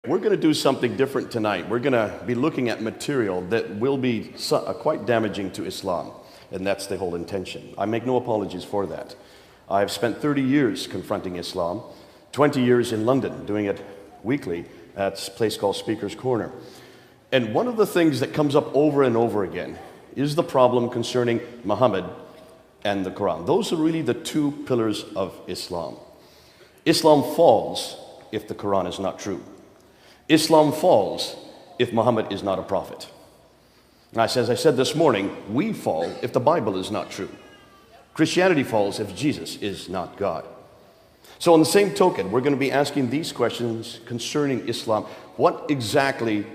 We're going to do something different tonight. We're going to be looking at material that will be quite damaging to Islam, and that's the whole intention. I make no apologies for that. I've spent 30 years confronting Islam, 20 years in London, doing it weekly at a place called Speaker's Corner. And one of the things that comes up over and over again is the problem concerning Muhammad and the Qur'an. Those are really the two pillars of Islam. Islam falls if the Qur'an is not true. Islam falls if Muhammad is not a prophet. And as I said this morning, we fall if the Bible is not true. Christianity falls if Jesus is not God. So on the same token, we're going to be asking these questions concerning Islam. What exactly,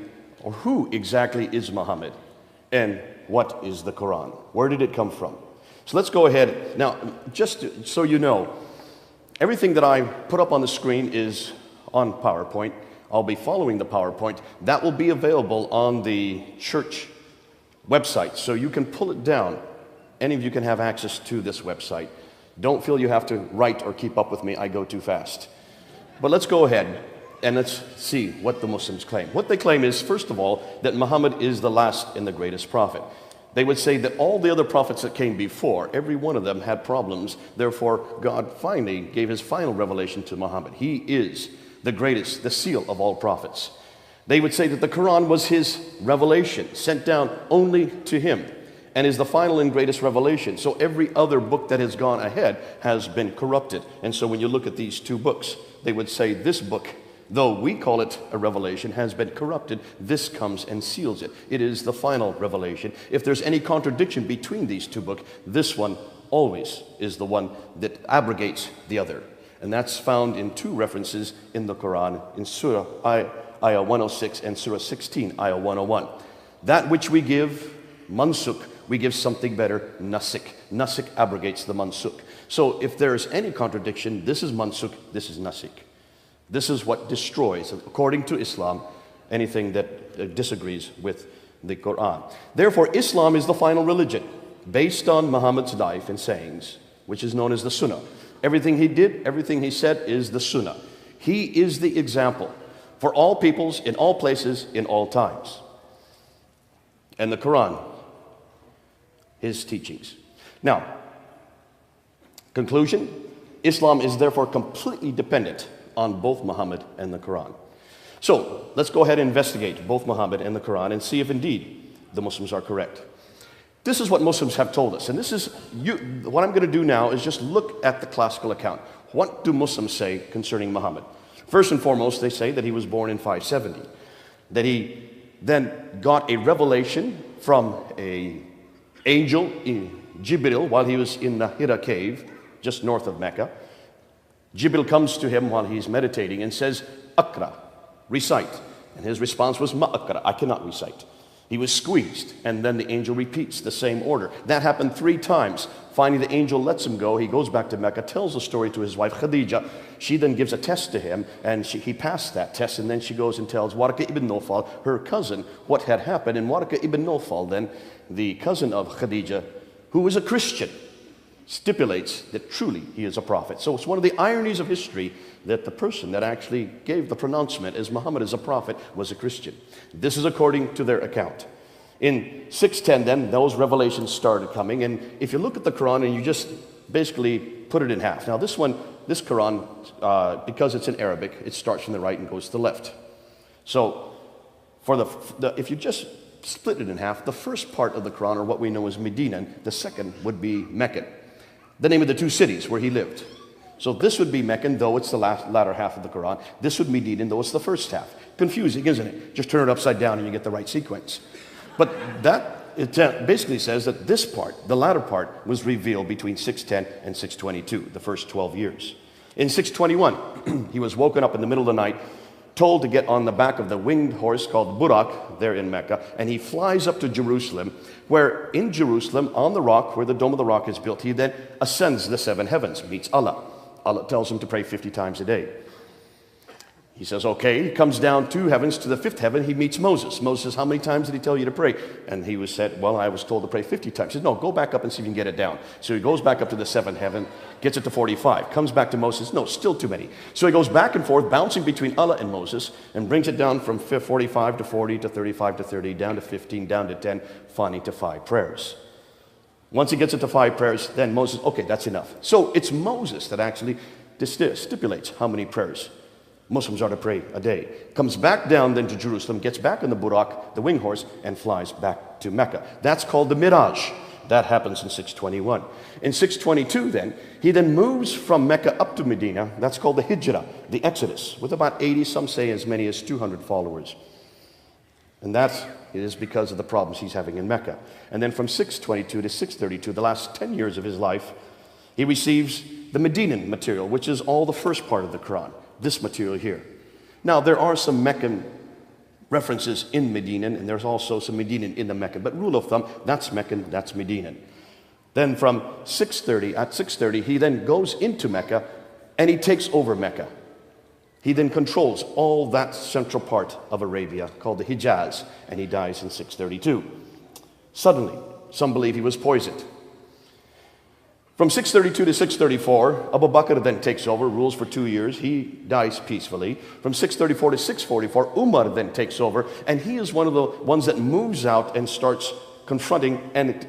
or who exactly is Muhammad? And what is the Quran? Where did it come from? So let's go ahead. Now, just so you know, everything that I put up on the screen is on PowerPoint. I'll be following the PowerPoint. That will be available on the church website, so you can pull it down. Any of you can have access to this website. Don't feel you have to write or keep up with me. I go too fast. But let's go ahead and let's see what the Muslims claim. What they claim is, first of all, that Muhammad is the last and the greatest prophet. They would say that all the other prophets that came before, every one of them had problems. Therefore, God finally gave his final revelation to Muhammad. He is the greatest, the seal of all prophets. They would say that the Quran was his revelation, sent down only to him, and is the final and greatest revelation. So every other book that has gone ahead has been corrupted. And so when you look at these two books, they would say this book, though we call it a revelation, has been corrupted. This comes and seals it. It is the final revelation. If there's any contradiction between these two books, this one always is the one that abrogates the other. And that's found in two references in the Quran, in Surah Ayah 106 and Surah 16, Ayah 101. That which we give, mansuk, we give something better, nasik. Nasik abrogates the mansuk. So if there's any contradiction, this is mansuk, this is nasik. This is what destroys, according to Islam, anything that disagrees with the Quran. Therefore, Islam is the final religion based on Muhammad's life and sayings, which is known as the Sunnah. Everything he did, everything he said is the Sunnah. He is the example for all peoples, in all places, in all times. And the Quran, his teachings. Now, conclusion, Islam is therefore completely dependent on both Muhammad and the Quran. So, let's go ahead and investigate both Muhammad and the Quran and see if indeed the Muslims are correct. This is what Muslims have told us, and this is what I'm going to do now is just look at the classical account. What do Muslims say concerning Muhammad? First and foremost, they say that he was born in 570, that he then got a revelation from an angel, Jibril, while he was in the Hira cave, just north of Mecca. Jibril comes to him while he's meditating and says, "Akra, recite." And his response was, "Ma akra, I cannot recite." He was squeezed, and then the angel repeats the same order. That happened 3 times. Finally, the angel lets him go. He goes back to Mecca, tells the story to his wife, Khadija. She then gives a test to him, and he passed that test, and then she goes and tells Waraka ibn Nawfal, her cousin, what had happened. And Waraka ibn Nawfal, then, the cousin of Khadija, who was a Christian, stipulates that truly he is a prophet. So it's one of the ironies of history that the person that actually gave the pronouncement as Muhammad is a prophet was a Christian. This is according to their account. In 610 then, those revelations started coming, and if you look at the Quran and you just basically put it in half. Now this Quran, because it's in Arabic, it starts from the right and goes to the left. So for if you just split it in half, the first part of the Quran, or what we know as Medina, the second would be Mecca, the name of the 2 cities where he lived. So this would be Meccan, though it's the latter half of the Quran. This would be Medinan, though it's the first half. Confusing, isn't it? Just turn it upside down and you get the right sequence. But it basically says that this part, the latter part, was revealed between 610 and 622, the first 12 years. In 621, he was woken up in the middle of the night, told to get on the back of the winged horse called Burak, there in Mecca, and he flies up to Jerusalem, where in Jerusalem, on the rock, where the Dome of the Rock is built, he then ascends the 7 heavens, meets Allah. Allah tells him to pray 50 times a day. He says, okay. He comes down 2 heavens to the 5th heaven. He meets Moses. Moses says, how many times did he tell you to pray? And he said, well, I was told to pray 50 times. He says, no, go back up and see if you can get it down. So he goes back up to the 7th heaven, gets it to 45, comes back to Moses. No, still too many. So he goes back and forth, bouncing between Allah and Moses, and brings it down from 45 to 40 to 35 to 30, down to 15, down to 10, finally to 5 prayers. Once he gets it to 5 prayers, then Moses, okay, that's enough. So it's Moses that actually stipulates how many prayers Muslims are to pray a day. Comes back down then to Jerusalem, gets back on the Burak, the wing horse, and flies back to Mecca. That's called the Miraj. That happens in 621. In 622 then, he then moves from Mecca up to Medina. That's called the Hijrah, the Exodus, with about 80, some say as many as 200 followers. And that is because of the problems he's having in Mecca. And then from 622 to 632, the last 10 years of his life, he receives the Medinan material, which is all the first part of the Quran. This material here. Now, there are some Meccan references in Medinan, and there's also some Medinan in the Meccan. But rule of thumb, that's Meccan, that's Medinan. Then from 630, at 630, he then goes into Mecca, and he takes over Mecca. He then controls all that central part of Arabia, called the Hijaz, and he dies in 632. Suddenly, some believe he was poisoned. From 632 to 634, Abu Bakr then takes over, rules for 2 years. He dies peacefully. From 634 to 644, Umar then takes over, and he is one of the ones that moves out and starts confronting and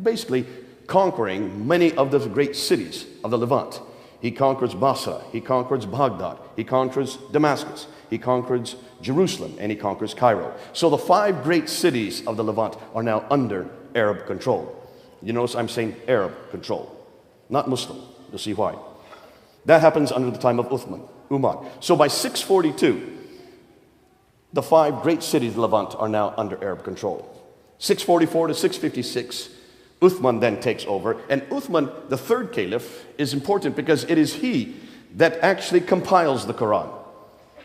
basically conquering many of the great cities of the Levant. He conquers Basra, he conquers Baghdad, he conquers Damascus, he conquers Jerusalem, and he conquers Cairo. So the 5 great cities of the Levant are now under Arab control. You notice I'm saying Arab control, not Muslim. You'll see why. That happens under the time of Umar. So by 642, the 5 great cities of Levant are now under Arab control. 644 to 656, Uthman then takes over. And Uthman, the 3rd caliph, is important because it is he that actually compiles the Quran.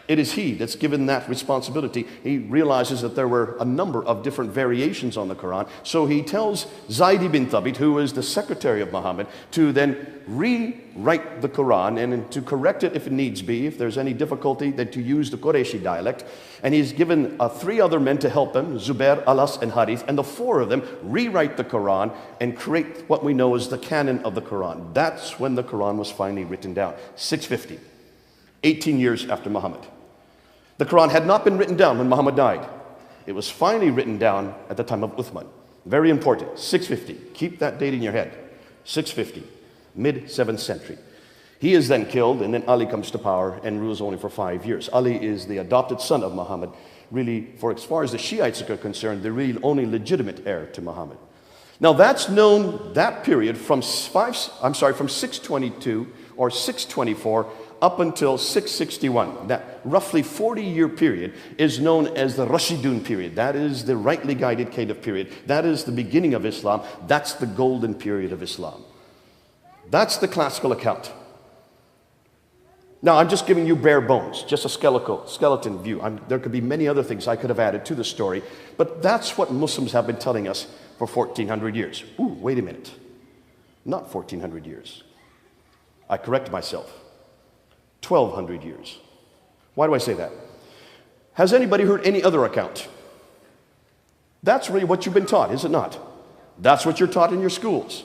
It is he that's given that responsibility. He realizes that there were a number of different variations on the Quran. So he tells Zayd ibn Thabit, who is the secretary of Muhammad, to then rewrite the Quran and to correct it if it needs be, if there's any difficulty, then to use the Qurayshi dialect. And he's given 3 other men to help him, Zubair, Alas, and Harith, and the 4 of them rewrite the Quran and create what we know as the canon of the Quran. That's when the Quran was finally written down, 650, 18 years after Muhammad. The Quran had not been written down when Muhammad died. It was finally written down at the time of Uthman. Very important, 650. Keep that date in your head. 650, mid-7th century. He is then killed, and then Ali comes to power and rules only for 5 years. Ali is the adopted son of Muhammad. Really, for as far as the Shiites are concerned, the really only legitimate heir to Muhammad. Now that's known, that period, from 622 or 624 up until 661, that roughly 40-year period is known as the Rashidun period. That is the rightly guided caliph period. That is the beginning of Islam. That's the golden period of Islam. That's the classical account. Now, I'm just giving you bare bones, just a skeleton view. There could be many other things I could have added to the story, but that's what Muslims have been telling us for 1,400 years. Ooh, wait a minute. Not 1,400 years. I correct myself. 1,200 years. Why do I say that? Has anybody heard any other account? That's really what you've been taught, is it not? That's what you're taught in your schools.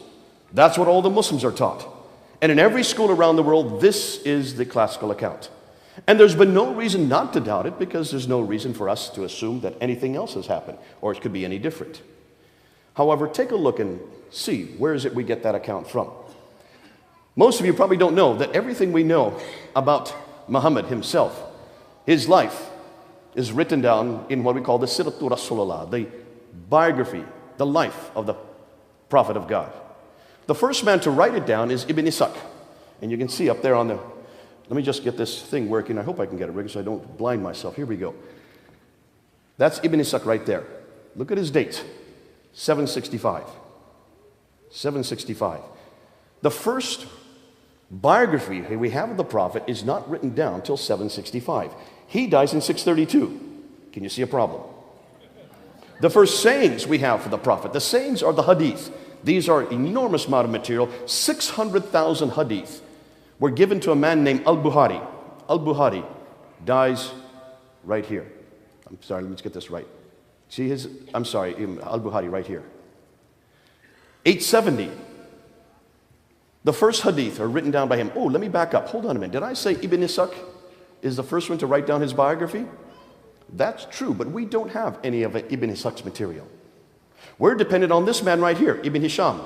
That's what all the Muslims are taught. And in every school around the world, this is the classical account. And there's been no reason not to doubt it, because there's no reason for us to assume that anything else has happened, or it could be any different. However, take a look and see, where is it we get that account from? Most of you probably don't know that everything we know about Muhammad himself, his life, is written down in what we call the Siratul Rasulullah, the biography, the life of the Prophet of God. The first man to write it down is Ibn Ishaq. And you can see up there on the, let me just get this thing working. I hope I can get it working so I don't blind myself. Here we go. That's Ibn Ishaq right there. Look at his date, 765. 765. The first biography we have of the Prophet is not written down till 765. He dies in 632. Can you see a problem? The first sayings we have for the Prophet, the sayings are the hadith. These are enormous amount of material. 600,000 hadith were given to a man named Al-Bukhari. Al-Bukhari. dies right here. I'm sorry, let's get this right. See his, I'm sorry, al-Bukhari right here. 870. The first hadith are written down by him. Oh, let me back up. Hold on a minute. Did I say Ibn Ishaq is the first one to write down his biography? That's true, but we don't have any of Ibn Ishaq's material. We're dependent on this man right here, Ibn Hisham,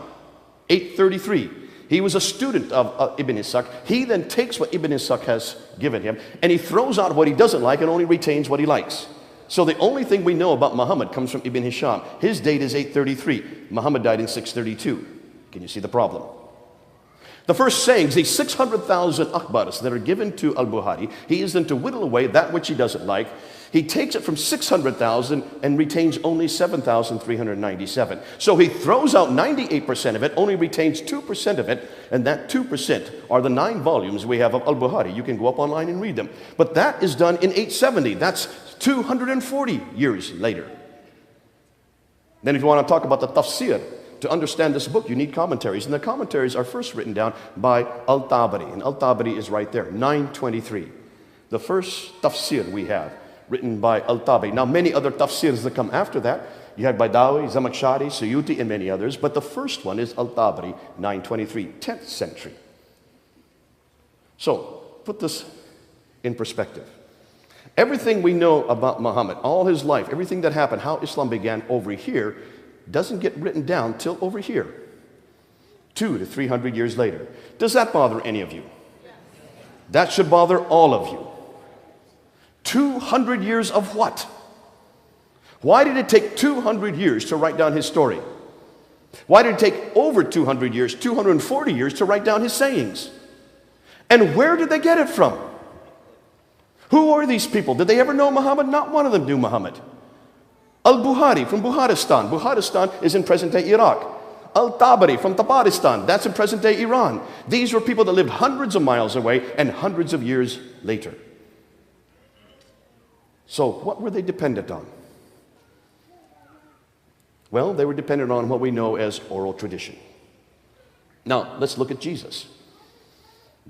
833. He was a student of Ibn Ishaq. He then takes what Ibn Ishaq has given him, and he throws out what he doesn't like and only retains what he likes. So the only thing we know about Muhammad comes from Ibn Hisham. His date is 833. Muhammad died in 632. Can you see the problem? The first sayings, these 600,000 akhbars that are given to al-Bukhari, he is then to whittle away that which he doesn't like. He takes it from 600,000 and retains only 7,397. So he throws out 98% of it, only retains 2% of it, and that 2% are the 9 volumes we have of al-Bukhari. You can go up online and read them. But that is done in 870. That's 240 years later. Then if you want to talk about the tafsir, to understand this book, you need commentaries. And the commentaries are first written down by Al-Tabari. And Al-Tabari is right there, 923. The first tafsir we have, written by Al-Tabari. Now, many other tafsirs that come after that, you have Baidawi, Zamakhshari, Suyuti, and many others. But the first one is Al-Tabari, 923, 10th century. So, put this in perspective. Everything we know about Muhammad, all his life, everything that happened, how Islam began over here, doesn't get written down till over here, 200 to 300 years later. Does that bother any of you? That should bother all of you. 200 years of what? Why did it take 200 years to write down his story? Why did it take over 200 years, 240 years to write down his sayings? And where did they get it from? Who are these people? Did they ever know Muhammad? Not one of them knew Muhammad. Al-Bukhari from Bukharistan. Bukharistan is in present-day Iraq. Al-Tabari from Tabaristan. That's in present-day Iran. These were people that lived hundreds of miles away and hundreds of years later. So what were they dependent on? Well, they were dependent on what we know as oral tradition. Now, let's look at Jesus.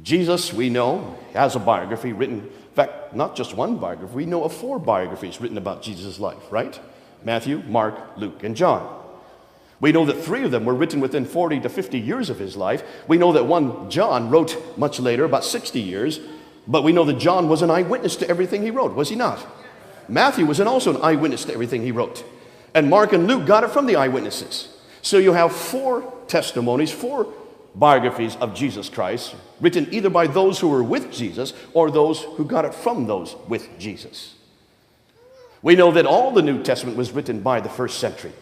Jesus, we know, has a biography written, in fact, not just one biography, we know of 4 biographies written about Jesus' life, right? Matthew, Mark, Luke, and John. We know that 3 of them were written within 40 to 50 years of his life. We know that one, John, wrote much later, about 60 years, but we know that John was an eyewitness to everything he wrote, was he not? Matthew was also an eyewitness to everything he wrote. And Mark and Luke got it from the eyewitnesses. So you have 4 testimonies, 4 biographies of Jesus Christ, written either by those who were with Jesus or those who got it from those with Jesus. We know that all the New Testament was written by the first century.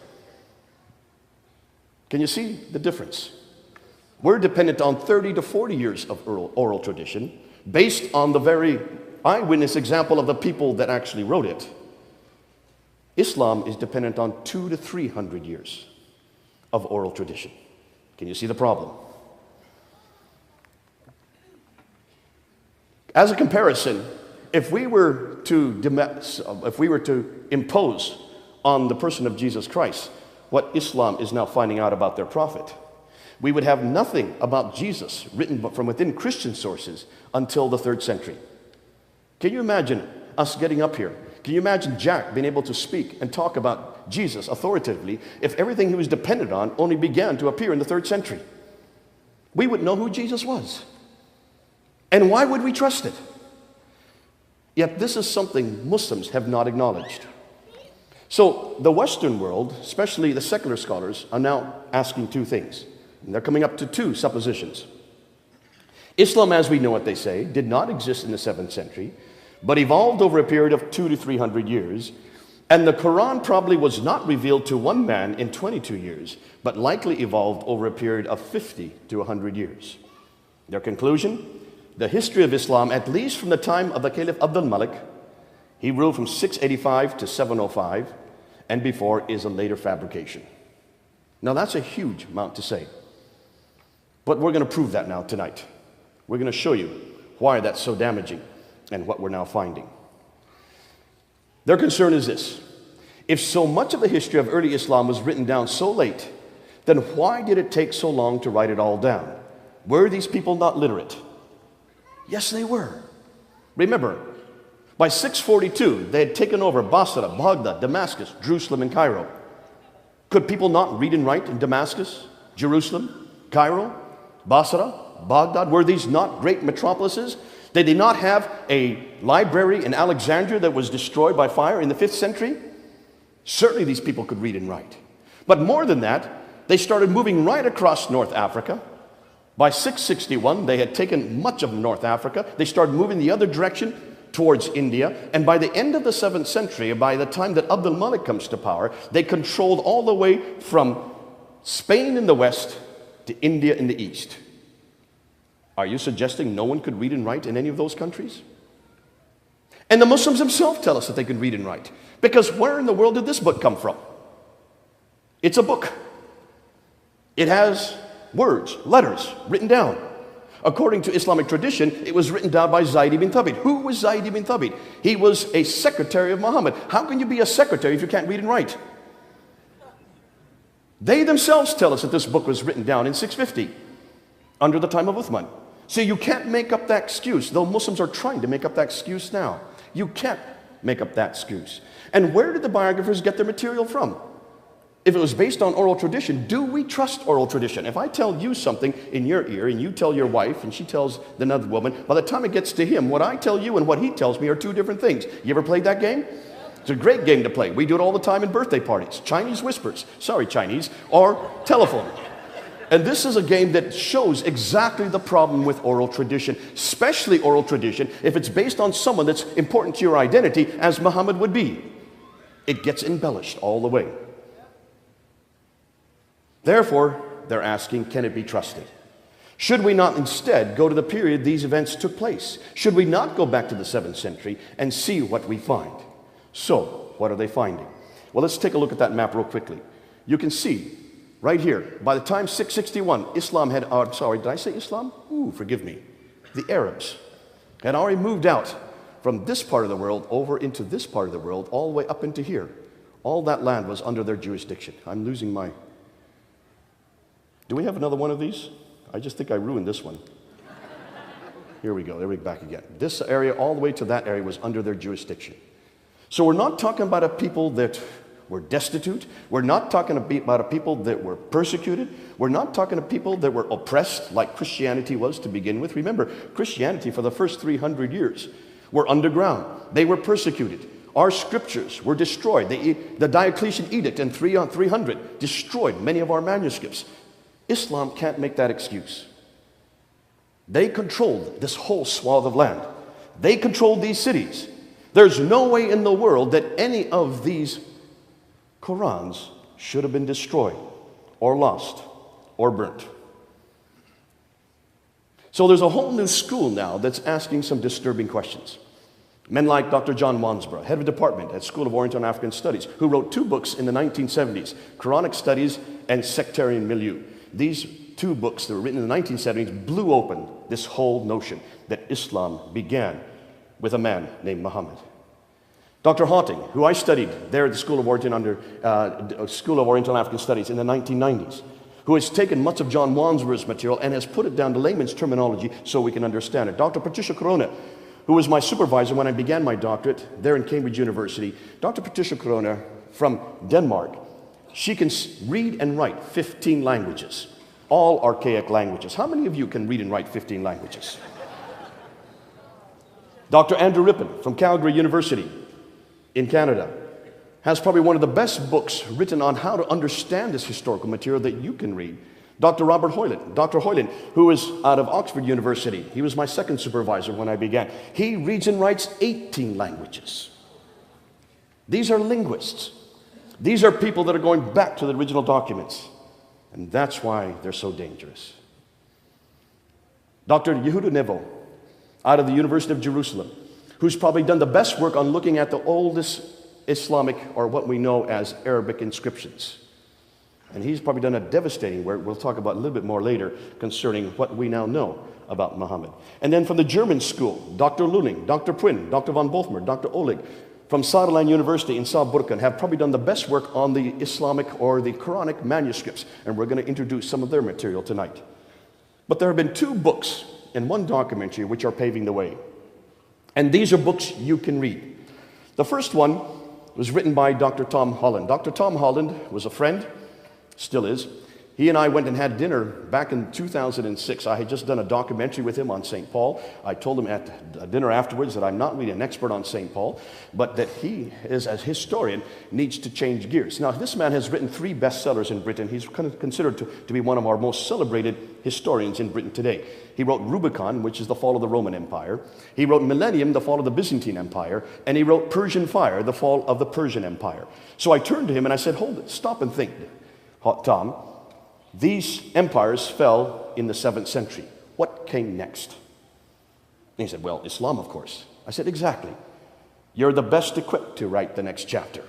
Can you see the difference? We're dependent on 30 to 40 years of oral tradition based on the very eyewitness example of the people that actually wrote it. Islam is dependent on 200 to 300 years of oral tradition. Can you see the problem? As a comparison, if we were to impose on the person of Jesus Christ what Islam is now finding out about their prophet, we would have nothing about Jesus written from within Christian sources until the 3rd century. Can you imagine us getting up here? Can you imagine Jack being able to speak and talk about Jesus authoritatively if everything he was dependent on only began to appear in the 3rd century? We would know who Jesus was. And why would we trust it? Yet this is something Muslims have not acknowledged. So the Western world, especially the secular scholars, are now asking 2 things. And they're coming up to 2 suppositions. Islam, as we know it, they say, did not exist in the 7th century, but evolved over a period of 200 to 300 years. And the Qur'an probably was not revealed to one man in 22 years, but likely evolved over a period of 50 to 100 years. Their conclusion? The history of Islam, at least from the time of the Caliph Abdul Malik, he ruled from 685 to 705, and before is a later fabrication. Now that's a huge amount to say. But we're going to prove that now tonight. We're going to show you why that's so damaging and what we're now finding. Their concern is this. If so much of the history of early Islam was written down so late, then why did it take so long to write it all down? Were these people not literate? Yes, they were. Remember, By 642, they had taken over Basra, Baghdad, Damascus, Jerusalem, and Cairo. Could people not read and write in Damascus, Jerusalem, Cairo, Basra, Baghdad? Were these not great metropolises? Did they not have a library in Alexandria that was destroyed by fire in the 5th century? Certainly these people could read and write. But more than that, they started moving right across North Africa. By 661, they had taken much of North Africa. They started moving the other direction towards India. And by the end of the 7th century, by the time that Abdul Malik comes to power, they controlled all the way from Spain in the west to India in the east. Are you suggesting no one could read and write in any of those countries? And the Muslims themselves tell us that they can read and write. Because where in the world did this book come from? It's a book. It has words, letters written down. According to Islamic tradition, it was written down by Zayd ibn Thabit. Who was Zayd ibn Thabit? He was a secretary of Muhammad. How can you be a secretary if you can't read and write? They themselves tell us that this book was written down in 650, under the time of Uthman. So you can't make up that excuse, though Muslims are trying to make up that excuse now. You can't make up that excuse. And where did the biographers get their material from? If it was based on oral tradition, do we trust oral tradition? If I tell you something in your ear and you tell your wife and she tells another woman, by the time it gets to him, what I tell you and what he tells me are two different things. You ever played that game? It's a great game to play. We do it all the time in birthday parties. Chinese whispers, sorry Chinese, or telephone. And this is a game that shows exactly the problem with oral tradition, especially oral tradition, if it's based on someone that's important to your identity, as Muhammad would be. It gets embellished all the way. Therefore, they're asking, can it be trusted? Should we not instead go to the period these events took place? Should we not go back to the 7th century and see what we find? So, what are they finding? Well, let's take a look at that map real quickly. You can see right here, by the time 661, Islam had, sorry, did I say Islam? Ooh, forgive me. The Arabs had already moved out from this part of the world over into this part of the world, all the way up into here. All that land was under their jurisdiction. I'm losing my... Do we have another one of these? I just think I ruined this one. Here we go, there we go, back again. This area all the way to that area was under their jurisdiction. So we're not talking about a people that were destitute. We're not talking about a people that were persecuted. We're not talking about people that were oppressed like Christianity was to begin with. Remember, Christianity for the first 300 years were underground. They were persecuted. Our scriptures were destroyed. The Diocletian edict in 300 destroyed many of our manuscripts. Islam can't make that excuse. They controlled this whole swath of land. They controlled these cities. There's no way in the world that any of these Qur'ans should have been destroyed or lost or burnt. So there's a whole new school now that's asking some disturbing questions. Men like Dr. John Wansborough, head of department at School of Oriental and African Studies, who wrote 2 books in the 1970s, Quranic Studies and Sectarian Milieu. These 2 books that were written in the 1970s blew open this whole notion that Islam began with a man named Muhammad. Dr. Hawting, who I studied there at the School of Oriental and African Studies in the 1990s, who has taken much of John Wansborough's material and has put it down to layman's terminology so we can understand it. Dr. Patricia Corona, who was my supervisor when I began my doctorate there in Cambridge University. Dr. Patricia Corona from Denmark, she can read and write 15 languages, all archaic languages. How many of you can read and write 15 languages? Dr. Andrew Rippon from Calgary University in Canada has probably one of the best books written on how to understand this historical material that you can read. Dr. Robert Hoyland, Dr. Hoyland, who is out of Oxford University. He was my second supervisor when I began. He reads and writes 18 languages. These are linguists. These are people that are going back to the original documents. And that's why they're so dangerous. Dr. Yehuda Nevo, out of the University of Jerusalem, who's probably done the best work on looking at the oldest Islamic, or what we know as Arabic inscriptions. And he's probably done a devastating work we'll talk about a little bit more later concerning what we now know about Muhammad. And then from the German school, Dr. Luling, Dr. Prin, Dr. von Bothmer, Dr. Oleg, from Saarland University in Saarbrücken have probably done the best work on the Islamic or the Quranic manuscripts. And we're going to introduce some of their material tonight. But there have been 2 books and 1 documentary which are paving the way. And these are books you can read. The first one was written by Dr. Tom Holland. Dr. Tom Holland was a friend, still is. He and I went and had dinner back in 2006. I had just done a documentary with him on St. Paul. I told him at dinner afterwards that I'm not really an expert on St. Paul, but that he, as a historian, needs to change gears. Now, this man has written 3 bestsellers in Britain. He's considered to be one of our most celebrated historians in Britain today. He wrote Rubicon, which is the fall of the Roman Empire. He wrote Millennium, the fall of the Byzantine Empire. And he wrote Persian Fire, the fall of the Persian Empire. So I turned to him and I said, hold it, stop and think, Tom. These empires fell in the 7th century. What came next? And he said, well, Islam, of course. I said, exactly. You're the best equipped to write the next chapter.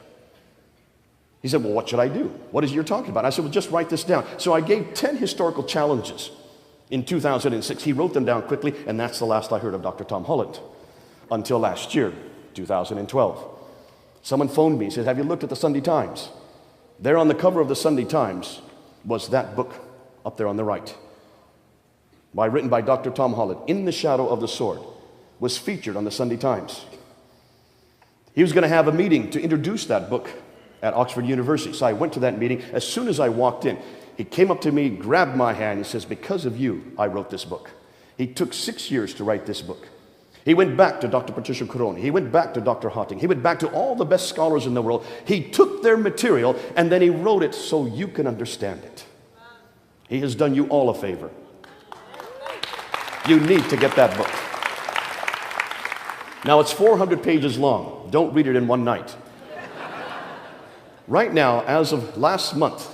He said, well, what should I do? What is it you're talking about? I said, well, just write this down. So I gave 10 historical challenges in 2006. He wrote them down quickly, and that's the last I heard of Dr. Tom Holland until last year, 2012. Someone phoned me and said, have you looked at the Sunday Times? There on the cover of the Sunday Times was that book up there on the right, written by Dr. Tom Holland, In the Shadow of the Sword, was featured on the Sunday Times. He was going to have a meeting to introduce that book at Oxford University. So I went to that meeting. As soon as I walked in, he came up to me, grabbed my hand, and says, because of you, I wrote this book. He took 6 years to write this book. He went back to Dr. Patricia Coroni. He went back to Dr. Hotting. He went back to all the best scholars in the world. He took their material and then he wrote it so you can understand it. He has done you all a favor. You need to get that book. Now it's 400 pages long. Don't read it in one night. Right now, as of last month,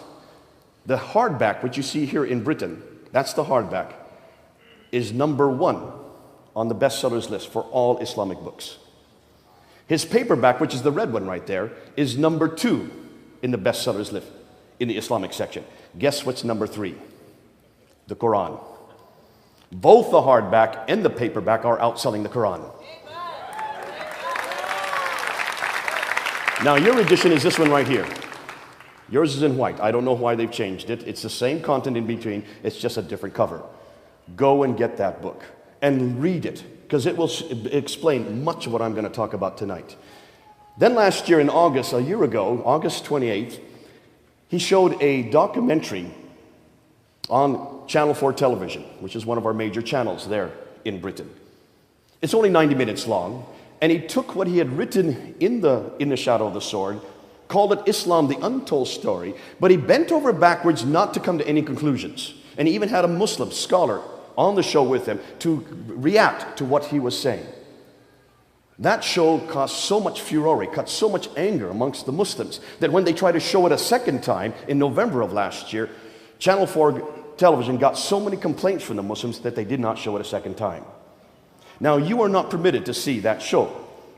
the hardback, which you see here in Britain, that's the hardback, is #1 on the bestsellers list for all Islamic books. His paperback, which is the red one right there, is #2 in the bestsellers list in the Islamic section. Guess what's #3? The Qur'an. Both the hardback and the paperback are outselling the Qur'an. Now your edition is this one right here. Yours is in white. I don't know why they've changed it. It's the same content in between. It's just a different cover. Go and get that book and read it, because it will explain much of what I'm going to talk about tonight. Then last year in August, a year ago, August 28th, he showed a documentary on Channel 4 television, which is one of our major channels there in Britain. It's only 90 minutes long, and he took what he had written in the Shadow of the Sword, called it Islam, the Untold Story, but he bent over backwards not to come to any conclusions. And he even had a Muslim scholar on the show with him to react to what he was saying. That show caused so much furore, caused so much anger amongst the Muslims, that when they tried to show it a second time in November of last year, Channel 4 television got so many complaints from the Muslims that they did not show it a second time. Now, you are not permitted to see that show.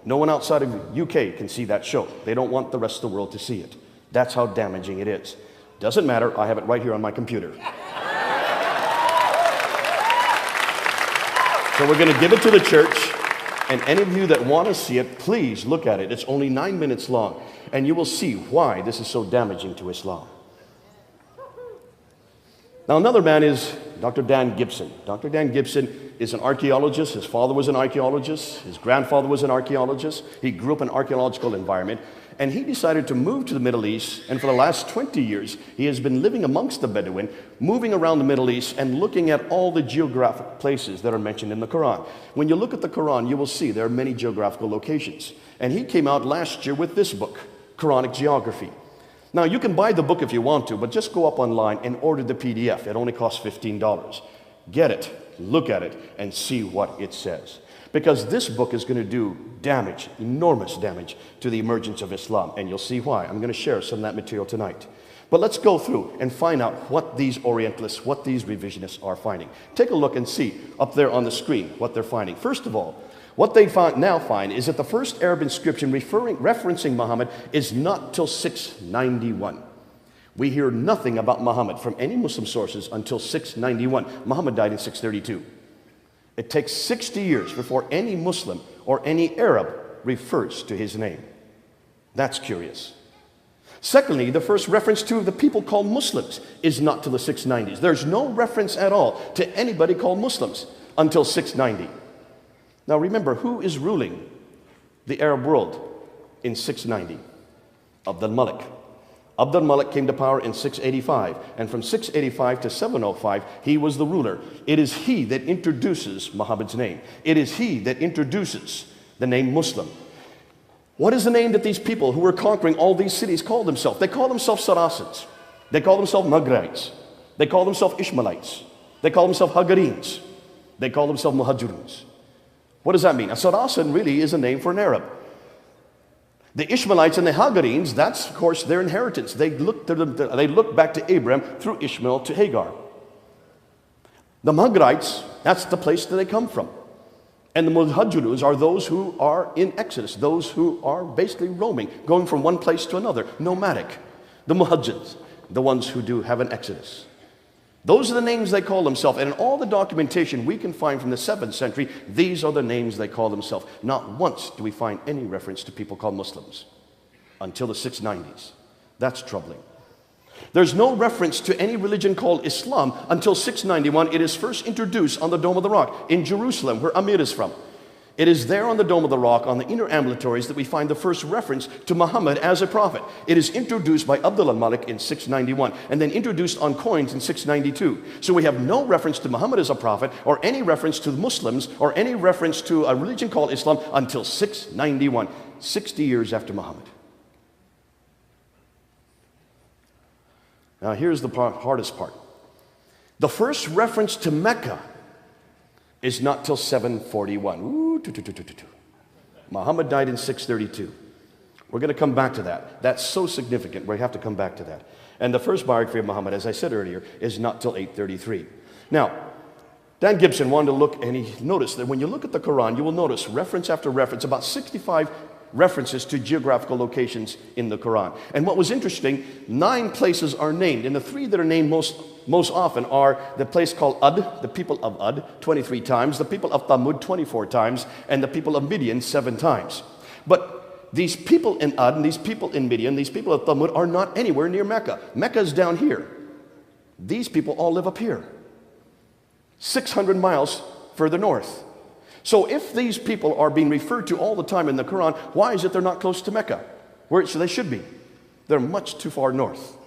No one outside of UK can see that show. They don't want the rest of the world to see it. That's how damaging it is. Doesn't matter, I have it right here on my computer. So we're going to give it to the church, and any of you that want to see it, please look at it. It's only 9 minutes long, and you will see why this is so damaging to Islam. Now, another man is Dr. Dan Gibson. Dr. Dan Gibson is an archaeologist. His father was an archaeologist. His grandfather was an archaeologist. He grew up in an archaeological environment, and he decided to move to the Middle East, and for the last 20 years, he has been living amongst the Bedouin, moving around the Middle East and looking at all the geographic places that are mentioned in the Quran. When you look at the Quran, you will see there are many geographical locations. And he came out last year with this book, Quranic Geography. Now, you can buy the book if you want to, but just go up online and order the PDF. It only costs $15. Get it, look at it, and see what it says. Because this book is going to do damage, enormous damage, to the emergence of Islam. And you'll see why. I'm going to share some of that material tonight. But let's go through and find out what these Orientalists, what these revisionists are finding. Take a look and see up there on the screen what they're finding. First of all, what they now find is that the first Arab inscription referencing Muhammad is not till 691. We hear nothing about Muhammad from any Muslim sources until 691. Muhammad died in 632. It takes 60 years before any Muslim or any Arab refers to his name. That's curious. Secondly, the first reference to the people called Muslims is not till the 690s. There's no reference at all to anybody called Muslims until 690. Now remember, who is ruling the Arab world in 690? Abd al-Malik. Abd al-Malik came to power in 685, and from 685 to 705, he was the ruler. It is he that introduces Muhammad's name. It is he that introduces the name Muslim. What is the name that these people who were conquering all these cities called themselves? They call themselves Saracens. They call themselves Maghrites. They call themselves Ishmaelites. They call themselves Hagarenes. They call themselves Muhajiruns. What does that mean? A Saracen really is a name for an Arab. The Ishmaelites and the Hagarenes, that's of course their inheritance. They look back to Abraham through Ishmael to Hagar. The Maghrites, that's the place that they come from. And the Muhajiruns are those who are in Exodus, those who are basically roaming, going from one place to another, nomadic. The Muhajirs, the ones who do have an Exodus. Those are the names they call themselves. And in all the documentation we can find from the 7th century, these are the names they call themselves. Not once do we find any reference to people called Muslims until the 690s. That's troubling. There's no reference to any religion called Islam until 691. It is first introduced on the Dome of the Rock in Jerusalem, where Amir is from. It is there on the Dome of the Rock, on the inner ambulatories, that we find the first reference to Muhammad as a prophet. It is introduced by Abd al-Malik in 691, and then introduced on coins in 692. So we have no reference to Muhammad as a prophet, or any reference to Muslims, or any reference to a religion called Islam until 691, 60 years after Muhammad. Now here's the hardest part. The first reference to Mecca is not till 741. Ooh, Muhammad died in 632. We're going to come back to that. That's so significant. We have to come back to that. And the first biography of Muhammad, as I said earlier, is not till 833. Now, Dan Gibson wanted to look, and he noticed that when you look at the Quran, you will notice reference after reference, about 65 references to geographical locations in the Quran. And what was interesting, 9 places are named, and the 3 that are named most often are the place called Ad, the people of Ad, 23 times, the people of Thamud, 24 times, and the people of Midian, 7 times. But these people in Ad, and these people in Midian, these people of Thamud are not anywhere near Mecca. Mecca is down here. These people all live up here, 600 miles further north. So if these people are being referred to all the time in the Quran, why is it they're not close to Mecca, where they should be? They're much too far north.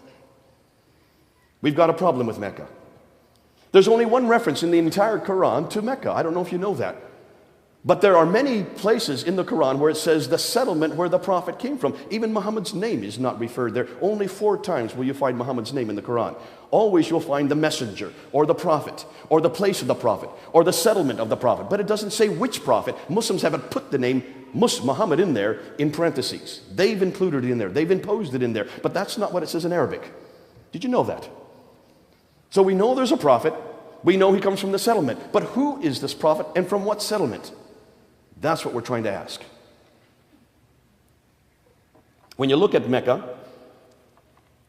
We've got a problem with Mecca. There's only one reference in the entire Quran to Mecca. I don't know if you know that. But there are many places in the Quran where it says the settlement where the prophet came from. Even Muhammad's name is not referred there. Only 4 times will you find Muhammad's name in the Quran. Always you'll find the messenger, or the prophet, or the place of the prophet, or the settlement of the prophet. But it doesn't say which prophet. Muslims haven't put the name Muhammad in there in parentheses. They've included it in there. They've imposed it in there. But that's not what it says in Arabic. Did you know that? So we know there's a prophet. We know he comes from the settlement. But who is this prophet, and from what settlement? That's what we're trying to ask. When you look at Mecca,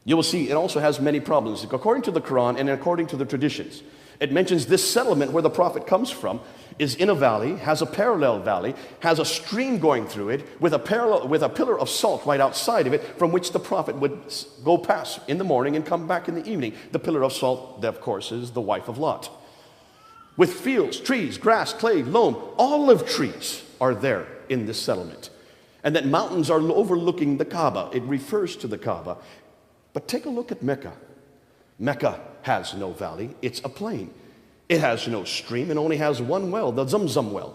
you will see it also has many problems. According to the Quran and according to the traditions, it mentions this settlement where the prophet comes from is in a valley, has a parallel valley, has a stream going through it with a pillar of salt right outside of it, from which the prophet would go past in the morning and come back in the evening. The pillar of salt, that of course, is the wife of Lot. With fields, trees, grass, clay, loam, olive trees are there in this settlement. And that mountains are overlooking the Kaaba. It refers to the Kaaba. But take a look at Mecca. Mecca has no valley. It's a plain. It has no stream. It only has one well, the Zamzam well.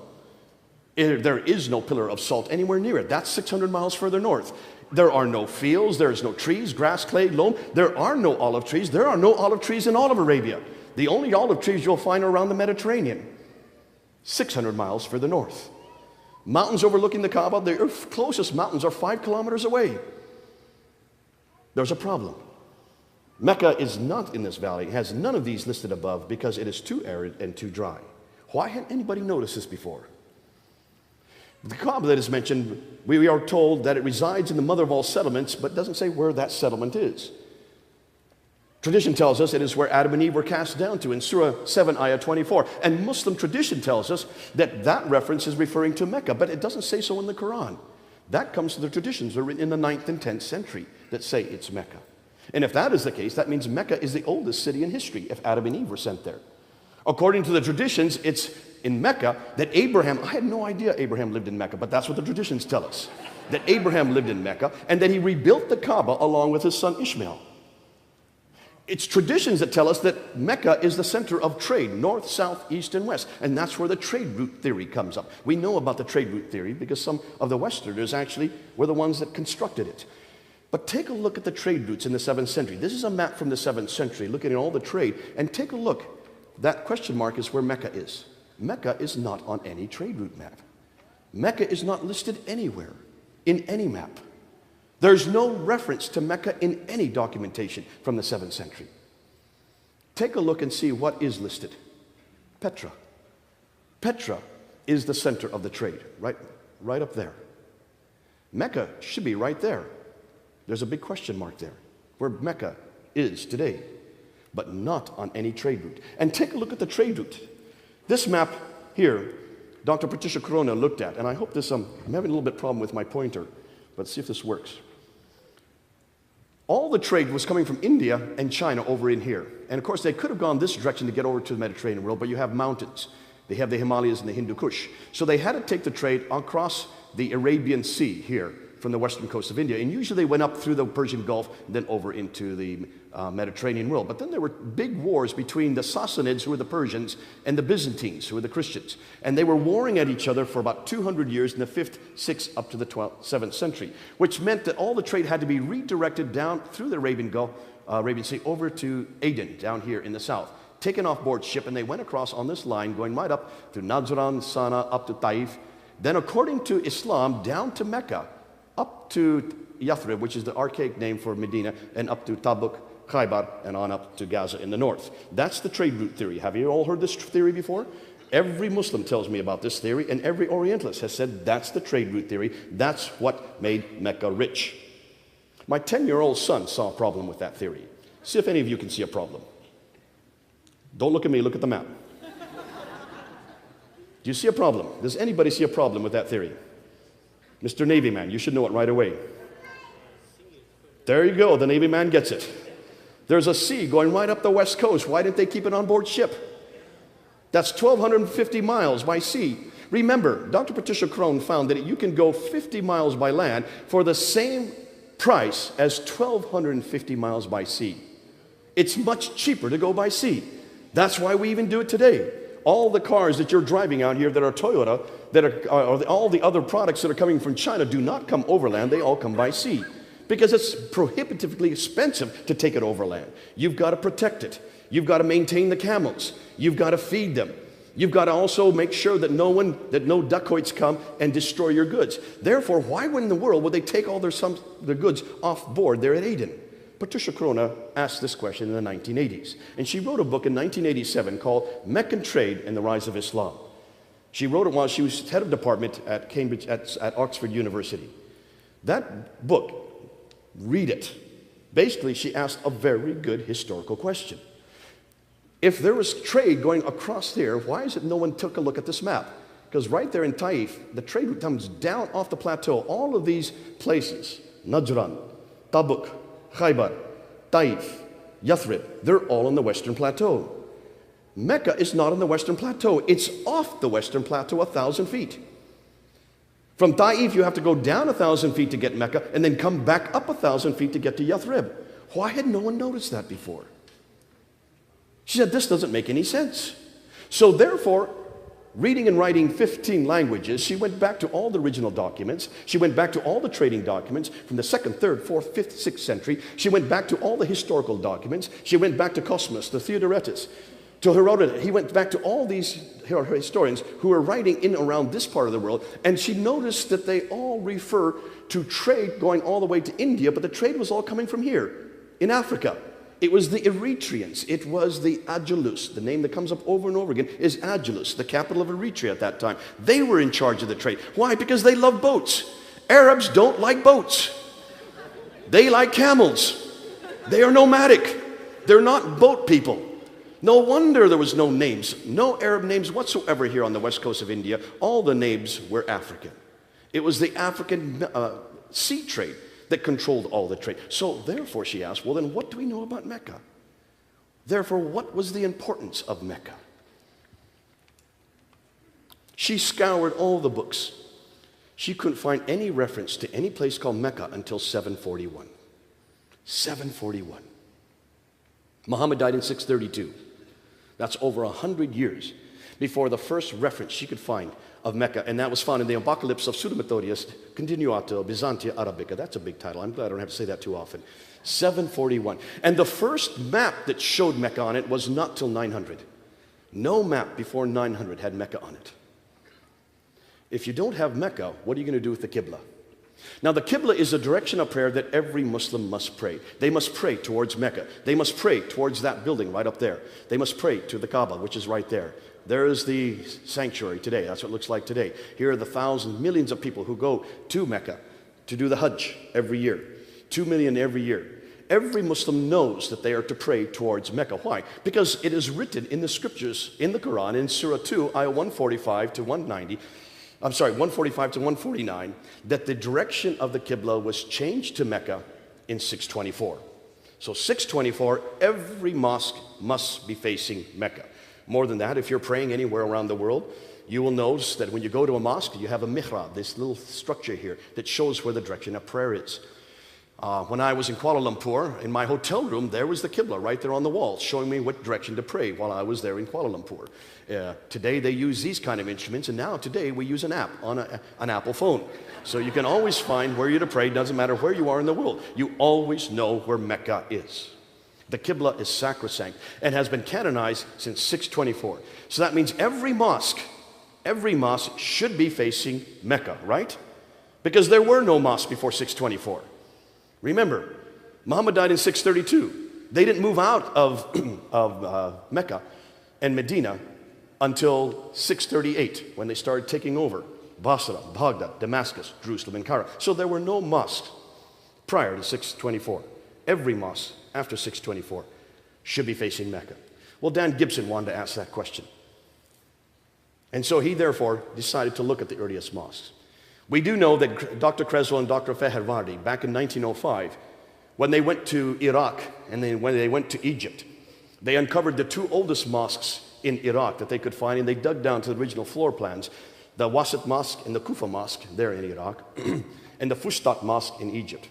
There is no pillar of salt anywhere near it. That's 600 miles further north. There are no fields. There's no trees, grass, clay, loam. There are no olive trees. There are no olive trees in all of Arabia. The only olive trees you'll find are around the Mediterranean, 600 miles further north. Mountains overlooking the Kaaba, the closest mountains are 5 kilometers away. There's a problem. Mecca is not in this valley. It has none of these listed above because it is too arid and too dry. Why hadn't anybody noticed this before? The Kaaba that is mentioned, we are told that it resides in the mother of all settlements, but doesn't say where that settlement is. Tradition tells us it is where Adam and Eve were cast down to in Surah 7, Ayah 24. And Muslim tradition tells us that that reference is referring to Mecca, but it doesn't say so in the Quran. That comes to the traditions that are written in the 9th and 10th century that say it's Mecca. And if that is the case, that means Mecca is the oldest city in history if Adam and Eve were sent there. According to the traditions, it's in Mecca that Abraham, I had no idea Abraham lived in Mecca, but that's what the traditions tell us, that Abraham lived in Mecca and that he rebuilt the Kaaba along with his son Ishmael. It's traditions that tell us that Mecca is the center of trade, north, south, east, and west. And that's where the trade route theory comes up. We know about the trade route theory because some of the Westerners actually were the ones that constructed it. But take a look at the trade routes in the 7th century. This is a map from the 7th century looking at all the trade. And take a look. That question mark is where Mecca is. Mecca is not on any trade route map. Mecca is not listed anywhere in any map. There's no reference to Mecca in any documentation from the 7th century. Take a look and see what is listed. Petra. Petra is the center of the trade, right up there. Mecca should be right there. There's a big question mark there, where Mecca is today, but not on any trade route. And take a look at the trade route. This map here, Dr. Patricia Corona looked at, and I hope this, I'm having a little bit problem with my pointer, but see if this works. All the trade was coming from India and China over in here. And of course, they could have gone this direction to get over to the Mediterranean world, but you have mountains. They have the Himalayas and the Hindu Kush. So they had to take the trade across the Arabian Sea here from the western coast of India. And usually they went up through the Persian Gulf and then over into the Mediterranean world. But then there were big wars between the Sassanids, who were the Persians, and the Byzantines, who were the Christians. And they were warring at each other for about 200 years in the 5th, 6th, up to the 7th century, which meant that all the trade had to be redirected down through the Arabian Sea over to Aden, down here in the south, taken off board ship, and they went across on this line, going right up to Najran, Sana, up to Taif, then according to Islam, down to Mecca, up to Yathrib, which is the archaic name for Medina, and up to Tabuk, Khaybar, and on up to Gaza in the north. That's the trade route theory. Have you all heard this theory before? Every Muslim tells me about this theory, and every Orientalist has said that's the trade route theory. That's what made Mecca rich. My 10-year-old son saw a problem with that theory. See if any of you can see a problem. Don't look at me, look at the map. Do you see a problem? Does anybody see a problem with that theory? Mr. Navy man, you should know it right away. There you go, the Navy man gets it. There's a sea going right up the west coast. Why didn't they keep it on board ship? That's 1,250 miles by sea. Remember, Dr. Patricia Crone found that you can go 50 miles by land for the same price as 1,250 miles by sea. It's much cheaper to go by sea. That's why we even do it today. All the cars that you're driving out here that are Toyota, that are all the other products that are coming from China do not come overland, they all come by sea. Because it's prohibitively expensive to take it overland. You've got to protect it. You've got to maintain the camels. You've got to feed them. You've got to also make sure that no dacoits come and destroy your goods. Therefore, why in the world would they take all their goods off board there at Aden? Patricia Corona asked this question in the 1980s. And she wrote a book in 1987 called Meccan Trade and the Rise of Islam. She wrote it while she was head of department at Cambridge, at Oxford University. That book, read it. Basically, she asked a very good historical question. If there was trade going across there, why is it no one took a look at this map? Because right there in Taif, the trade route comes down off the plateau. All of these places, Najran, Tabuk, Khaybar, Taif, Yathrib, they're all on the western plateau. Mecca is not on the western plateau. It's off the western plateau 1,000 feet. From Taif, you have to go down 1,000 feet to get Mecca and then come back up 1,000 feet to get to Yathrib. Why had no one noticed that before? She said, this doesn't make any sense. So therefore, reading and writing 15 languages, she went back to all the original documents. She went back to all the trading documents from the 2nd, 3rd, 4th, 5th, 6th century. She went back to all the historical documents. She went back to Cosmas, to Theodoretus, to Herodotus. He went back to all these historians who were writing in around this part of the world, and she noticed that they all refer to trade going all the way to India, but the trade was all coming from here, in Africa. It was the Eritreans. It was the Agelus. The name that comes up over and over again is Agelus, the capital of Eritrea at that time. They were in charge of the trade. Why? Because they love boats. Arabs don't like boats. They like camels. They are nomadic. They're not boat people. No wonder there was no names, no Arab names whatsoever here on the west coast of India. All the names were African. It was the African sea trade that controlled all the trade. So therefore, she asked, well, then what do we know about Mecca? Therefore, what was the importance of Mecca? She scoured all the books. She couldn't find any reference to any place called Mecca until 741. 741. Muhammad died in 632. That's over 100 years before the first reference she could find of Mecca, and that was found in the Apocalypse of Pseudo Methodius Continuato Byzantia Arabica. That's a big title. I'm glad I don't have to say that too often. 741. And the first map that showed Mecca on it was not till 900. No map before 900 had Mecca on it. If you don't have Mecca, what are you going to do with the Qibla? Now, the Qibla is a direction of prayer that every Muslim must pray. They must pray towards Mecca. They must pray towards that building right up there. They must pray to the Kaaba, which is right there. There is the sanctuary today. That's what it looks like today. Here are the thousands, millions of people who go to Mecca to do the Hajj every year. 2 million every year. Every Muslim knows that they are to pray towards Mecca. Why? Because it is written in the scriptures, in the Qur'an, in Surah 2, ayah 145 to 190, 145 to 149, that the direction of the Qibla was changed to Mecca in 624. So 624, every mosque must be facing Mecca. More than that, if you're praying anywhere around the world, you will notice that when you go to a mosque, you have a mihrab, this little structure here that shows where the direction of prayer is. When I was in Kuala Lumpur, in my hotel room, there was the Qibla right there on the wall, showing me what direction to pray while I was there in Kuala Lumpur. Today they use these kind of instruments, and now today we use an app on an Apple phone. So you can always find where you're to pray, doesn't matter where you are in the world. You always know where Mecca is. The Qibla is sacrosanct and has been canonized since 624. So that means every mosque should be facing Mecca, right? Because there were no mosques before 624. Remember, Muhammad died in 632. They didn't move out of Mecca and Medina until 638, when they started taking over Basra, Baghdad, Damascus, Jerusalem, and Cairo. So there were no mosques prior to 624. Every mosque after 624 should be facing Mecca. Well, Dan Gibson wanted to ask that question. And so he therefore decided to look at the earliest mosques. We do know that Dr. Creswell and Dr. Fehervardi, back in 1905, when they went to Iraq and then when they went to Egypt, they uncovered the two oldest mosques in Iraq that they could find, and they dug down to the original floor plans, the Wasit Mosque and the Kufa Mosque there in Iraq, and the Fustat Mosque in Egypt.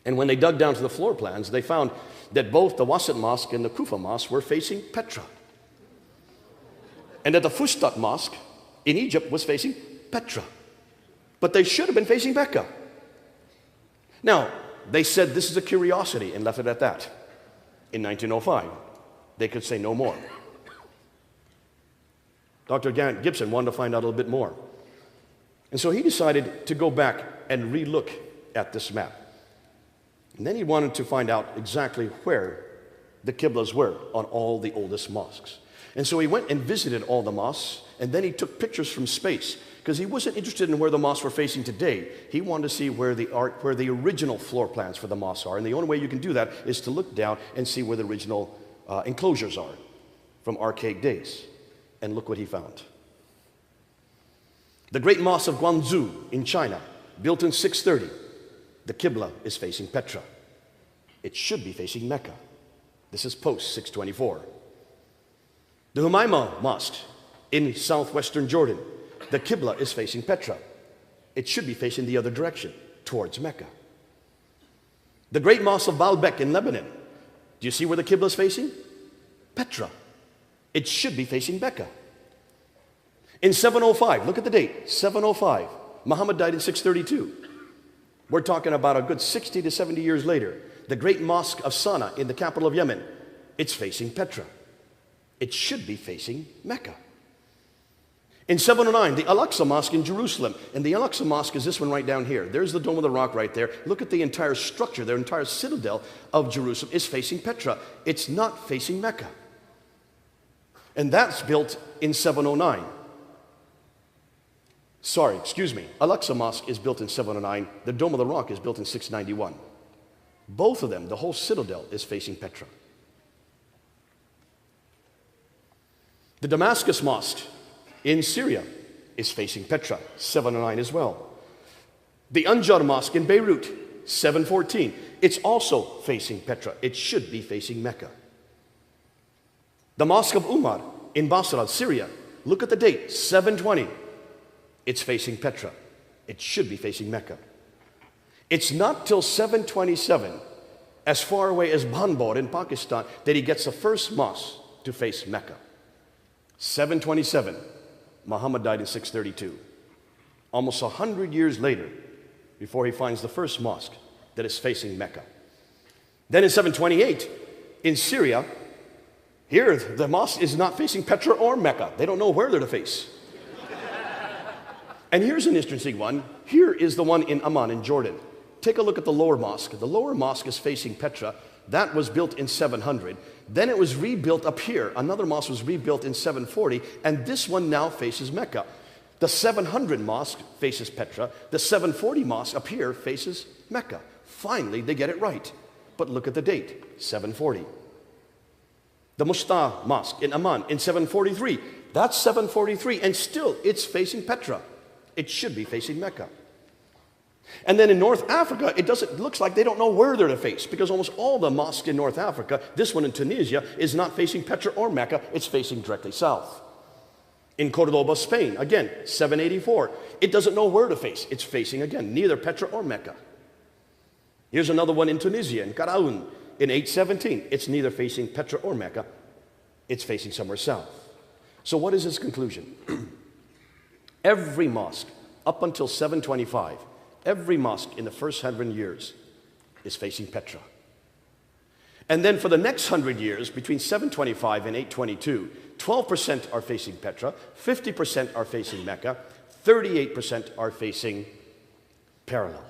And when they dug down to the floor plans, they found that both the Wasit Mosque and the Kufa Mosque were facing Petra, and that the Fustat Mosque in Egypt was facing Petra. But they should have been facing Mecca. Now, they said this is a curiosity and left it at that. In 1905, they could say no more. Dr. Gibson wanted to find out a little bit more. And so he decided to go back and re-look at this map. And then he wanted to find out exactly where the Qiblas were on all the oldest mosques. And so he went and visited all the mosques, and then he took pictures from space, because he wasn't interested in where the mosques were facing today. He wanted to see where the original floor plans for the mosques are. And the only way you can do that is to look down and see where the original enclosures are from archaic days. And look what he found. The Great Mosque of Guangzhou in China, built in 630. The Qibla is facing Petra. It should be facing Mecca. This is post 624. The Humayma Mosque in southwestern Jordan, the Qibla is facing Petra. It should be facing the other direction, towards Mecca. The Great Mosque of Baalbek in Lebanon, do you see where the Qibla is facing? Petra. It should be facing Mecca. In 705, look at the date, 705. Muhammad died in 632. We're talking about a good 60 to 70 years later. The Great Mosque of Sana'a in the capital of Yemen, it's facing Petra. It should be facing Mecca. In 709, the Al-Aqsa Mosque in Jerusalem. And the Al-Aqsa Mosque is this one right down here. There's the Dome of the Rock right there. Look at the entire structure, the entire citadel of Jerusalem is facing Petra. It's not facing Mecca. And that's built in 709. Sorry, excuse me. Al-Aqsa Mosque is built in 709. The Dome of the Rock is built in 691. Both of them, the whole citadel is facing Petra. The Damascus Mosque in Syria is facing Petra, 709 as well. The Anjar Mosque in Beirut, 714. It's also facing Petra. It should be facing Mecca. The Mosque of Umar in Basra, Syria, Look at the date, 720. It's facing Petra. It should be facing Mecca. It's not till 727, as far away as Banbor in Pakistan, that he gets the first mosque to face Mecca. 727. Muhammad died in 632. Almost 100 years later, before he finds the first mosque that is facing Mecca. Then in 728, in Syria, here the mosque is not facing Petra or Mecca. They don't know where they're to face. And here's an interesting one. Here is the one in Amman in Jordan. Take a look at the lower mosque. The lower mosque is facing Petra. That was built in 700. Then it was rebuilt up here. Another mosque was rebuilt in 740, and this one now faces Mecca. The 700 mosque faces Petra. The 740 mosque up here faces Mecca. Finally, they get it right. But look at the date, 740. The Musta Mosque in Amman in 743. That's 743, and still it's facing Petra. It should be facing Mecca. And then in North Africa, it looks like they don't know where they're to face, because almost all the mosques in North Africa, this one in Tunisia, is not facing Petra or Mecca, it's facing directly south. In Cordoba, Spain, again, 784. It doesn't know where to face. It's facing, again, neither Petra or Mecca. Here's another one in Tunisia, in Karaoun, in 817. It's neither facing Petra or Mecca. It's facing somewhere south. So what is his conclusion? Every mosque, up until 725, every mosque in the first 100 years is facing Petra. And then for the next 100 years, between 725 and 822, 12% are facing Petra, 50% are facing Mecca, 38% are facing parallel.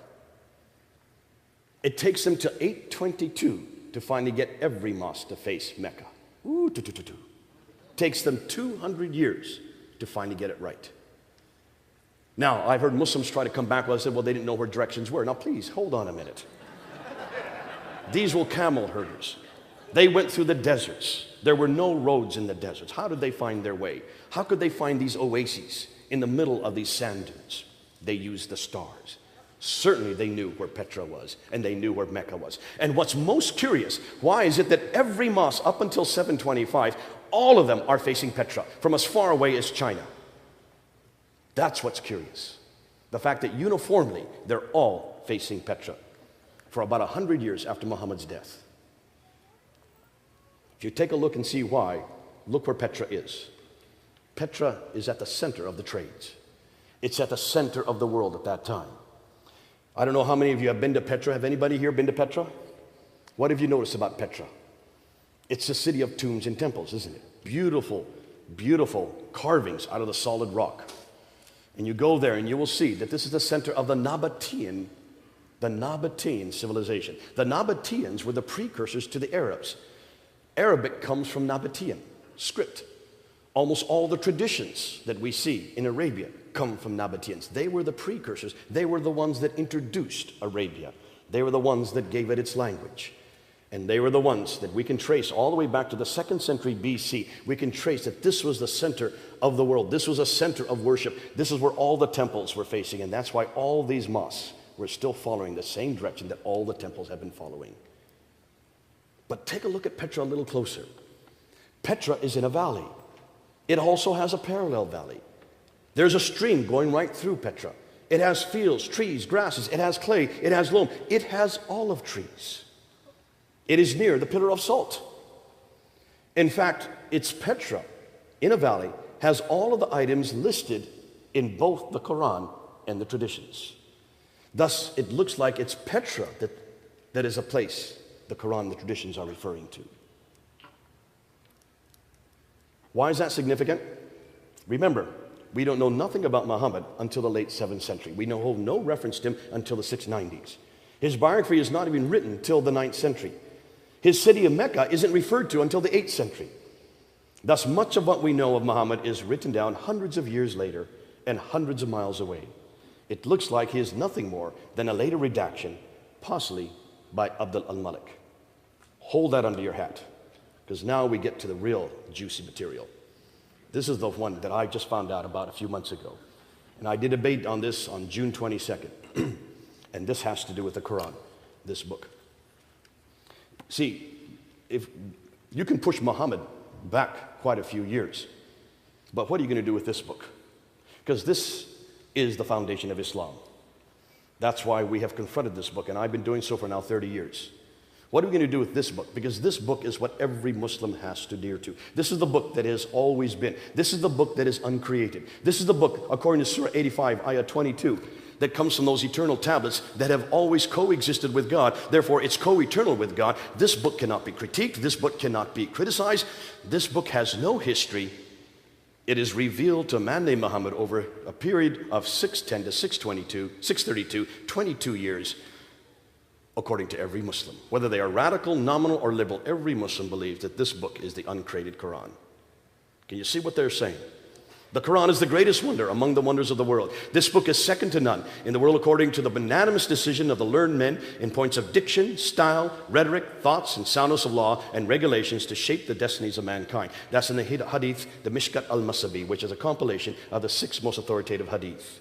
It takes them to 822 to finally get every mosque to face Mecca. Takes them 200 years to finally get it right. Now, I've heard Muslims try to come back. Well, I said, well, they didn't know where directions were. Now, please, hold on a minute. These were camel herders. They went through the deserts. There were no roads in the deserts. How did they find their way? How could they find these oases in the middle of these sand dunes? They used the stars. Certainly they knew where Petra was, and they knew where Mecca was. And what's most curious, why is it that every mosque up until 725, all of them are facing Petra, from as far away as China? That's what's curious. The fact that uniformly, they're all facing Petra for about 100 years after Muhammad's death. If you take a look and see why, look where Petra is. Petra is at the center of the trades. It's at the center of the world at that time. I don't know how many of you have been to Petra. Have anybody here been to Petra? What have you noticed about Petra? It's the city of tombs and temples, isn't it? Beautiful, beautiful carvings out of the solid rock. And you go there and you will see that this is the center of the Nabatean civilization. The Nabateans were the precursors to the Arabs. Arabic comes from Nabatean script. Almost all the traditions that we see in Arabia come from Nabateans. They were the precursors. They were the ones that introduced Arabia. They were the ones that gave it its language. And they were the ones that we can trace all the way back to the 2nd century BC. We can trace that this was the center of the world. This was a center of worship. This is where all the temples were facing. And that's why all these mosques were still following the same direction that all the temples have been following. But take a look at Petra a little closer. Petra is in a valley. It also has a parallel valley. There's a stream going right through Petra. It has fields, trees, grasses. It has clay. It has loam. It has olive trees. It is near the pillar of salt. In fact, it's Petra in a valley, has all of the items listed in both the Qur'an and the traditions. Thus, it looks like it's Petra that is a place the Qur'an and the traditions are referring to. Why is that significant? Remember, we don't know nothing about Muhammad until the late 7th century. We know no reference to him until the 690s. His biography is not even written till the 9th century. His city of Mecca isn't referred to until the 8th century. Thus, much of what we know of Muhammad is written down hundreds of years later and hundreds of miles away. It looks like he is nothing more than a later redaction, possibly by Abdul al-Malik. Hold that under your hat, because now we get to the real juicy material. This is the one that I just found out about a few months ago. And I did a debate on this on June 22nd. And this has to do with the Quran, this book. See, if you can push Muhammad back quite a few years, But what are you going to do with this book? Because this is the foundation of Islam. That's why we have confronted this book, and I've been doing so for now 30 years. What are we going to do with this book? Because this book is what every Muslim has to adhere to. This is the book that has always been. This is the book that is uncreated. This is the book, according to Surah 85, Ayah 22, that comes from those eternal tablets that have always coexisted with God. Therefore, it's co-eternal with God. This book cannot be critiqued. This book cannot be criticized. This book has no history. It is revealed to a man named Muhammad over a period of 610 to 632, 22 years, according to every Muslim. Whether they are radical, nominal, or liberal, every Muslim believes that this book is the uncreated Qur'an. Can you see what they're saying? The Qur'an is the greatest wonder among the wonders of the world. This book is second to none in the world according to the unanimous decision of the learned men in points of diction, style, rhetoric, thoughts, and soundness of law and regulations to shape the destinies of mankind. That's in the hadith, the Mishkat al-Masabi, which is a compilation of the 6 most authoritative hadith.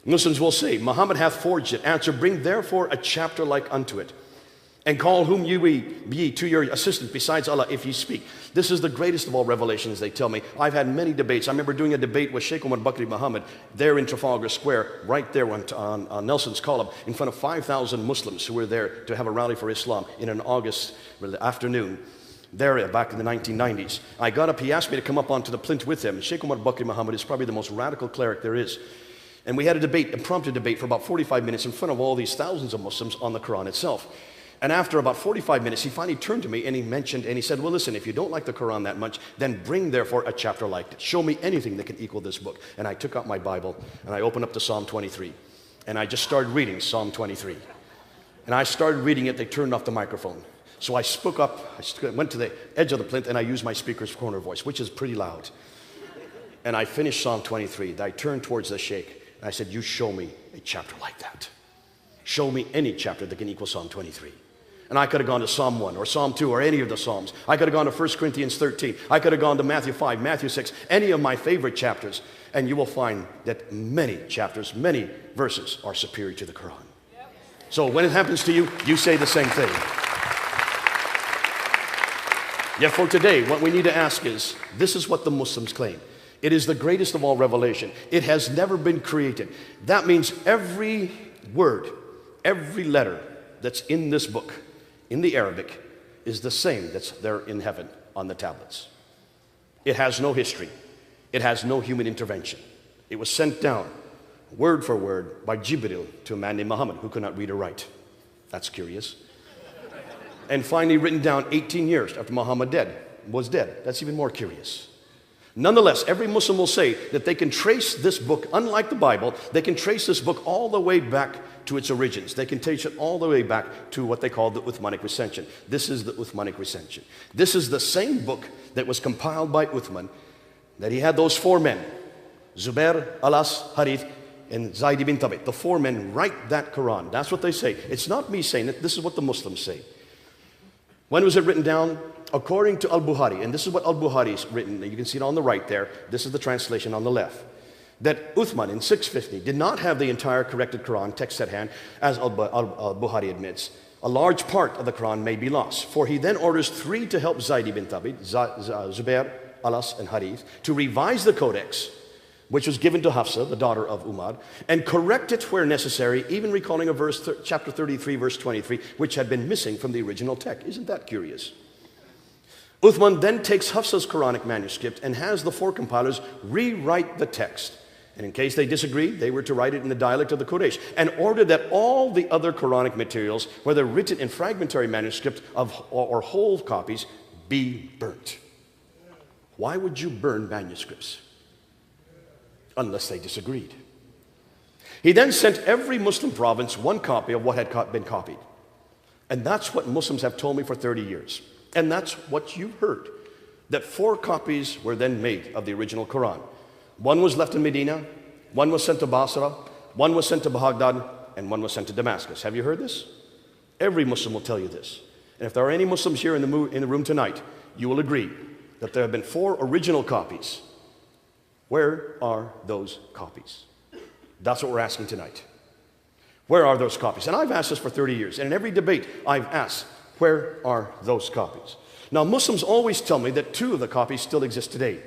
Muslims will say, Muhammad hath forged it. Answer, bring therefore a chapter like unto it, and call whom ye be to your assistance besides Allah if ye speak. This is the greatest of all revelations, they tell me. I've had many debates. I remember doing a debate with Sheikh Umar Bakri Muhammad there in Trafalgar Square, right there on Nelson's column, in front of 5,000 Muslims who were there to have a rally for Islam in an August afternoon. There, back in the 1990s. I got up, he asked me to come up onto the plinth with him. Sheikh Umar Bakri Muhammad is probably the most radical cleric there is. And we had a debate, impromptu debate for about 45 minutes in front of all these thousands of Muslims on the Quran itself. And after about 45 minutes, he finally turned to me and he said, well, listen, if you don't like the Quran that much, then bring therefore a chapter like it. Show me anything that can equal this book. And I took out my Bible and I opened up to Psalm 23. And I just started reading Psalm 23. And I started reading it, they turned off the microphone. So I spoke up, I went to the edge of the plinth and I used my speaker's corner voice, which is pretty loud. And I finished Psalm 23. I turned towards the Sheikh. And I said, you show me a chapter like that. Show me any chapter that can equal Psalm 23. And I could have gone to Psalm 1 or Psalm 2 or any of the Psalms. I could have gone to 1 Corinthians 13. I could have gone to Matthew 5, Matthew 6, any of my favorite chapters. And you will find that many chapters, many verses are superior to the Quran. So when it happens to you, you say the same thing. Yet for today, what we need to ask is, this is what the Muslims claim. It is the greatest of all revelation. It has never been created. That means every word, every letter that's in this book, in the Arabic, is the same that's there in heaven on the tablets. It has no history. It has no human intervention. It was sent down, word for word, by Jibril to a man named Muhammad who could not read or write. That's curious. And finally written down 18 years after Muhammad was dead. That's even more curious. Nonetheless, every Muslim will say that they can trace this book, unlike the Bible, they can trace this book all the way back to its origins. They can trace it all the way back to what they call the Uthmanic recension. This is the Uthmanic recension. This is the same book that was compiled by Uthman, that he had those 4 men, Zubair, Alas, Harith, and Zayd ibn Thabit. The 4 men write that Quran. That's what they say. It's not me saying it. This is what the Muslims say. When was it written down? According to Al-Bukhari, and this is what Al-Bukhari's written, you can see it on the right there, this is the translation on the left, that Uthman in 650 did not have the entire corrected Quran text at hand, as Al-Bukhari admits. A large part of the Quran may be lost, for he then orders 3 to help Zayd ibn Thabit, Zubair, Alas, and Harith, to revise the codex, which was given to Hafsa, the daughter of Umar, and correct it where necessary, even recalling a verse, chapter 33, verse 23, which had been missing from the original text. Isn't that curious? Uthman then takes Hafsa's Quranic manuscript and has the 4 compilers rewrite the text. And in case they disagreed, they were to write it in the dialect of the Quraysh, and order that all the other Quranic materials, whether written in fragmentary manuscript or whole copies, be burnt. Why would you burn manuscripts? Unless they disagreed. He then sent every Muslim province 1 copy of what had been copied. And that's what Muslims have told me for 30 years. And that's what you've heard, that 4 copies were then made of the original Quran. 1 was left in Medina, 1 was sent to Basra, 1 was sent to Baghdad, and 1 was sent to Damascus. Have you heard this? Every Muslim will tell you this. And if there are any Muslims here in the room tonight, you will agree that there have been 4 original copies. Where are those copies? That's what we're asking tonight. Where are those copies? And I've asked this for 30 years. And in every debate, I've asked, where are those copies? Now, Muslims always tell me that two of the copies still exist today.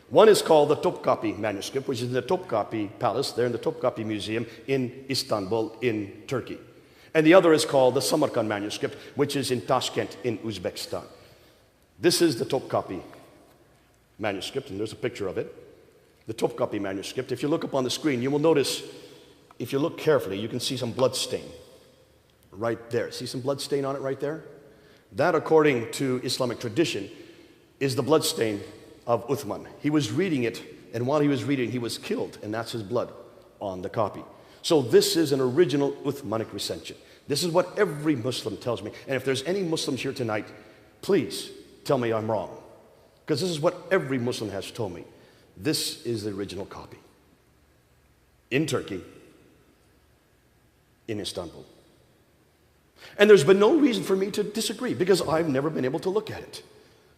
One is called the Topkapi manuscript, which is in the Topkapi Palace, there in the Topkapi Museum in Istanbul, in Turkey. And the other is called the Samarkand manuscript, which is in Tashkent, in Uzbekistan. This is the Topkapi manuscript, and there's a picture of it. The Topkapi manuscript. If you look up on the screen, you will notice, if you look carefully, you can see some blood stain right there. See some blood stain on it right there? That, according to Islamic tradition, is the blood stain of Uthman. He was reading it, and while he was reading, he was killed, and that's his blood on the copy. So this is an original Uthmanic recension. This is what every Muslim tells me. And if there's any Muslims here tonight, please tell me I'm wrong. Because this is what every Muslim has told me. This is the original copy. In Turkey, in Istanbul. And there's been no reason for me to disagree, because I've never been able to look at it.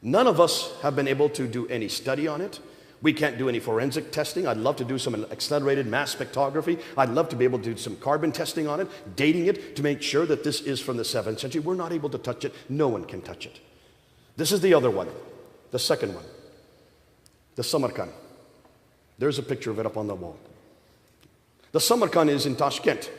None of us have been able to do any study on it. We can't do any forensic testing. I'd love to do some accelerated mass spectrography. I'd love to be able to do some carbon testing on it, dating it to make sure that this is from the 7th century. We're not able to touch it. No one can touch it. This is the other one, the second one, the Samarkand. There's a picture of it up on the wall. The Samarkand is in Tashkent.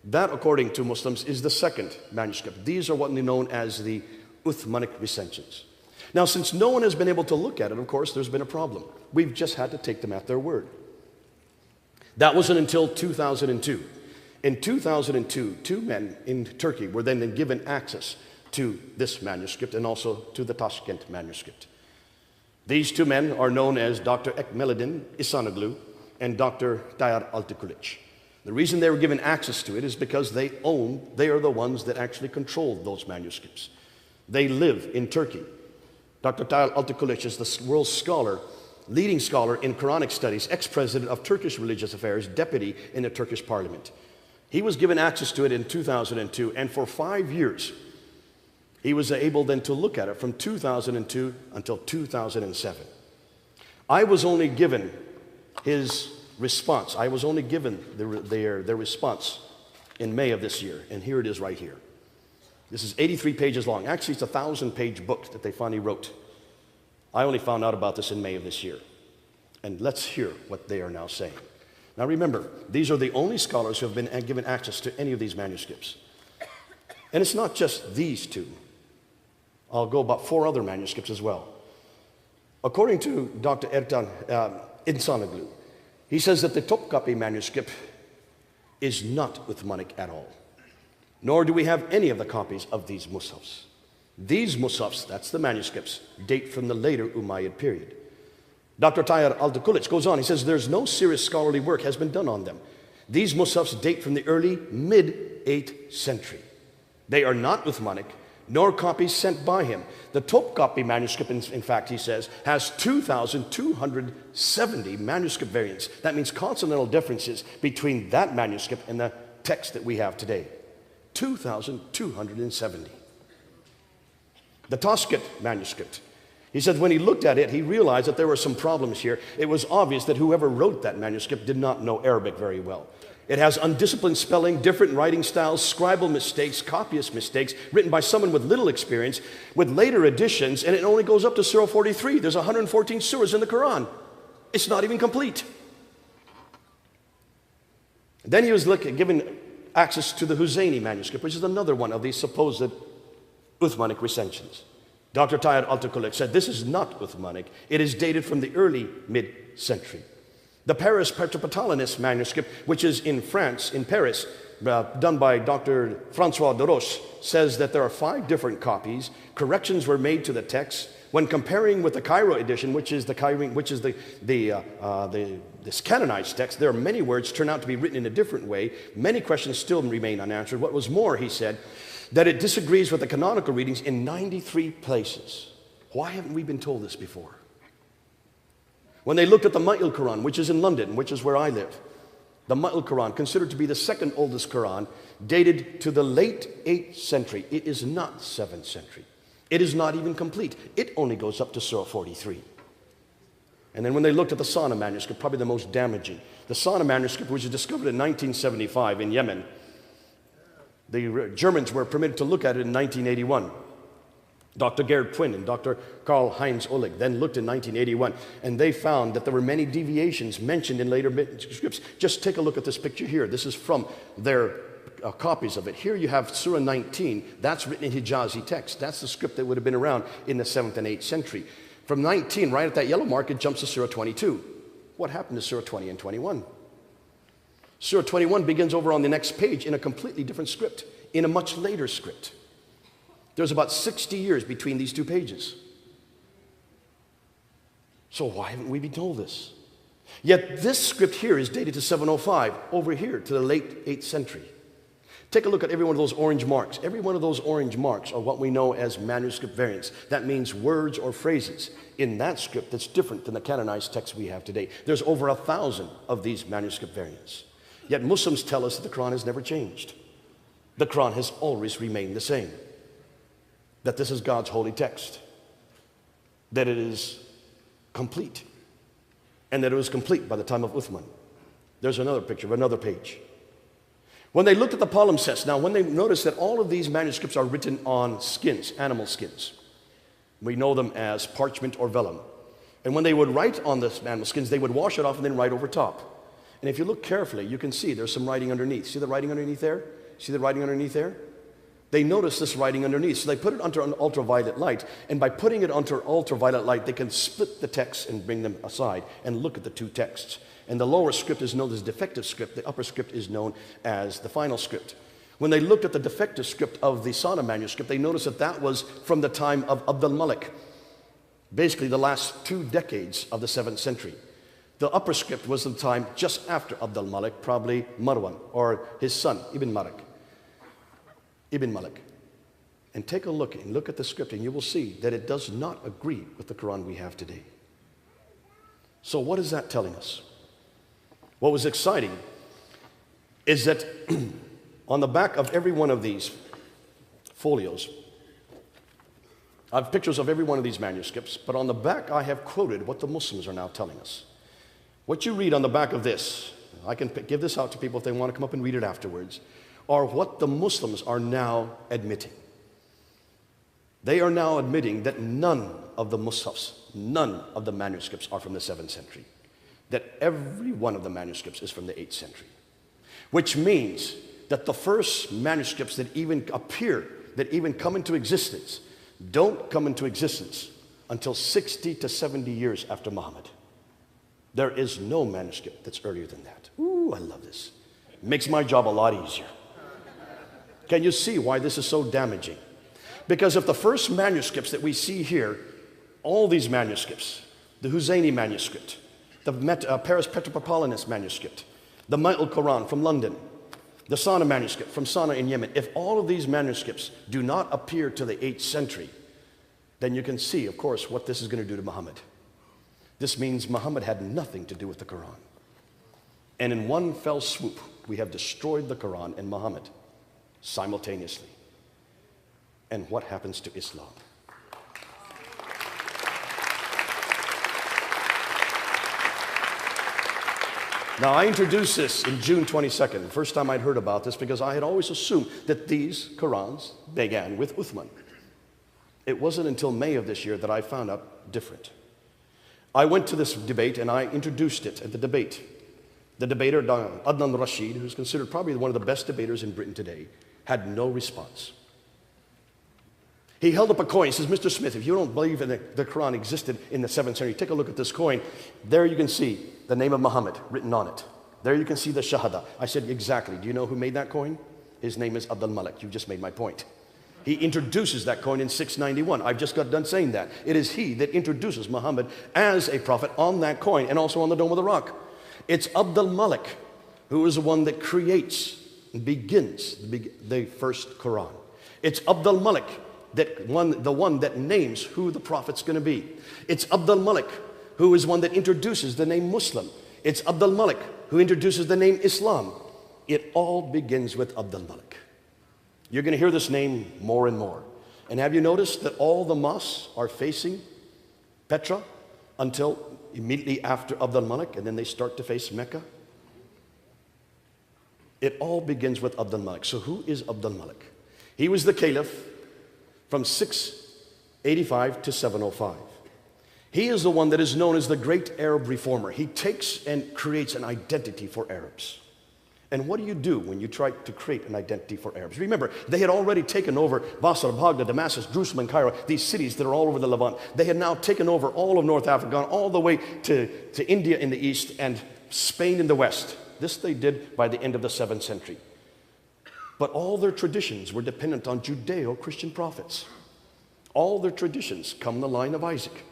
That, according to Muslims, is the second manuscript. These are what are known as the Uthmanic recensions. Now, since no one has been able to look at it, of course, there's been a problem. We've just had to take them at their word. That wasn't until 2002. In 2002, two men in Turkey were then given access to this manuscript and also to the Tashkent manuscript. These two men are known as Dr. Ekmeledin Isanoglu and Dr. Tayyar Altikulic. The reason they were given access to it is because they are the ones that actually control those manuscripts. They live in Turkey. Dr. Tayyar Altikulic is the world's scholar, leading scholar in Quranic studies, ex-president of Turkish Religious Affairs, deputy in the Turkish parliament. He was given access to it in 2002, and for 5 years, he was able then to look at it from 2002 until 2007. I was only given his response. I was only given their response in May of this year, and here it is right here. This is 83 pages long. Actually, it's a 1,000-page book that they finally wrote. I only found out about this in May of this year. And let's hear what they are now saying. Now remember, these are the only scholars who have been given access to any of these manuscripts. And it's not just these two. I'll go about 4 other manuscripts as well. According to Dr. Ertan Insanoglu, he says that the Topkapi manuscript is not Uthmanic at all. Nor do we have any of the copies of these mushafs. These mushafs, that's the manuscripts, date from the later Umayyad period. Dr. Tayyar Altikulic goes on, he says there's no serious scholarly work has been done on them. These mushafs date from the early mid-8th century. They are not Uthmanic, nor copies sent by him. The Topkapi manuscript, in fact, he says, has 2,270 manuscript variants. That means consonantal differences between that manuscript and the text that we have today. 2,270. The Tashkent manuscript. He said when he looked at it, he realized that there were some problems here. It was obvious that whoever wrote that manuscript did not know Arabic very well. It has undisciplined spelling, different writing styles, scribal mistakes, copyist mistakes, written by someone with little experience, with later additions, and it only goes up to Surah 43. There's 114 surahs in the Quran. It's not even complete. Then he was given access to the Husseini manuscript, which is another one of these supposed Uthmanic recensions. Dr. Tayyar Altikulic said this is not Uthmanic. It is dated from the early mid-century. The Paris Petropatalines manuscript, which is in France, in Paris, done by Dr. Francois de Roche, says that there are 5 different copies. Corrections were made to the text. When comparing with the Cairo edition, which is this canonized text, there are many words turn out to be written in a different way. Many questions still remain unanswered. What was more, he said, that it disagrees with the canonical readings in 93 places. Why haven't we been told this before? When they looked at the Ma'il Quran, which is in London, which is where I live, the Ma'il Quran, considered to be the second oldest Quran, dated to the late 8th century. It is not 7th century. It is not even complete. It only goes up to Surah 43. And then when they looked at the Sana manuscript, probably the most damaging, the Sana manuscript, which was discovered in 1975 in Yemen, the Germans were permitted to look at it in 1981. Dr. Gerd Quinn and Dr. Karl-Heinz Oleg then looked in 1981, and they found that there were many deviations mentioned in later manuscripts. Just take a look at this picture here. This is from their copies of it. Here you have Surah 19. That's written in Hijazi text. That's the script that would have been around in the 7th and 8th century. From 19, right at that yellow mark, it jumps to Surah 22. What happened to Surah 20 and 21? Surah 21 begins over on the next page in a completely different script, in a much later script. There's about 60 years between these two pages. So why haven't we been told this? Yet this script here is dated to 705, over here to the late 8th century. Take a look at every one of those orange marks. Every one of those orange marks are what we know as manuscript variants. That means words or phrases in that script that's different than the canonized text we have today. There's over 1,000 of these manuscript variants. Yet Muslims tell us that the Quran has never changed. The Quran has always remained the same. That this is God's holy text. That it is complete. And that it was complete by the time of Uthman. There's another picture of another page. When they looked at the palimpsests, now when they noticed that all of these manuscripts are written on skins, animal skins. We know them as parchment or vellum. And when they would write on the animal skins, they would wash it off and then write over top. And if you look carefully, you can see there's some writing underneath. See the writing underneath there? See the writing underneath there? They notice this writing underneath, so they put it under an ultraviolet light, and by putting it under ultraviolet light, they can split the texts and bring them aside and look at the two texts. And the lower script is known as defective script, the upper script is known as the final script. When they looked at the defective script of the Sana manuscript, they noticed that that was from the time of Abd al-Malik, basically the last 2 decades of the 7th century. The upper script was the time just after Abd al-Malik, probably Marwan, or his son, Ibn Malik. And take a look and look at the script, and you will see that it does not agree with the Quran we have today. So what is that telling us? What was exciting is that on the back of every one of these folios, I have pictures of every one of these manuscripts, but on the back I have quoted what the Muslims are now telling us. What you read on the back of this, I can give this out to people if they want to come up and read it afterwards, are what the Muslims are now admitting. They are now admitting that none of the mushafs, none of the manuscripts are from the 7th century. That every one of the manuscripts is from the 8th century. Which means that the first manuscripts that even appear, that even come into existence, don't come into existence until 60 to 70 years after Muhammad. There is no manuscript that's earlier than that. Ooh, I love this. It makes my job a lot easier. Can you see why this is so damaging? Because if the first manuscripts that we see here, all these manuscripts, the Husayni manuscript, the Paris Petropolitanus manuscript, the Ma'il Quran from London, the Sana manuscript from Sana in Yemen, if all of these manuscripts do not appear to the 8th century, then you can see, of course, what this is going to do to Muhammad. This means Muhammad had nothing to do with the Quran. And in one fell swoop, we have destroyed the Quran and Muhammad simultaneously. And what happens to Islam? Now, I introduced this in June 22nd, the first time I'd heard about this, because I had always assumed that these Qurans began with Uthman. It wasn't until May of this year that I found out different. I went to this debate and I introduced it at the debate. The debater, Adnan Rashid, who's considered probably one of the best debaters in Britain today, had no response. He held up a coin. He says, Mr. Smith, if you don't believe that the Quran existed in the 7th century, take a look at this coin. There you can see the name of Muhammad written on it. There you can see the Shahada. I said, exactly. Do you know who made that coin? His name is Abd al-Malik. You just made my point. He introduces that coin in 691. I've just got done saying that. It is he that introduces Muhammad as a prophet on that coin and also on the Dome of the Rock. It's Abd al-Malik who is the one that creates and begins the first Quran. It's Abd al-Malik the one that names who the prophet's going to be. It's Abd al-Malik who is one that introduces the name Muslim. It's Abd al-Malik who introduces the name Islam. It all begins with Abd al-Malik. You're going to hear this name more and more. And have you noticed that all the mosques are facing Petra until immediately after Abd al-Malik, and then they start to face Mecca? It all begins with Abd al-Malik. So who is Abd al-Malik? He was the caliph from 6 85 to 705. He is the one that is known as the great Arab reformer. He takes and creates an identity for Arabs. And what do you do when you try to create an identity for Arabs? Remember, they had already taken over Basra, Baghdad, Damascus, Jerusalem, and Cairo, these cities that are all over the Levant. They had now taken over all of North Africa, gone all the way to India in the east and Spain in the west. This they did by the end of the 7th century. But all their traditions were dependent on Judeo-Christian prophets. All their traditions come in the line of Isaac,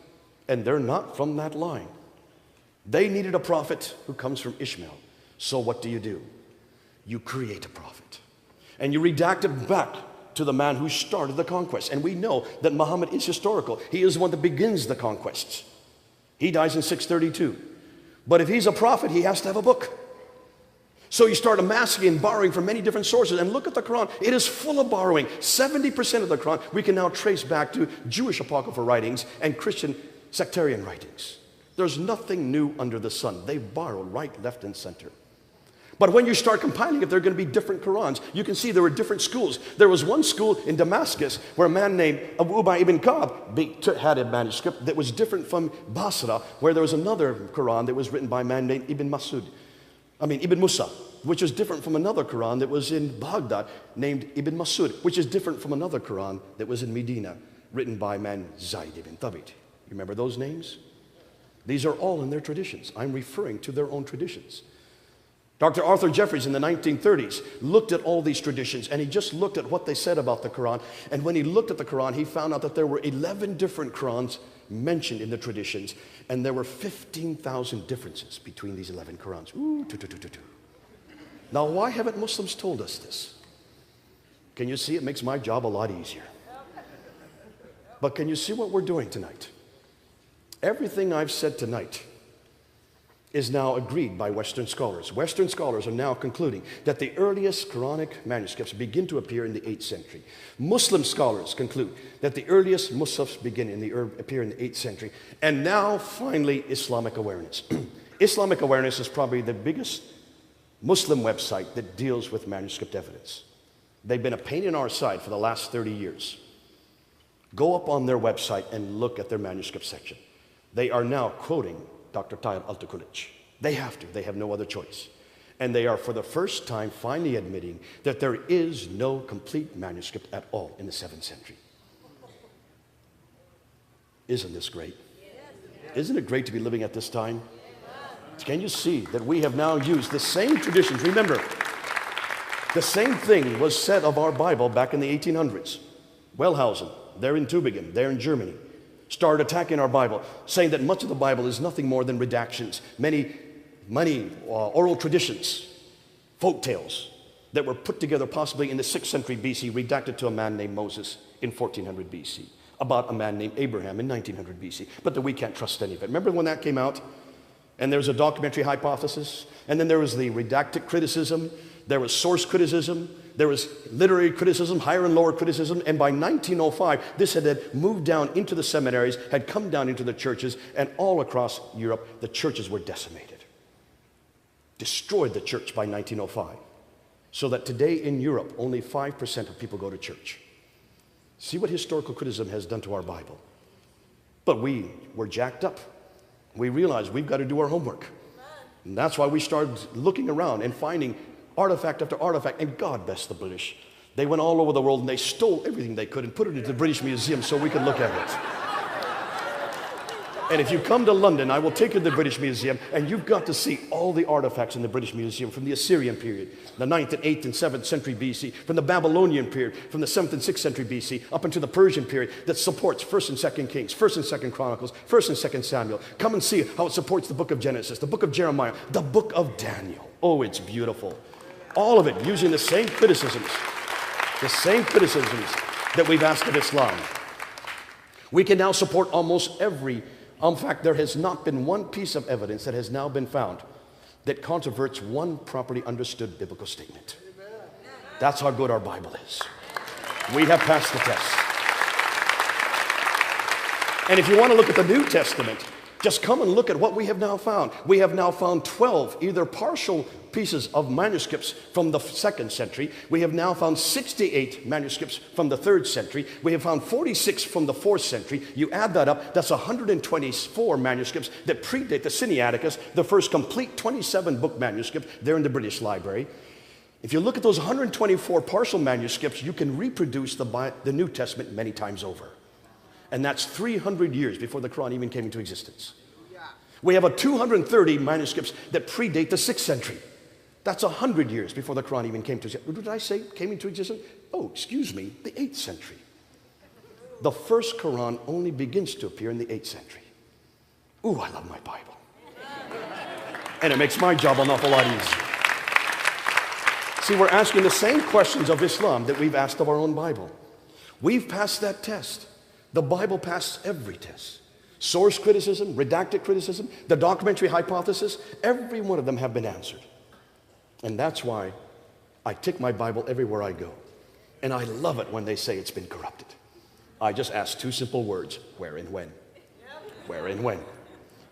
and they're not from that line. They needed a prophet who comes from Ishmael. So what do? You create a prophet. And you redact it back to the man who started the conquest. And we know that Muhammad is historical. He is the one that begins the conquests. He dies in 632. But if he's a prophet, he has to have a book. So you start amassing and borrowing from many different sources. And look at the Quran. It is full of borrowing. 70% of the Quran we can now trace back to Jewish apocryphal writings and Christian sectarian writings. There's nothing new under the sun. They borrow right, left, and center. But when you start compiling it, there are going to be different Qurans. You can see there were different schools. There was one school in Damascus where a man named Abu Ubay ibn Ka'b had a manuscript that was different from Basra, where there was another Quran that was written by a man named Ibn Musa, which is different from another Quran that was in Baghdad named Ibn Masud, which is different from another Quran that was in Medina, written by a man Zayd ibn Thabit. You remember those names? These are all in their traditions. I'm referring to their own traditions. Dr. Arthur Jeffries in the 1930s looked at all these traditions, and he just looked at what they said about the Quran. And when he looked at the Quran, he found out that there were 11 different Qurans mentioned in the traditions, and there were 15,000 differences between these 11 Qurans. Now, why haven't Muslims told us this? Can you see it makes my job a lot easier? But can you see what we're doing tonight? Everything I've said tonight is now agreed by Western scholars. Western scholars are now concluding that the earliest Quranic manuscripts begin to appear in the 8th century. Muslim scholars conclude that the earliest Musafs appear in the 8th century. And now, finally, Islamic awareness. Islamic awareness is probably the biggest Muslim website that deals with manuscript evidence. They've been a pain in our side for the last 30 years. Go up on their website and look at their manuscript section. They are now quoting Dr. Tayyib al-Tukulich. They have to. They have no other choice. And they are for the first time finally admitting that there is no complete manuscript at all in the 7th century. Isn't this great? Isn't it great to be living at this time? Can you see that we have now used the same traditions? Remember, the same thing was said of our Bible back in the 1800s. Wellhausen, there in Tübingen, there in Germany, started attacking our Bible, saying that much of the Bible is nothing more than redactions, many oral traditions, folk tales that were put together possibly in the 6th century BC, redacted to a man named Moses in 1400 BC, about a man named Abraham in 1900 BC, but that we can't trust any of it. Remember when that came out? And there was a documentary hypothesis, and then there was the redacted criticism, there was source criticism, there was literary criticism, higher and lower criticism, and by 1905, this had moved down into the seminaries, had come down into the churches, and all across Europe, the churches were decimated. Destroyed the church by 1905. So that today in Europe, only 5% of people go to church. See what historical criticism has done to our Bible. But we were jacked up. We realized we've got to do our homework. And that's why we started looking around and finding artifact after artifact, and God bless the British. They went all over the world and they stole everything they could and put it into the British Museum so we could look at it. And if you come to London, I will take you to the British Museum, and you've got to see all the artifacts in the British Museum from the Assyrian period, the 9th and 8th and 7th century BC, from the Babylonian period, from the 7th and 6th century BC, up into the Persian period that supports 1st and 2nd Kings, 1st and 2nd Chronicles, 1st and 2nd Samuel. Come and see how it supports the book of Genesis, the book of Jeremiah, the book of Daniel. Oh, it's beautiful. All of it using the same criticisms that we've asked of Islam. We can now support almost every. In fact, there has not been one piece of evidence that has now been found that controverts one properly understood biblical statement. That's how good our Bible is. We have passed the test. And if you want to look at the New Testament, Just come and look at what we have now found. We have now found 12 either partial pieces of manuscripts from the 2nd century. We have now found 68 manuscripts from the 3rd century. We have found 46 from the 4th century. You add that up, that's 124 manuscripts that predate the Sinaiticus, the first complete 27-book manuscript there in the British Library. If you look at those 124 partial manuscripts, you can reproduce the New Testament many times over. And that's 300 years before the Qur'an even came into existence. We have 230 manuscripts that predate the 6th century. That's 100 years before the Qur'an even came to existence. What did I say came into existence? Oh, excuse me, the 8th century. The first Qur'an only begins to appear in the 8th century. Ooh, I love my Bible. And it makes my job an awful lot easier. See, we're asking the same questions of Islam that we've asked of our own Bible. We've passed that test. The Bible passed every test. Source criticism, redacted criticism, the documentary hypothesis, every one of them have been answered. And that's why I take my Bible everywhere I go. And I love it when they say it's been corrupted. I just ask 2 simple words, where and when? Where and when?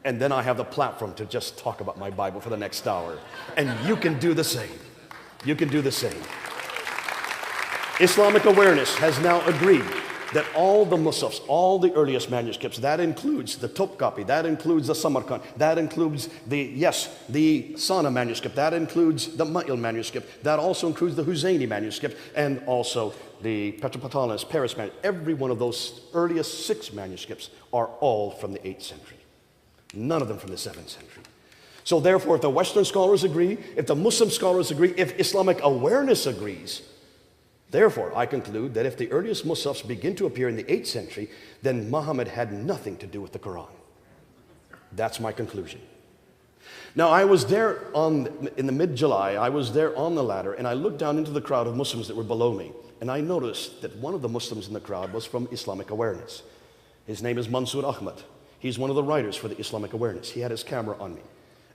And then I have the platform to just talk about my Bible for the next hour. And you can do the same. You can do the same. Islamic Awareness has now agreed that all the Musafs, all the earliest manuscripts, that includes the Topkapi, that includes the Samarkand, that includes the Sana manuscript, that includes the Ma'il manuscript, that also includes the Huzayni manuscript, and also the Petropatalus, Paris manuscript. Every one of those earliest 6 manuscripts are all from the 8th century. None of them from the 7th century. So therefore, if the Western scholars agree, if the Muslim scholars agree, if Islamic Awareness agrees, therefore, I conclude that if the earliest Musafs begin to appear in the 8th century, then Muhammad had nothing to do with the Quran. That's my conclusion. Now, I was there in the mid-July, I was there on the ladder, and I looked down into the crowd of Muslims that were below me, and I noticed that one of the Muslims in the crowd was from Islamic Awareness. His name is Mansour Ahmad. He's one of the writers for the Islamic Awareness. He had his camera on me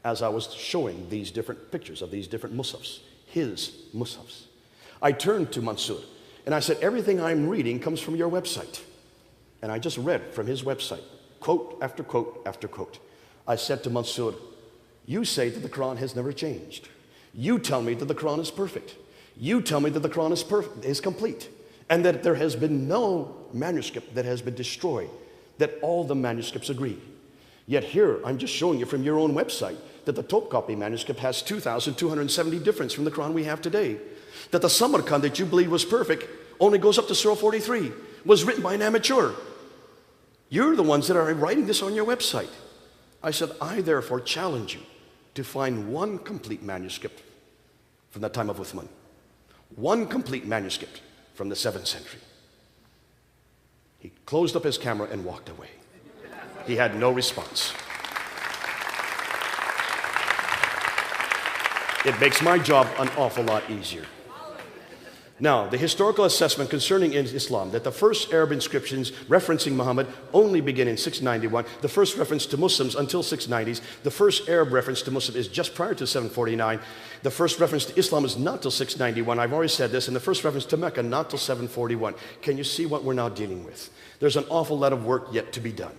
as I was showing these different pictures of these different Musafs, his Musafs. I turned to Mansour and I said, everything I'm reading comes from your website. And I just read from his website, quote after quote after quote. I said to Mansour, you say that the Quran has never changed. You tell me that the Quran is perfect. You tell me that the Quran is complete. And that there has been no manuscript that has been destroyed, that all the manuscripts agree. Yet here, I'm just showing you from your own website that the Topkapi manuscript has 2,270 difference from the Quran we have today. That the Samarkand that you believe was perfect only goes up to Surah 43, was written by an amateur. You're the ones that are writing this on your website. I said, I therefore challenge you to find one complete manuscript from the time of Uthman. One complete manuscript from the 7th century. He closed up his camera and walked away. He had no response. It makes my job an awful lot easier. Now, the historical assessment concerning Islam, that the first Arab inscriptions referencing Muhammad only begin in 691. The first reference to Muslims until 690s. The first Arab reference to Muslim is just prior to 749. The first reference to Islam is not till 691. I've already said this. And the first reference to Mecca, not till 741. Can you see what we're now dealing with? There's an awful lot of work yet to be done.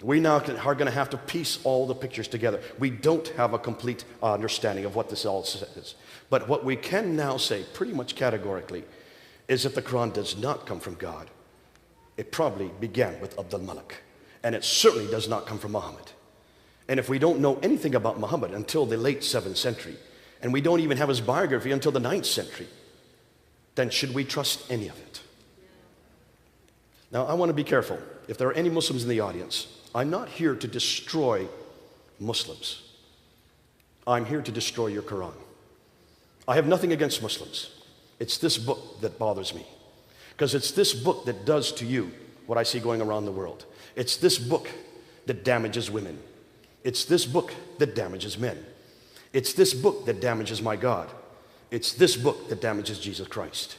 We now are going to have to piece all the pictures together. We don't have a complete understanding of what this all says. But what we can now say pretty much categorically is that the Quran does not come from God. It probably began with Abdul Malik. And it certainly does not come from Muhammad. And if we don't know anything about Muhammad until the late 7th century, and we don't even have his biography until the 9th century, then should we trust any of it? Now, I want to be careful. If there are any Muslims in the audience, I'm not here to destroy Muslims. I'm here to destroy your Quran. I have nothing against Muslims. It's this book that bothers me. Because it's this book that does to you what I see going around the world. It's this book that damages women. It's this book that damages men. It's this book that damages my God. It's this book that damages Jesus Christ.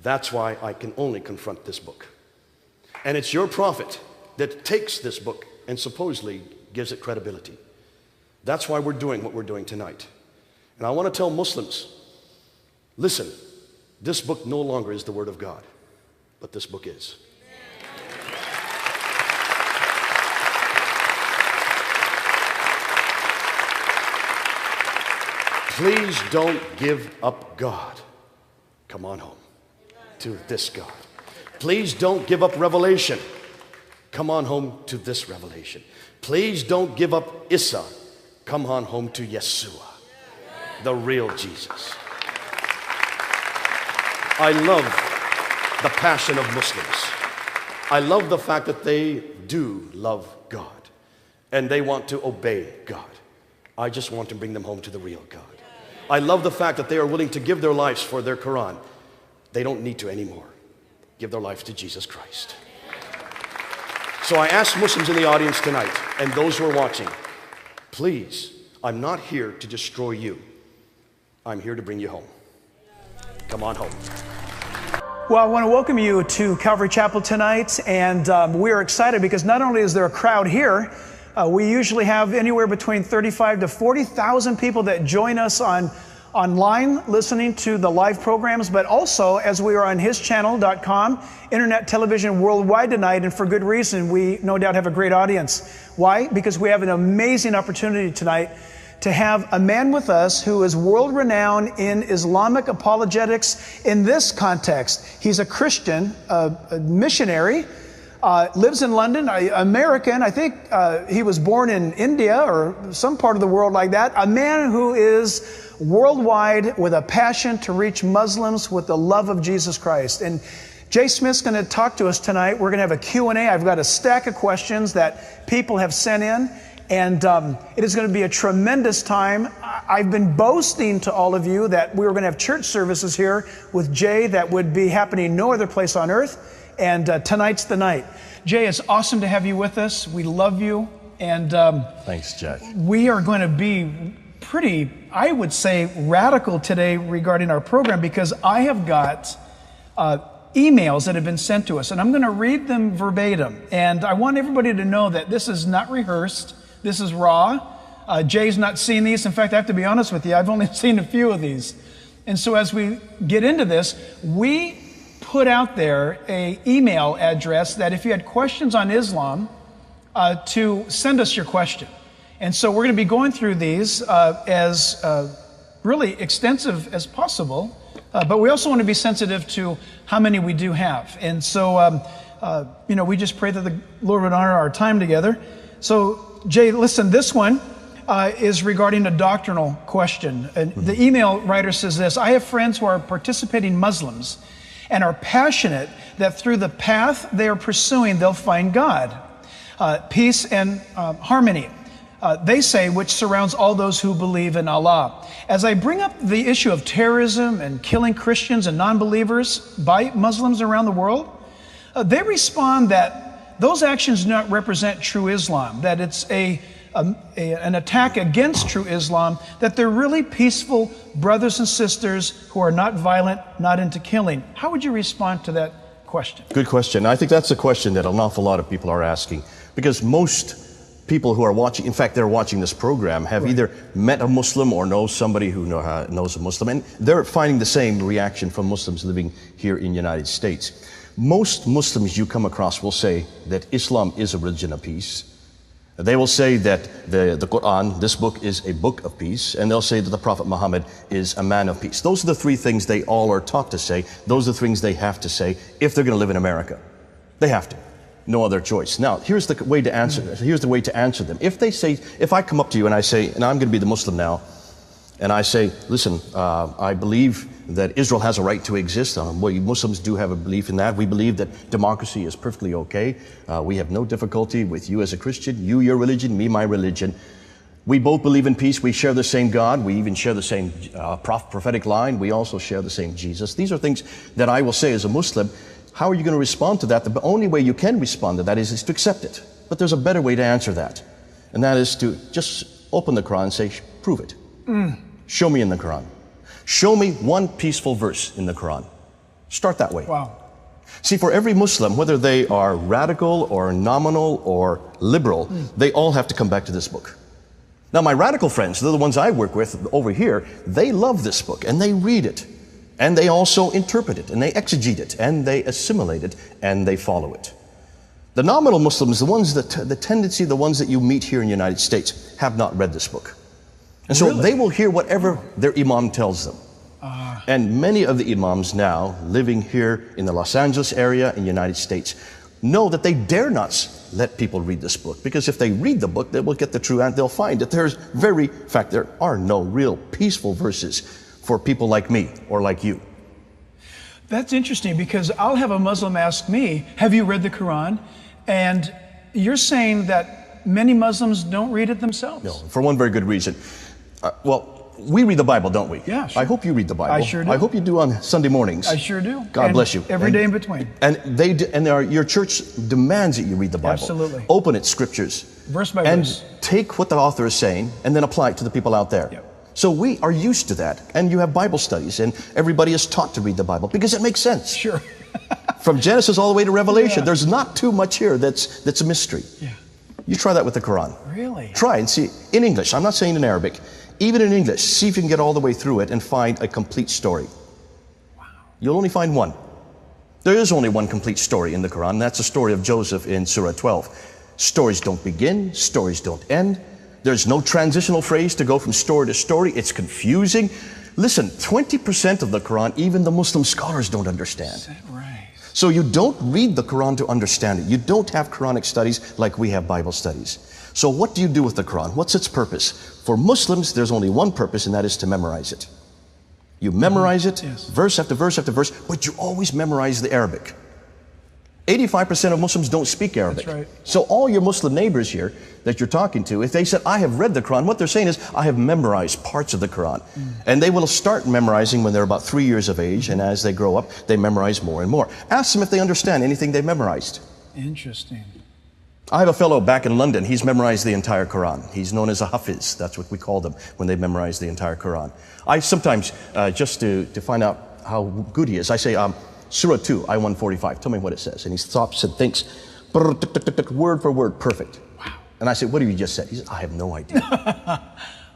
That's why I can only confront this book. And it's your prophet that takes this book and supposedly gives it credibility. That's why we're doing what we're doing tonight. And I want to tell Muslims, listen, this book no longer is the Word of God, but this book is. Please don't give up God. Come on home to this God. Please don't give up revelation. Come on home to this revelation. Please don't give up Isa. Come on home to Yeshua, the real Jesus. I love the passion of Muslims. I love the fact that they do love God and they want to obey God. I just want to bring them home to the real God. I love the fact that they are willing to give their lives for their Qur'an. They don't need to anymore. Give their life to Jesus Christ. So I ask Muslims in the audience tonight and those who are watching, please, I'm not here to destroy you. I'm here to bring you home. Come on home. Well, I want to welcome you to Calvary Chapel tonight, and we are excited because not only is there a crowd here, we usually have anywhere between 35 to 40,000 people that join us online listening to the live programs, but also as we are on hischannel.com, internet television worldwide tonight, and for good reason. We no doubt have a great audience. Why? Because we have an amazing opportunity tonight to have a man with us who is world-renowned in Islamic apologetics in this context. He's a Christian, a missionary, lives in London, American. I think he was born in India or some part of the world like that. A man who is worldwide with a passion to reach Muslims with the love of Jesus Christ. And Jay Smith's going to talk to us tonight. We're going to have a Q&A. I've got a stack of questions that people have sent in. And it is going to be a tremendous time. I've been boasting to all of you that we were going to have church services here with Jay that would be happening no other place on earth. And tonight's the night. Jay, it's awesome to have you with us. We love you. And thanks, Jack. We are going to be pretty, I would say, radical today regarding our program because I have got emails that have been sent to us. And I'm going to read them verbatim. And I want everybody to know that this is not rehearsed. This is raw. Jay's not seen these. In fact, I have to be honest with you, I've only seen a few of these. And so as we get into this, we put out there an email address that if you had questions on Islam, to send us your question. And so we're going to be going through these as really extensive as possible, but we also want to be sensitive to how many we do have. And so, we just pray that the Lord would honor our time together. So, Jay, listen, this one is regarding a doctrinal question. And the email writer says this: I have friends who are participating Muslims and are passionate that through the path they are pursuing, they'll find God, peace and harmony. They say, which surrounds all those who believe in Allah. As I bring up the issue of terrorism and killing Christians and non-believers by Muslims around the world, they respond that those actions do not represent true Islam, that it's an attack against true Islam, that they're really peaceful brothers and sisters who are not violent, not into killing. How would you respond to that question? Good question. I think that's a question that an awful lot of people are asking, because most people who are watching, in fact, they're watching this program, have either met a Muslim or know somebody who knows a Muslim, and they're finding the same reaction from Muslims living here in the United States. Most Muslims you come across will say that Islam is a religion of peace. They will say that the Qur'an, this book, is a book of peace, and they'll say that the Prophet Muhammad is a man of peace. Those are the three things they all are taught to say. Those are the things they have to say if they're going to live in America. They have to. No other choice. Now, here's the way to answer this. Here's the way to answer them. If they say, if I come up to you and I say, and I'm going to be the Muslim now, and I say, listen, I believe that Israel has a right to exist. We Muslims do have a belief in that. We believe that democracy is perfectly okay. We have no difficulty with you as a Christian, you your religion, me my religion. We both believe in peace. We share the same God. We even share the same prophetic line. We also share the same Jesus. These are things that I will say as a Muslim. How are you going to respond to that? The only way you can respond to that is to accept it. But there's a better way to answer that. And that is to just open the Quran and say, prove it. Show me in the Quran. Show me one peaceful verse in the Quran. Start that way. Wow. See, for every Muslim, whether they are radical or nominal or liberal, they all have to come back to this book. Now, my radical friends, they're the ones I work with over here, they love this book and they read it. And they also interpret it and they exegete it and they assimilate it and they follow it. The nominal Muslims, the ones that, the ones that you meet here in the United States, have not read this book. And so Really? they will hear whatever their imam tells them. And many of the imams now living here in the Los Angeles area in the United States know that they dare not let people read this book, because if they read the book, they will get the true and they'll find that in fact, there are no real peaceful verses for people like me or like you. That's interesting, because I'll have a Muslim ask me, have you read the Quran? And you're saying that many Muslims don't read it themselves. No, for one very good reason. Well, we read the Bible, don't we? Yeah, sure. I hope you read the Bible. I sure do. I hope you do on Sunday mornings. I sure do. God bless you. Every day in between. And your church demands that you read the Bible. Absolutely. Open its scriptures. Verse by and verse. take what the author is saying and then apply it to the people out there. Yep. So we are used to that. And you have Bible studies, and everybody is taught to read the Bible because it makes sense. Sure. From Genesis all the way to Revelation, Yeah. there's not too much here that's a mystery. Yeah. You try that with the Quran. Really? Try and see, in English, I'm not saying in Arabic, even in English, see if you can get all the way through it and find a complete story. Wow. You'll only find one. There is only one complete story in the Quran, and that's the story of Joseph in Surah 12. Stories don't begin, stories don't end. There's no transitional phrase to go from story to story. It's confusing. Listen, 20% of the Quran, even the Muslim scholars don't understand. Is that right? So you don't read the Quran to understand it. You don't have Quranic studies like we have Bible studies. So what do you do with the Quran? What's its purpose? For Muslims, there's only one purpose, and that is to memorize it. You memorize it, Yes. verse after verse after verse, but you always memorize the Arabic. 85% of Muslims don't speak Arabic. That's right. So all your Muslim neighbors here that you're talking to, if they said, I have read the Quran, what they're saying is, I have memorized parts of the Quran. And they will start memorizing when they're about 3 years of age, and as they grow up, they memorize more and more. Ask them if they understand anything they memorized. Interesting. I have a fellow back in London. He's memorized the entire Quran. He's known as a Hafiz. That's what we call them when they memorize the entire Quran. I sometimes, just to find out how good he is, I say, Surah 2, I 145. Tell me what it says. And he stops and thinks, word for word, perfect. Wow. And I say, what have you just said? He says, I have no idea.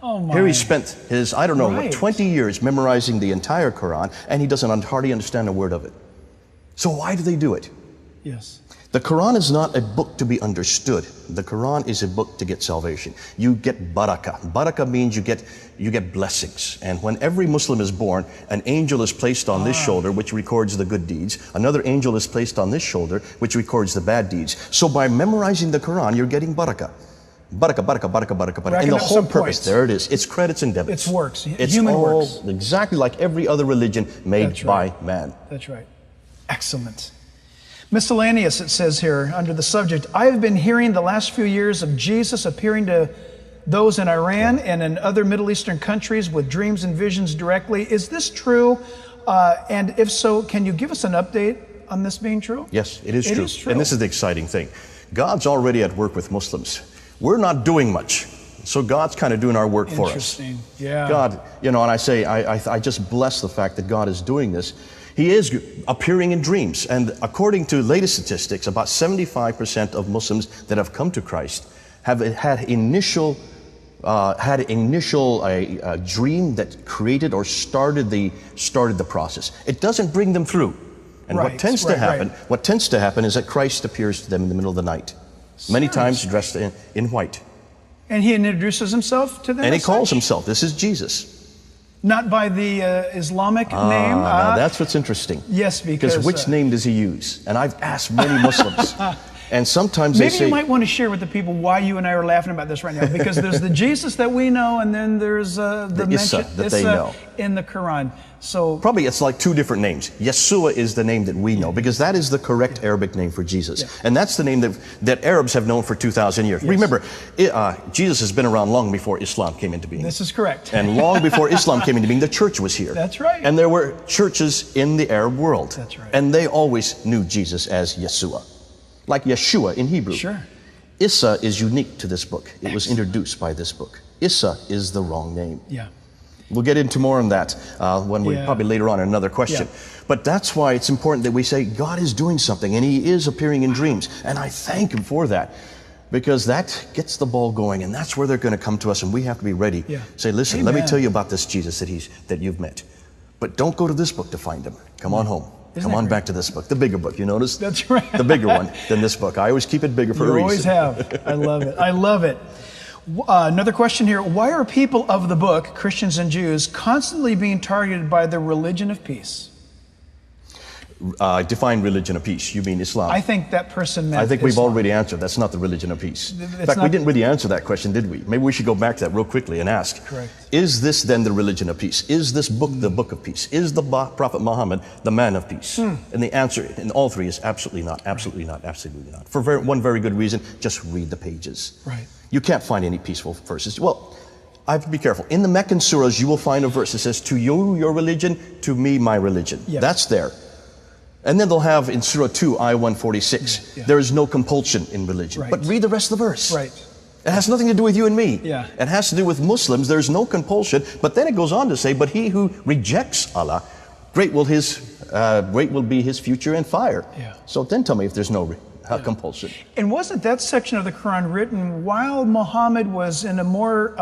Oh my. Here he spent his, I don't know, Right. 20 years memorizing the entire Quran, and he doesn't hardly understand a word of it. So why do they do it? Yes. The Quran is not a book to be understood. The Quran is a book to get salvation. You get barakah. Barakah means you get blessings. And when every Muslim is born, an angel is placed on this shoulder, which records the good deeds. Another angel is placed on this shoulder, which records the bad deeds. So by memorizing the Quran, you're getting barakah. Barakah, barakah, barakah, barakah, barakah. Racking And the up whole some purpose, points. there it is. It's credits and debits. It's works. It's Human all works. exactly like every other religion made That's right. by man. That's right. Excellent. Miscellaneous, it says here under the subject, I have been hearing the last few years of Jesus appearing to those in Iran and in other Middle Eastern countries with dreams and visions directly. Is this true? And if so, can you give us an update on this being true? Yes, it is It true. is true. And this is the exciting thing. God's already at work with Muslims. We're not doing much. So God's kind of doing our work for us. Interesting. Yeah. God, and I say, I just bless the fact that God is doing this. He is appearing in dreams. And according to latest statistics, about 75% of Muslims that have come to Christ have had initial dream that created or started the process. It doesn't bring them through. And Right, what tends to happen is that Christ appears to them in the middle of the night. Many times dressed in white. And he introduces himself to them? And he as calls such? himself, this is Jesus. Not by the Islamic name? Now that's what's interesting. Yes, because... which name does he use? And I've asked many Muslims. And sometimes they Maybe say... you might want to share with the people why you and I are laughing about this right now. Because there's the Jesus that we know, and then there's the Issa that they know. in the Quran. So Probably it's like two different names. Yeshua is the name that we know, because that is the correct Arabic name for Jesus. Yeah. And that's the name that Arabs have known for 2,000 years. Yes. Remember, Jesus has been around long before Islam came into being. this is correct. And long before Islam came into being, the church was here. That's right. And there were churches in the Arab world. That's right. And they always knew Jesus as Yeshua. Like Yeshua in Hebrew. Sure. Issa is unique to this book. It was introduced by this book. Issa is the wrong name. Yeah. We'll get into more on that when we Yeah. probably later on in another question. But that's why it's important that we say God is doing something, and He is appearing in dreams. And I thank Him for that, because that gets the ball going, and that's where they're going to come to us, and we have to be ready. Yeah. Say, listen, let me Amen. tell you about this Jesus that you've met. But don't go to this book to find Him. Come on home. Isn't Come that on great? back to this book, the bigger book. You notice? That's right. The bigger one than this book. I always keep it bigger for a You reason. always have. I love it. I love it. Another question here. Why are people of the book, Christians and Jews, constantly being targeted by the religion of peace? Define religion of peace. You mean Islam? I think that person meant I think we've Islam. already answered. That's not the religion of peace. In fact, we not- didn't really answer that question, did we? Maybe we should go back to that real quickly and ask. Correct. Is this then the religion of peace? Is this book the book of peace? Is the Prophet Muhammad the man of peace? And the answer in all three is absolutely not, absolutely not, absolutely not. For one very good reason, just read the pages. Right. You can't find any peaceful verses. Well, I have to be careful. In the Meccan surahs, you will find a verse that says, to you, your religion, to me, my religion. Yeah. That's there. And then they'll have in Surah 2, Ayah 146, there is no compulsion in religion. Right. But read the rest of the verse. Right. It has nothing to do with you and me. Yeah. It has to do with Muslims. There's no compulsion. But then it goes on to say, but he who rejects Allah, great will be his future in fire. Yeah. So then tell me if there's no compulsion. And wasn't that section of the Quran written while Muhammad was in a more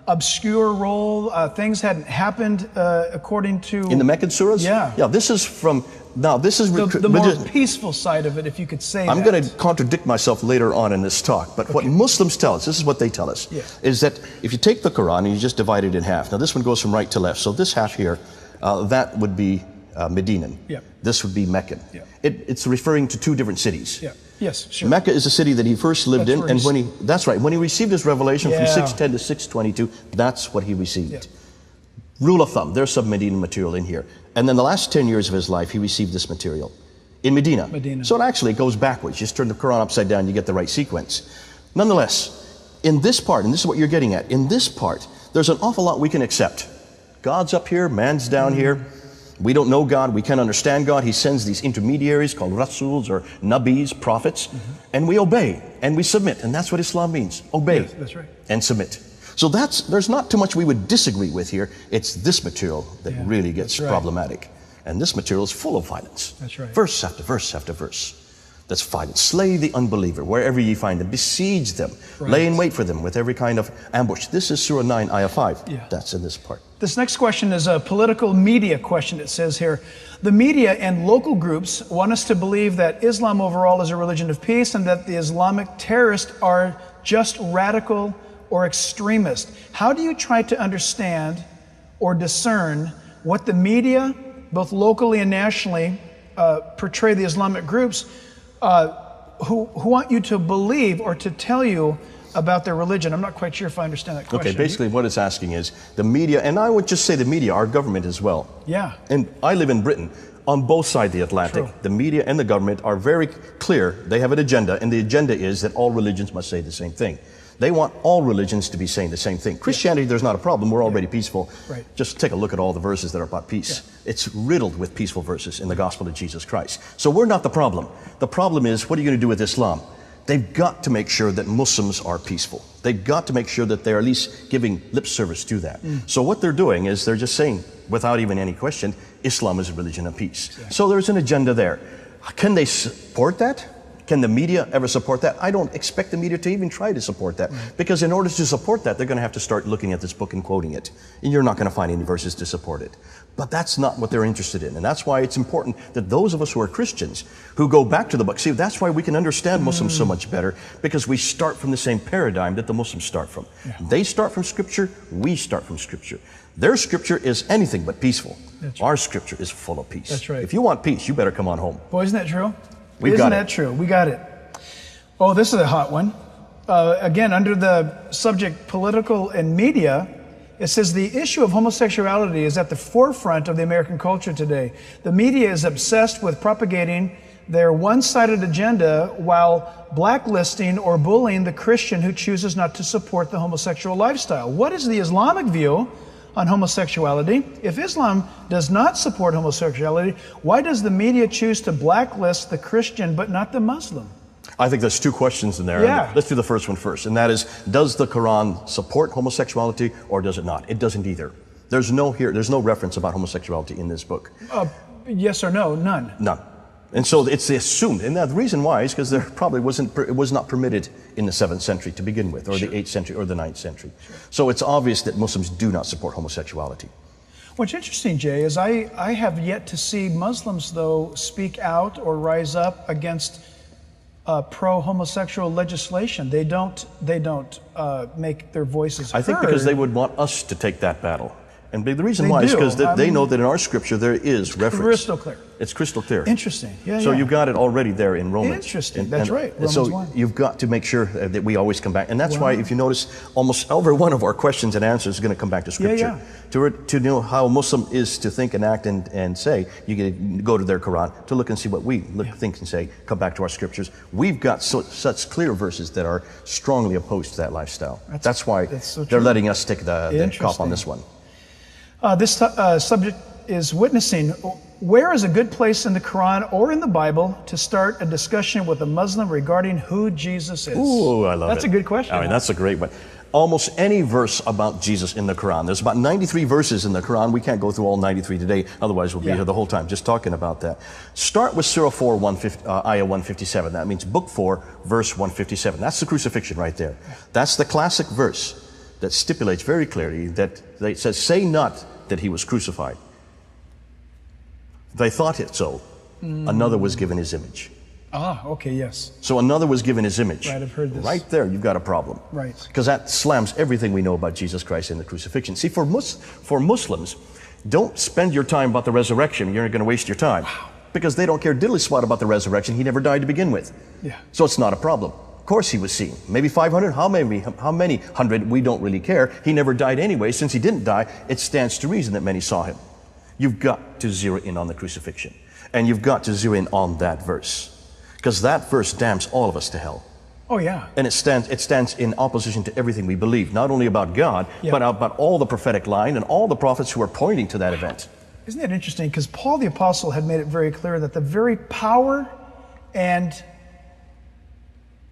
obscure role? Things hadn't happened according to... In the Meccan surahs? Yeah. Yeah, this is from... Now, this is... the more peaceful side of it, if you could say I'm that. going to contradict myself later on in this talk, but what Muslims tell us, this is what they tell us, is that if you take the Quran and you just divide it in half, now this one goes from right to left, so this half here, that would be Medinan. Yeah. This would be Meccan. Yeah. It's referring to two different cities. Yeah. Yes, sure. Mecca is the city that he first lived in, and when he received his revelation from 610 to 622, that's what he received. Yeah. Rule of thumb, there's some Medina material in here. And then the last 10 years of his life, he received this material in Medina. So it actually goes backwards. You just turn the Quran upside down, you get the right sequence. Nonetheless, in this part, and this is what you're getting at, in this part, there's an awful lot we can accept. God's up here, man's down here. We don't know God, we can't understand God. He sends these intermediaries called Rasuls or Nabis, prophets, and we obey and we submit. And that's what Islam means, obey That's right. and submit. So there's not too much we would disagree with here. It's this material that really gets problematic. And this material is full of violence. That's right. Verse after verse after verse. That's violence. Slay the unbeliever wherever ye find them. Besiege them. Right. Lay in wait for them with every kind of ambush. This is Surah 9, Ayah 5. That's in this part. This next question is a political media question. It says here, the media and local groups want us to believe that Islam overall is a religion of peace and that the Islamic terrorists are just radical or extremist. How do you try to understand or discern what the media, both locally and nationally, portray the Islamic groups who want you to believe or to tell you about their religion? I'm not quite sure if I understand that question. Okay, basically what it's asking is the media, and I would just say the media, our government as well. Yeah. And I live in Britain. On both sides of the Atlantic, the media and the government are very clear. They have an agenda, and the agenda is that all religions must say the same thing. They want all religions to be saying the same thing. Christianity, there's not a problem. We're already peaceful. Right. Just take a look at all the verses that are about peace. It's riddled with peaceful verses in the gospel of Jesus Christ. So we're not the problem. The problem is, what are you going to do with Islam? They've got to make sure that Muslims are peaceful. They've got to make sure that they're at least giving lip service to that. So what they're doing is they're just saying, without even any question, Islam is a religion of peace. So there's an agenda there. Can they support that? Can the media ever support that? I don't expect the media to even try to support that, because in order to support that, they're going to have to start looking at this book and quoting it. And you're not going to find any verses to support it. But that's not what they're interested in. And that's why it's important that those of us who are Christians, who go back to the book, see, that's why we can understand Muslims so much better, because we start from the same paradigm that the Muslims start from. They start from Scripture, we start from Scripture. Their Scripture is anything but peaceful. Our Scripture is full of peace. That's right. If you want peace, you better come on home. Boy, isn't that true? Isn't that true? We got it. Oh, this is a hot one. Again, under the subject political and media, it says the issue of homosexuality is at the forefront of the American culture today. The media is obsessed with propagating their one-sided agenda while blacklisting or bullying the Christian who chooses not to support the homosexual lifestyle. What is the Islamic view on homosexuality? If Islam does not support homosexuality, why does the media choose to blacklist the Christian but not the Muslim? I think there's two questions in there. Yeah. Let's do the first one first, and that is, does the Quran support homosexuality or does it not? It doesn't either. There's no reference about homosexuality in this book. Yes or no? None. None. And so it's assumed, and the reason why is because there probably it was not permitted in the 7th century to begin with, or the 8th century, or the 9th century. So it's obvious that Muslims do not support homosexuality. What's interesting, Jay, is I have yet to see Muslims, though, speak out or rise up against pro-homosexual legislation. They don't make their voices heard. I think because they would want us to take that battle. And the reason They why is do. because I they mean, know that in our scripture there is reference. crystal clear. It's crystal clear. Interesting. Yeah, So yeah. you've got it already there in Romans. Interesting. That's right. And so Romans 1. you've got to make sure that we always come back. And that's why, Wow. if you notice, almost every one of our questions and answers is going to come back to scripture. To know how a Muslim is to think and act and say, you can go to their Qur'an to look and see what we think and say, come back to our scriptures. We've got such clear verses that are strongly opposed to that lifestyle. That's why so they're true. letting us take the cop on this one. This subject is witnessing. Where is a good place in the Quran or in the Bible to start a discussion with a Muslim regarding who Jesus is? Ooh, I love it. That's a good question. I mean, that's a great one. Almost any verse about Jesus in the Quran. There's about 93 verses in the Quran. We can't go through all 93 today, otherwise we'll be here the whole time just talking about that. Start with Surah 4, Ayah 157. That means Book 4, verse 157. That's the crucifixion right there. That's the classic verse that stipulates very clearly that it says, say not that he was crucified. They thought it so. Another was given his image. Ah, okay, yes. So another was given his image. Right, I've heard this. Right there, you've got a problem. Right. Because that slams everything we know about Jesus Christ and the crucifixion. See, for Muslims, don't spend your time about the resurrection. You're going to waste your time. Wow. Because they don't care diddly squat about the resurrection. He never died to begin with. Yeah. So it's not a problem. Of course he was seen. Maybe 500? How many hundred? We don't really care. He never died anyway. Since he didn't die, it stands to reason that many saw him. You've got to zero in on the crucifixion. And you've got to zero in on that verse. Because that verse damns all of us to hell. Oh, yeah. And it stands in opposition to everything we believe, not only about God, but about all the prophetic line and all the prophets who are pointing to that event. Isn't that interesting? Because Paul the Apostle had made it very clear that the very power and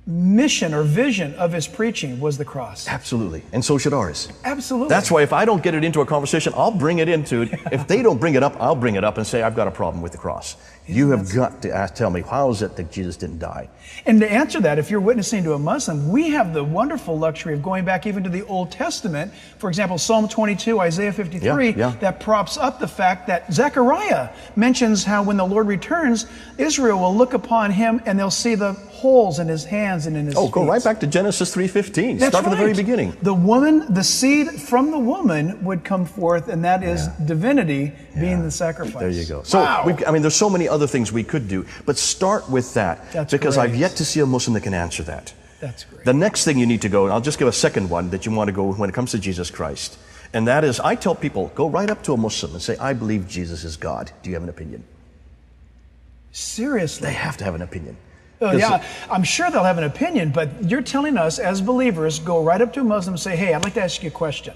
mission or vision of his preaching was the cross. Absolutely. And so should ours. Absolutely. That's why if I don't get it into a conversation, I'll bring it into it. If they don't bring it up, I'll bring it up and say, I've got a problem with the cross. You have got to tell me, how is it that Jesus didn't die? And to answer that, if you're witnessing to a Muslim, we have the wonderful luxury of going back even to the Old Testament. For example, Psalm 22, Isaiah 53, that props up the fact that Zechariah mentions how when the Lord returns, Israel will look upon him and they'll see the holes in his hands and in his feet. Go right back to Genesis 3:15. Start from the very beginning. The woman, the seed from the woman would come forth, and that is divinity being the sacrifice. There you go. So, there's so many other things we could do, but start with that. That's because great. I've yet to see a Muslim that can answer that. That's great. The next thing you need to go, and I'll just give a second one that you want to go when it comes to Jesus Christ, and that is, I tell people, go right up to a Muslim and say, I believe Jesus is God. Do you have an opinion? Seriously? They have to have an opinion. Oh, yeah, I'm sure they'll have an opinion, but you're telling us as believers, go right up to a Muslim and say, hey, I'd like to ask you a question.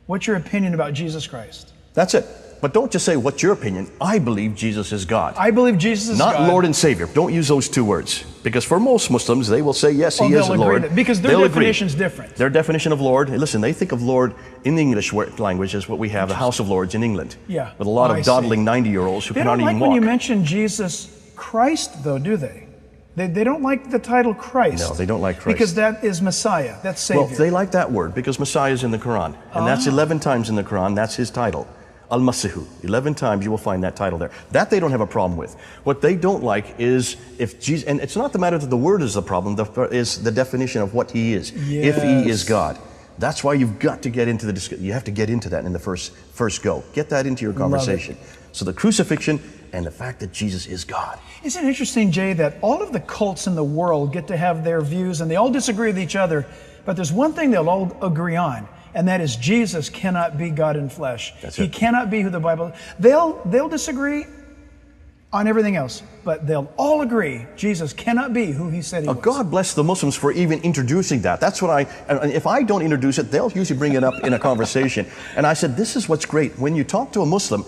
What's your opinion about Jesus Christ? That's it. But don't just say, what's your opinion? I believe Jesus is God. I believe Jesus is God. Not Lord and Savior. Don't use those two words. Because for most Muslims, they will say, yes, He is Lord. Because their definition is different. Their definition of Lord, listen, they think of Lord in the English language as what we have, the House of Lords in England. Yeah. With a lot of dawdling 90-year-olds who cannot even walk. They don't like when you mention Jesus Christ, though, do they? They don't like the title Christ. No, they don't like Christ. Because that is Messiah. That's Savior. Well, they like that word because Messiah is in the Quran. And that's 11 times in the Quran. That's his title. Al-Masihu. 11 times you will find that title there. That they don't have a problem with. What they don't like is if Jesus, and it's not the matter that the word is the problem, is the definition of what he is. Yes. If he is God. That's why you've got to get into the discussion. You have to get into that in the first go. Get that into your conversation. So the crucifixion and the fact that Jesus is God. Isn't it interesting, Jay, that all of the cults in the world get to have their views and they all disagree with each other, but there's one thing they'll all agree on, and that is Jesus cannot be God in flesh. He cannot be who the Bible. They'll disagree on everything else, but they'll all agree Jesus cannot be who he said he was. God bless the Muslims for even introducing that. That's what and if I don't introduce it, they'll usually bring it up in a conversation. And I said, this is what's great. When you talk to a Muslim,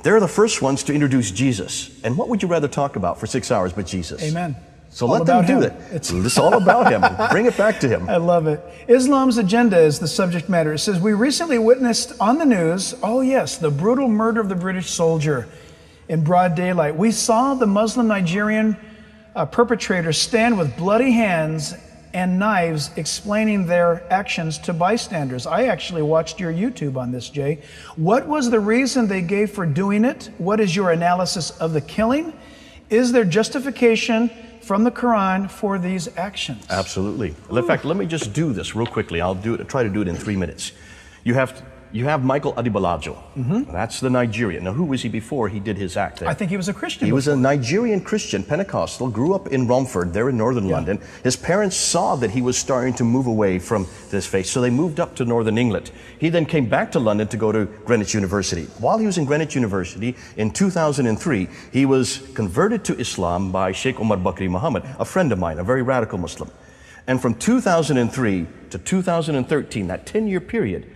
they're the first ones to introduce Jesus. And what would you rather talk about for 6 hours but Jesus? Amen. So let them do that. It's all about him. Bring it back to him. I love it. Islam's agenda is the subject matter. It says, we recently witnessed on the news, oh yes, the brutal murder of the British soldier in broad daylight. We saw the Muslim Nigerian perpetrator stand with bloody hands and knives explaining their actions to bystanders. I actually watched your YouTube on this, Jay. What was the reason they gave for doing it? What is your analysis of the killing? Is there justification from the Quran for these actions. Absolutely. In fact, let me just do this real quickly. I'll try to do it in 3 minutes. You have Michael Adibalajo. That's the Nigerian. Now, who was he before he did his act there? I think he was a Christian. He was a Nigerian Christian, Pentecostal, grew up in Romford, there in northern London. His parents saw that he was starting to move away from this faith, so they moved up to northern England. He then came back to London to go to Greenwich University. While he was in Greenwich University, in 2003, he was converted to Islam by Sheikh Omar Bakri Muhammad, a friend of mine, a very radical Muslim. And from 2003 to 2013, that 10-year period,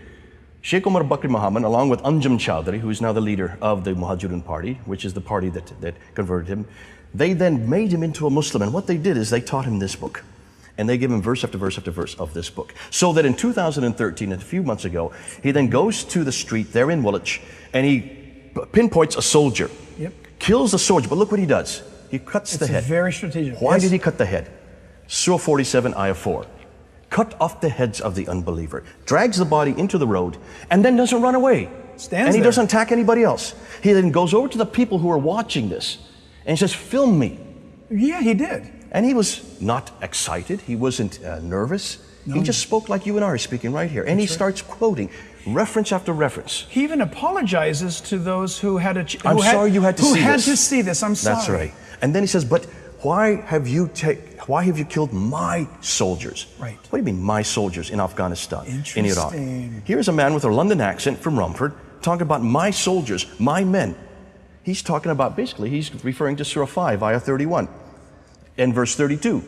Sheikh Omar Bakri Muhammad, along with Anjum Chowdhury, who is now the leader of the Muhajirun party, which is the party that converted him, they then made him into a Muslim. And what they did is they taught him this book. And they give him verse after verse after verse of this book. So that in 2013, a few months ago, he then goes to the street there in Woolwich, and he pinpoints a soldier, kills the soldier. But look what he does. He cuts the head. It's very strategic. Why did he cut the head? Surah 47, Ayah 4. Cut off the heads of the unbeliever, drags the body into the road, and then doesn't run away. And he doesn't attack anybody else. He then goes over to the people who are watching this and he says, film me. Yeah, he did. And he was not excited. He wasn't nervous. No. He just spoke like you and I are speaking right here. And he starts quoting reference after reference. He even apologizes to those who had I'm sorry you had to see this. I'm sorry. That's right. And then he says, but why have you killed my soldiers? Right. What do you mean, my soldiers in Afghanistan, in Iraq? Interesting. Here's a man with a London accent from Romford talking about my soldiers, my men. He's talking about, basically, he's referring to Surah 5, Ayah 31, and verse 32.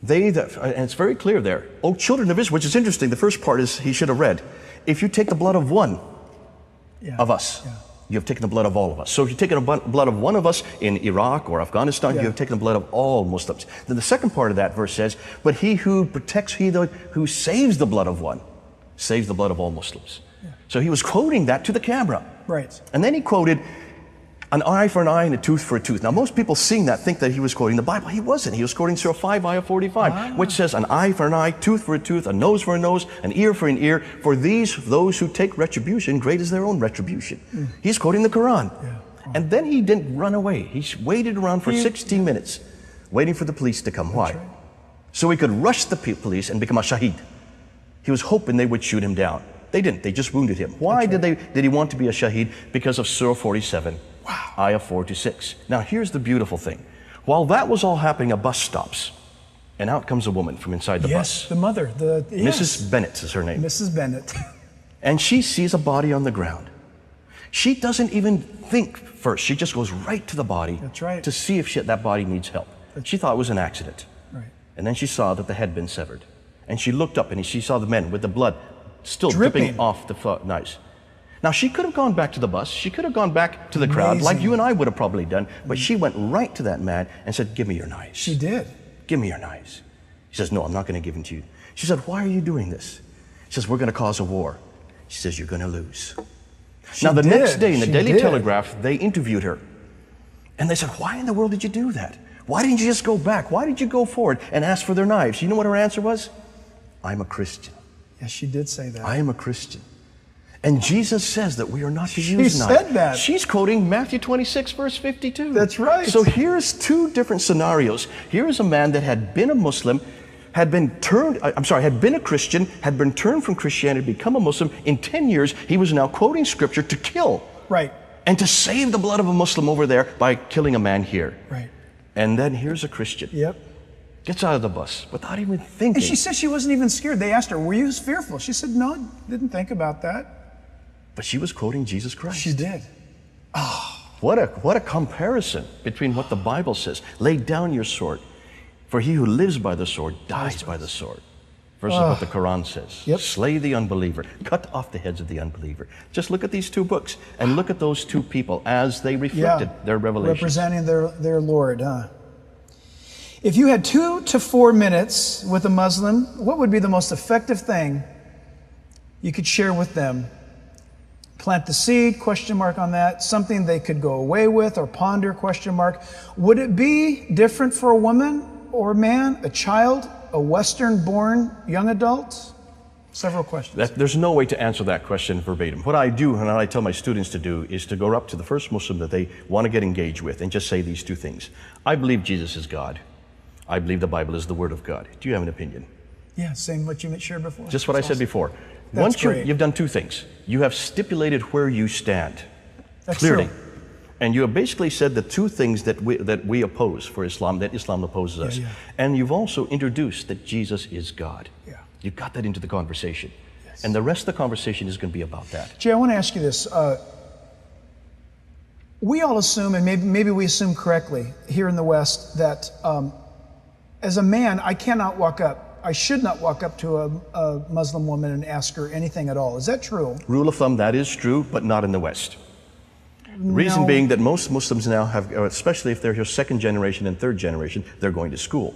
And it's very clear there. O children of Israel, which is interesting. The first part is he should have read, if you take the blood of one of us, you have taken the blood of all of us. So if you've taken the blood of one of us in Iraq or Afghanistan, you have taken the blood of all Muslims. Then the second part of that verse says, but he who protects, who saves the blood of one, saves the blood of all Muslims. So he was quoting that to the camera. Right. And then he quoted, an eye for an eye and a tooth for a tooth. Now most people seeing that think that he was quoting the Bible. He wasn't. He was quoting Surah 5, Ayah 45, which says an eye for an eye, tooth for a tooth, a nose for a nose, an ear for an ear. For those who take retribution, great is their own retribution. He's quoting the Quran. And then he didn't run away. He waited around for 16 minutes, waiting for the police to come. Why? Right. So he could rush the police and become a shaheed. He was hoping they would shoot him down. They didn't. They just wounded him. Why did he want to be a shaheed? Because of Surah 47. Wow. Ayah 4 to 6. Now here's the beautiful thing. While that was all happening, a bus stops. And out comes a woman from inside the bus. Yes, the mother. Mrs. Bennett is her name. Mrs. Bennett. And she sees a body on the ground. She doesn't even think first. She just goes right to the body. That's right. To see if that body needs help. She thought it was an accident. Right. And then she saw that the head had been severed. And she looked up and she saw the men with the blood still dripping off the knives. Now, she could have gone back to the bus. She could have gone back to the crowd like you and I would have probably done. But she went right to that man and said, give me your knives. She did. Give me your knives. He says, no, I'm not going to give them to you. She said, why are you doing this? He says, we're going to cause a war. She says, you're going to lose. Now, the next day in the Daily Telegraph, they interviewed her. And they said, why in the world did you do that? Why didn't you just go back? Why did you go forward and ask for their knives? You know what her answer was? I'm a Christian. Yes, she did say that. I am a Christian. And Jesus says that we are not to use knives. She said that. She's quoting Matthew 26, verse 52. That's right. So here's two different scenarios. Here is a man that had been a Muslim, had been a Christian, had been turned from Christianity to become a Muslim. In 10 years, he was now quoting scripture to kill. Right. And to save the blood of a Muslim over there by killing a man here. Right. And then here's a Christian. Yep. Gets out of the bus without even thinking. And she said she wasn't even scared. They asked her, were you fearful? She said, no, didn't think about that. But she was quoting Jesus Christ. She did. Oh, what a comparison between what the Bible says. Lay down your sword, for he who lives by the sword dies by the sword. Versus what the Quran says. Yep. Slay the unbeliever. Cut off the heads of the unbeliever. Just look at these two books and look at those two people as they reflected their revelation. Representing their Lord. If you had 2 to 4 minutes with a Muslim, what would be the most effective thing you could share with them? Plant the seed, question mark on that. Something they could go away with or ponder, question mark. Would it be different for a woman or a man, a child, a Western-born young adult? Several questions. There's no way to answer that question verbatim. What I do and what I tell my students to do is to go up to the first Muslim that they want to get engaged with and just say these two things. I believe Jesus is God. I believe the Bible is the Word of God. Do you have an opinion? Yeah, same what you shared before. Just what I said before. That's Once great. you've done two things. You have stipulated where you stand That's clearly. true. And you have basically said the two things that we oppose for Islam, that Islam opposes us. Yeah. And you've also introduced that Jesus is God. Yeah. You got that into the conversation. Yes. And the rest of the conversation is going to be about that. Jay, I want to ask you this. We all assume, and maybe we assume correctly here in the West, that as a man, I should not walk up to a Muslim woman and ask her anything at all. Is that true? Rule of thumb, that is true, but not in the West. The reason No. being that most Muslims now have, especially if they're here second generation and third generation, they're going to school.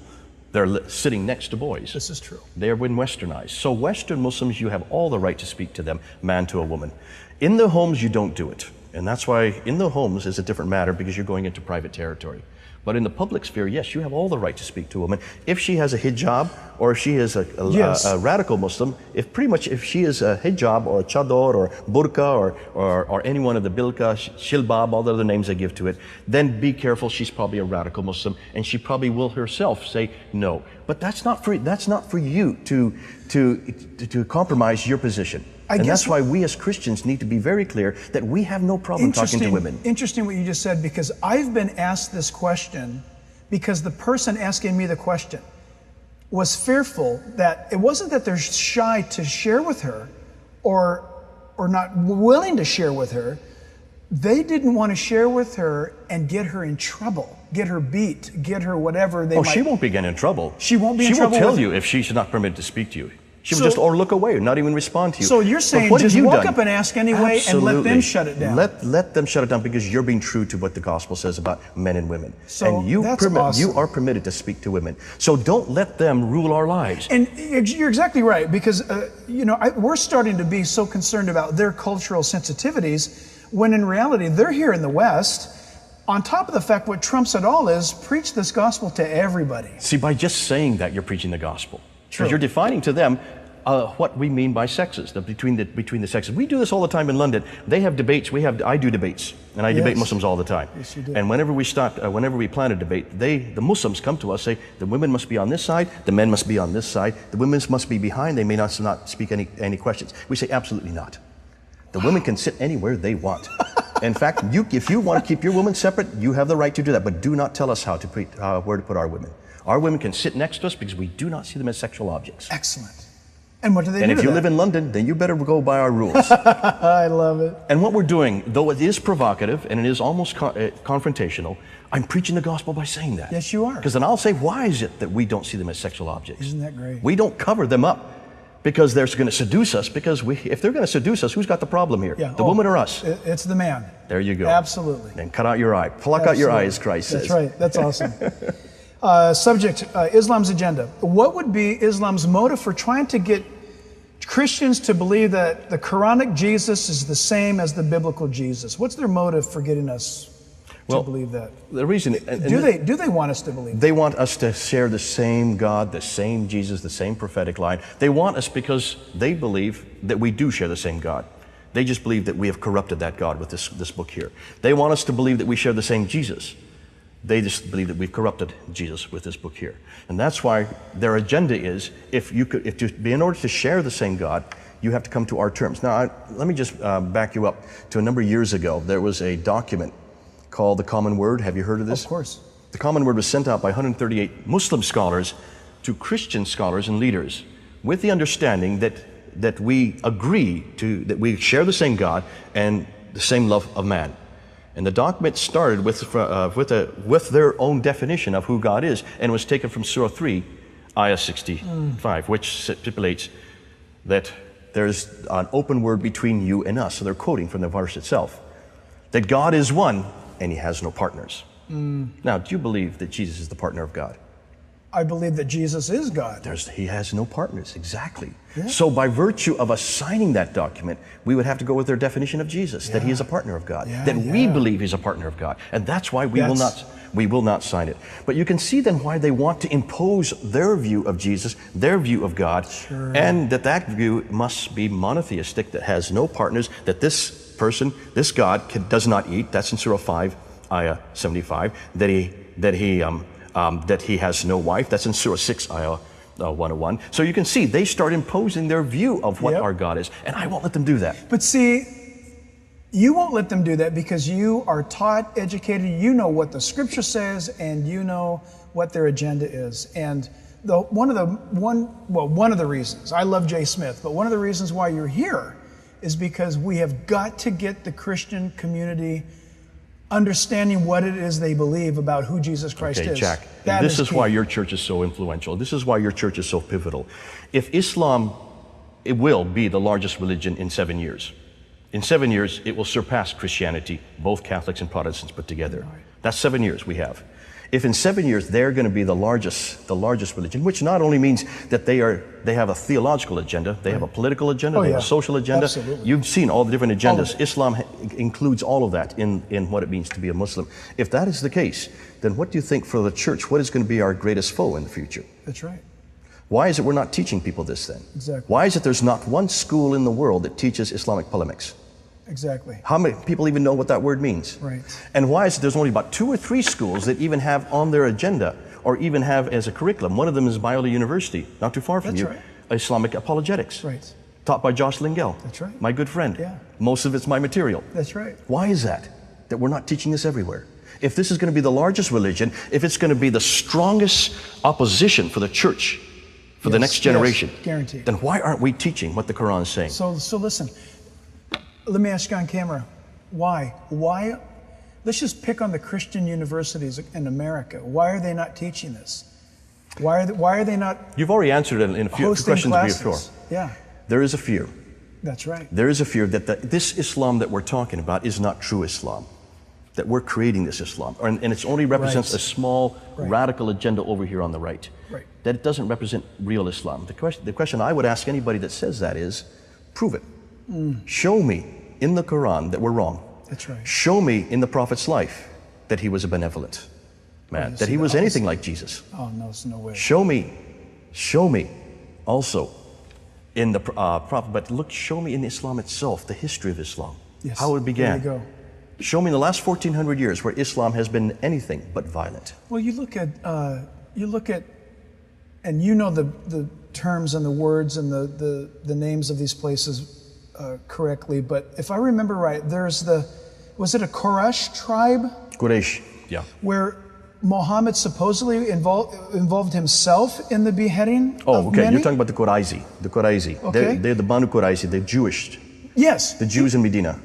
They're sitting next to boys. This is true. They have been westernized. So Western Muslims, you have all the right to speak to them, man to a woman. In the homes, you don't do it. And that's why in the homes is a different matter, because you're going into private territory. But in the public sphere, yes, you have all the right to speak to a woman. If she has a hijab, or if she is a radical Muslim, if she is a hijab or a chador or burqa or any one of the bilqa, shilbab, all the other names they give to it, then be careful, she's probably a radical Muslim, and she probably will herself say no. But that's not for you to compromise your position. And that's why we as Christians need to be very clear that we have no problem talking to women. Interesting what you just said, because I've been asked this question because the person asking me the question was fearful that it wasn't that they're shy to share with her or not willing to share with her. They didn't want to share with her and get her in trouble, get her beat, get her whatever they might. She won't be getting in trouble. She won't be in trouble. She will tell you if she's not permitted to speak to you. She would just or look away, not even respond to you. So you're saying just walk up and ask anyway. Absolutely. And let them shut it down. Let them shut it down, because you're being true to what the gospel says about men and women. So and you awesome. are permitted to speak to women. So don't let them rule our lives. And you're exactly right, because we're starting to be so concerned about their cultural sensitivities, when in reality they're here in the West. On top of the fact, what trumps it all is preach this gospel to everybody. See, by just saying that, you're preaching the gospel. True. Because you're defining to them what we mean by sexes, between the sexes. We do this all the time in London. They have debates. I do debates, and I debate Muslims all the time. Yes, you do. And whenever we plan a debate, the Muslims come to us, say the women must be on this side, the men must be on this side, the women must be behind. They may not speak any questions. We say absolutely not. The women can sit anywhere they want. In fact, if you want to keep your women separate, you have the right to do that. But do not tell us where to put our women. Our women can sit next to us, because we do not see them as sexual objects. Excellent. And what do they do? And if you live in London, then you better go by our rules. I love it. And what we're doing, though it is provocative and it is almost confrontational, I'm preaching the gospel by saying that. Yes, you are. Because then I'll say, why is it that we don't see them as sexual objects? Isn't that great? We don't cover them up because they're going to seduce us. Because if they're going to seduce us, who's got the problem here? Yeah. The woman or us? It's the man. There you go. Absolutely. And cut out your eye. Pluck out your eye, as Christ says. That's right. That's awesome. Subject, Islam's agenda. What would be Islam's motive for trying to get Christians to believe that the Quranic Jesus is the same as the biblical Jesus? What's their motive for getting us to believe that? The reason... Do they want us to believe that? They want us to share the same God, the same Jesus, the same prophetic line. They want us because they believe that we do share the same God. They just believe that we have corrupted that God with this book here. They want us to believe that we share the same Jesus. They just believe that we've corrupted Jesus with this book here. And that's why their agenda is, in order to share the same God, you have to come to our terms. Now, let me just back you up to a number of years ago. There was a document called the Common Word. Have you heard of this? Of course. The Common Word was sent out by 138 Muslim scholars to Christian scholars and leaders with the understanding that we agree that we share the same God and the same love of man. And the document started with their own definition of who God is, and was taken from Surah 3, Ayah 65, which stipulates that there's an open word between you and us. So they're quoting from the verse itself. That God is one, and He has no partners. Now, do you believe that Jesus is the partner of God? I believe that Jesus is God. He has no partners, exactly. Yeah. So by virtue of us signing that document, we would have to go with their definition of Jesus, that He is a partner of God, that we believe He's a partner of God. And that's why we will not sign it. But you can see then why they want to impose their view of Jesus, their view of God, and that view must be monotheistic, that has no partners, that this person, this God, does not eat. That's in Surah 5, Ayah 75, that he that he has no wife. That's in Surah 6, Ayah 101. So you can see they start imposing their view of what our God is. And I won't let them do that. But see, you won't let them do that because you are taught, educated, you know what the scripture says, and you know what their agenda is. And one of the reasons, I love Jay Smith, but one of the reasons why you're here is because we have got to get the Christian community understanding what it is they believe about who Jesus Christ is. Jack, this is why your church is so influential. This is why your church is so pivotal. If Islam, it will be the largest religion in 7 years. In 7 years, it will surpass Christianity, both Catholics and Protestants put together. That's 7 years we have. If in 7 years they're going to be the largest religion, which not only means that they have a theological agenda, they have a political agenda, they have a social agenda. Absolutely. You've seen all the different agendas. Islam includes all of that in what it means to be a Muslim. If that is the case, then what do you think for the church, what is going to be our greatest foe in the future? That's right. Why is it we're not teaching people this then? Exactly. Why is it there's not one school in the world that teaches Islamic polemics? Exactly. How many people even know what that word means? Right. And why is it there's only about 2 or 3 schools that even have on their agenda or even have as a curriculum? One of them is Biola University, not too far from you, Islamic apologetics. Right. Taught by Josh Lingell. That's right. My good friend. Yeah. Most of it's my material. That's right. Why is that we're not teaching this everywhere? If this is going to be the largest religion, if it's going to be the strongest opposition for the church for the next generation, guaranteed. Then why aren't we teaching what the Quran is saying? So listen, let me ask you on camera, why? Let's just pick on the Christian universities in America. Why are they not teaching this? Why are they not? You've already answered it in a few questions before. Yeah. There is a fear. That's right. There is a fear that this Islam that we're talking about is not true Islam. That we're creating this Islam. And it only represents a small radical agenda over here on the right. Right. That it doesn't represent real Islam. The question I would ask anybody that says that is, prove it. Show me in the Quran that we're wrong. That's right. Show me in the Prophet's life that he was a benevolent man, that he was anything like Jesus. Oh, no, there's no way. Show me also in the Prophet, but look, show me in Islam itself, the history of Islam, how it began. There you go. Show me in the last 1400 years where Islam has been anything but violent. Well, you look at, and you know the terms and the words and the names of these places correctly, but if I remember right, was it a Quraysh tribe? Quraysh, yeah. Where Muhammad supposedly involved himself in the beheading of many? You're talking about the Qurayzi. The Qurayzi. Okay. They're the Banu Qurayzi, the Jewish. Yes. The Jews in Medina.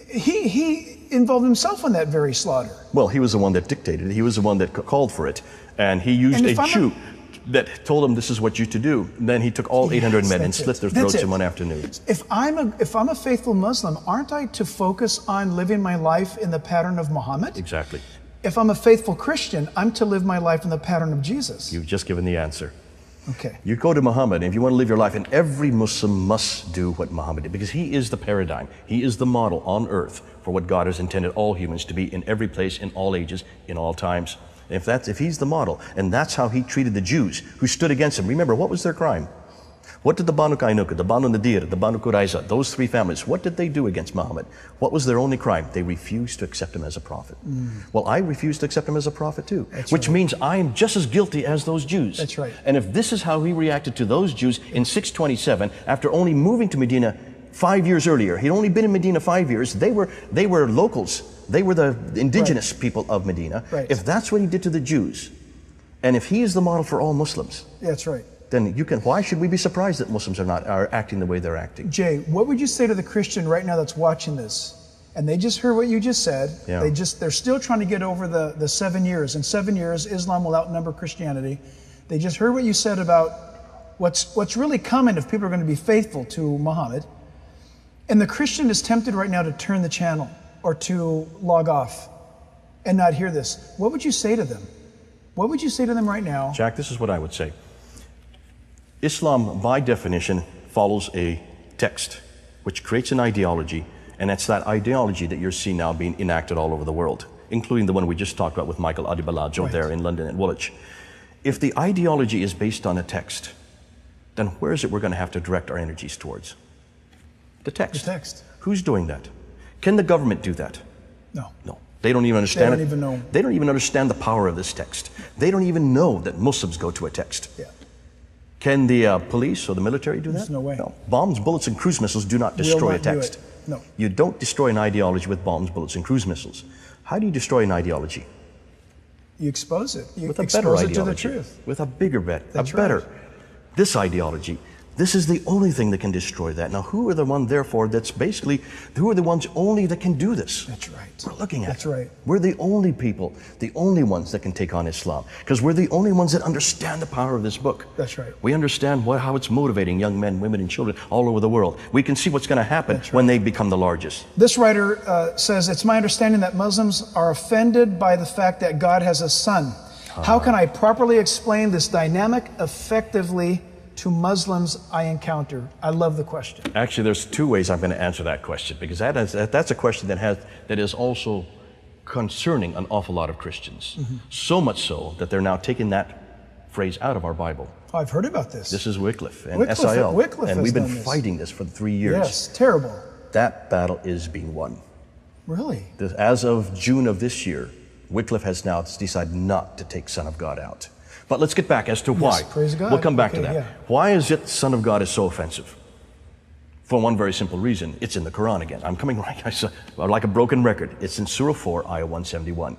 He involved himself in that very slaughter. Well, he was the one that dictated it. He was the one that called for it. And he used a Jew that told him this is what you to do. And then he took all 800 men and slit their throats in one afternoon. If I'm a faithful Muslim, aren't I to focus on living my life in the pattern of Muhammad? Exactly. If I'm a faithful Christian, I'm to live my life in the pattern of Jesus. You've just given the answer. Okay. You go to Muhammad, and if you want to live your life, and every Muslim must do what Muhammad did, because he is the paradigm. He is the model on earth for what God has intended all humans to be in every place, in all ages, in all times. And if he's the model, and that's how he treated the Jews who stood against him. Remember, what was their crime? What did the Banu Qaynuqa, the Banu Nadir, the Banu Qurayza, those 3 families, what did they do against Muhammad? What was their only crime? They refused to accept him as a prophet. Well, I refuse to accept him as a prophet too, which means I am just as guilty as those Jews. That's right. And if this is how he reacted to those Jews in 627, after only moving to Medina 5 years earlier, he'd only been in Medina 5 years, they were locals. They were the indigenous people of Medina. Right. If that's what he did to the Jews, and if he is the model for all Muslims, that's right. Then why should we be surprised that Muslims are acting the way they're acting? Jay, what would you say to the Christian right now that's watching this? And they just heard what you just said. Yeah. They're still trying to get over the 7 years. In 7 years, Islam will outnumber Christianity. They just heard what you said about what's really coming if people are going to be faithful to Muhammad. And the Christian is tempted right now to turn the channel or to log off and not hear this. What would you say to them? What would you say to them right now? Jack, this is what I would say. Islam, by definition, follows a text which creates an ideology, and it's that ideology that you're seeing now being enacted all over the world, including the one we just talked about with Michael Adibalajo there in London at Woolwich. If the ideology is based on a text, then where is it we're going to have to direct our energies towards? The text. The text. Who's doing that? Can the government do that? No. No. They don't even understand They don't even know. They don't even understand the power of this text. They don't even know that Muslims go to a text. Yeah. Can the police or the military do that? There's no way. No. Bombs, bullets, and cruise missiles do not Will destroy not a do text. it. No. You don't destroy an ideology with bombs, bullets, and cruise missiles. How do you destroy an ideology? You expose it. You With a better expose it to the ideology. truth. With a bigger bet. That's a better. right. This ideology. This is the only thing that can destroy that. Now, who are the one, therefore, that's basically, who are the ones only that can do this? That's right. We're looking at. That's right. We're the only people, the only ones that can take on Islam. Because we're the only ones that understand the power of this book. That's right. We understand how it's motivating young men, women, and children all over the world. We can see what's going to happen That's when they become the largest. This writer says, it's my understanding that Muslims are offended by the fact that God has a son. How can I properly explain this dynamic effectively to Muslims I encounter? I love the question. Actually, there's two ways I'm going to answer that question, because that's a question that is also concerning an awful lot of Christians. So much so that they're now taking that phrase out of our Bible. Oh, I've heard about this. This is Wycliffe and Wycliffe- SIL, Wycliffe and has we've been done this. fighting this for 3 years. Yes, terrible. That battle is being won. Really? As of June of this year, Wycliffe has now decided not to take Son of God out. But let's get back as to why. Yes, praise God. We'll come back to Okay, that. yeah. Why is it Son of God is so offensive? For one very simple reason. It's in the Quran again. I'm coming like a broken record. It's in Surah 4, Ayah 171.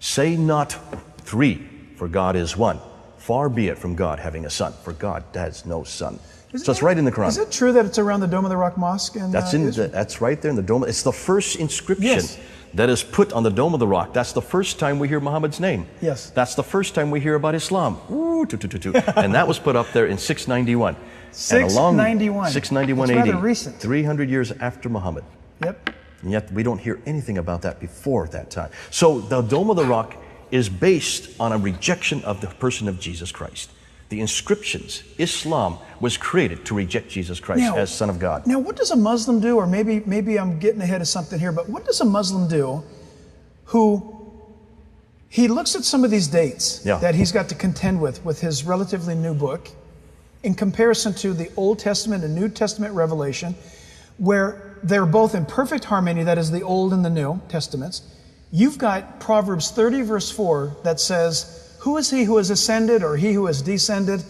Say not three, for God is one. Far be it from God having a son, for God has no son. So it's right in the Quran. Is it true that it's around the Dome of the Rock Mosque? That's right there in the Dome. It's the first inscription Yes. that is put on the Dome of the Rock. That's the first time we hear Muhammad's name. Yes. That's the first time we hear about Islam. Ooh, and that was put up there in 691. 691. 691 It's AD. rather recent. 300 years after Muhammad. Yep. And yet we don't hear anything about that before that time. So the Dome of the Rock is based on a rejection of the person of Jesus Christ. The inscriptions, Islam was created to reject Jesus Christ as Son of God. Now, what does a Muslim do, or maybe I'm getting ahead of something here, but what does a Muslim do who he looks at some of these dates that he's got to contend with his relatively new book in comparison to the Old Testament and New Testament revelation, where they're both in perfect harmony, that is the Old and the New Testaments. You've got Proverbs 30 verse 4 that says, who is he who has ascended, or he who has descended?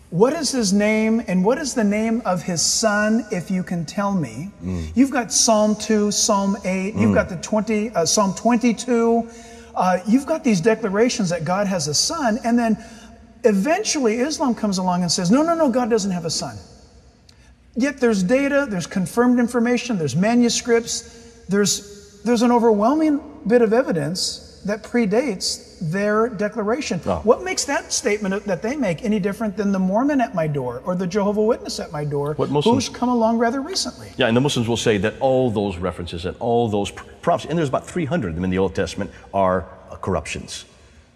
What is his name, and what is the name of his son, if you can tell me? You've got Psalm 2, Psalm 8, you've got the Psalm 22. You've got these declarations that God has a son, and then eventually Islam comes along and says, no, God doesn't have a son. Yet there's data, there's confirmed information, there's manuscripts, there's an overwhelming bit of evidence that predates their declaration. What makes that statement that they make any different than the Mormon at my door or the Jehovah's Witness at my door, who's come along rather recently? Yeah, and the Muslims will say that all those references and all those prophecies, and there's about 300 of them in the Old Testament, are corruptions.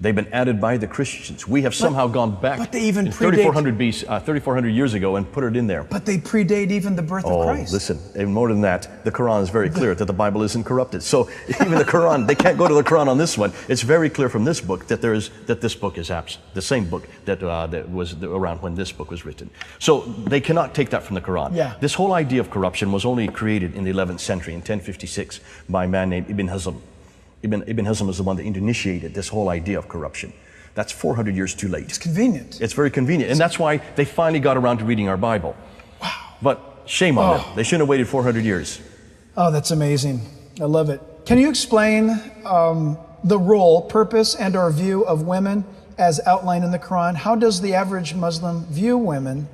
They've been added by the Christians. We have somehow gone back but they even 3,400 years ago and put it in there. But they predate even the birth of Christ. Listen, even more than that, the Quran is very clear that the Bible isn't corrupted. So even the Quran, they can't go to the Quran on this one. It's very clear from this book that this book is the same book that was around when this book was written. So they cannot take that from the Quran. Yeah. This whole idea of corruption was only created in the 11th century, in 1056, by a man named Ibn Hazm. Ibn Hazm is the one that initiated this whole idea of corruption. That's 400 years too late. It's convenient. It's very convenient. And that's why they finally got around to reading our Bible. Wow. But shame on them. They shouldn't have waited 400 years. Oh, that's amazing. I love it. Can you explain the role, purpose, and or view of women as outlined in the Quran? How does the average Muslim view women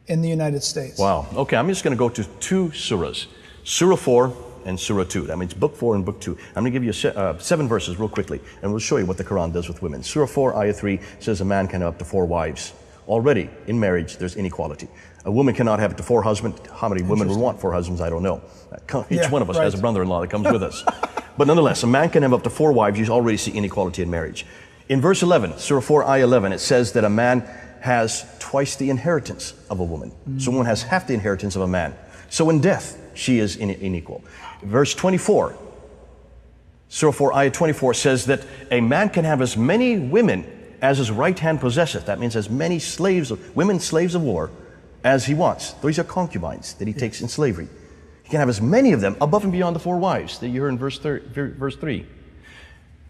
in the United States? Wow. Okay, I'm just going to go to two surahs. Surah 4 and Surah 2. That means book 4 and book 2. I'm going to give you 7 verses real quickly, and we'll show you what the Quran does with women. Surah 4, Ayah 3 says a man can have up to 4 wives. Already, in marriage, there's inequality. A woman cannot have up to 4 husbands. How many women would want 4 husbands? I don't know. Each one of us has a brother-in-law that comes with us. But nonetheless, a man can have up to 4 wives. You already see inequality in marriage. In verse 11, Surah 4, Ayah 11, it says that a man has twice the inheritance of a woman. So a woman has half the inheritance of a man. So in death, she is unequal. Verse 24, Surah 4, Ayah 24 says that a man can have as many women as his right hand possesseth. That means as many women slaves of war as he wants. These are concubines that he takes in slavery. He can have as many of them above and beyond the 4 wives that you heard in verse 3.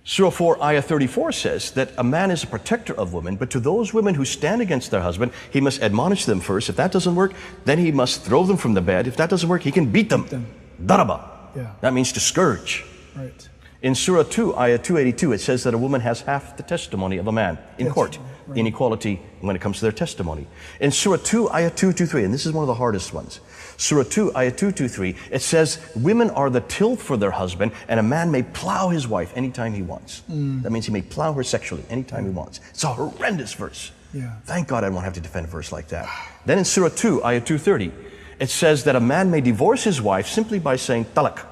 Surah 4, Ayah 34 says that a man is a protector of women, but to those women who stand against their husband, he must admonish them first. If that doesn't work, then he must throw them from the bed. If that doesn't work, he can beat them. Daraba. Yeah. That means to scourge. Right. In Surah 2, Ayah 282, it says that a woman has half the testimony of a man in court. Right. Inequality when it comes to their testimony. In Surah 2, Ayah 223, and this is one of the hardest ones. Surah 2, Ayah 223, it says women are the tilth for their husband, and a man may plow his wife anytime he wants. That means he may plow her sexually anytime he wants. It's a horrendous verse. Yeah. Thank God I won't have to defend a verse like that. Then in Surah 2, Ayah 230, it says that a man may divorce his wife simply by saying talak.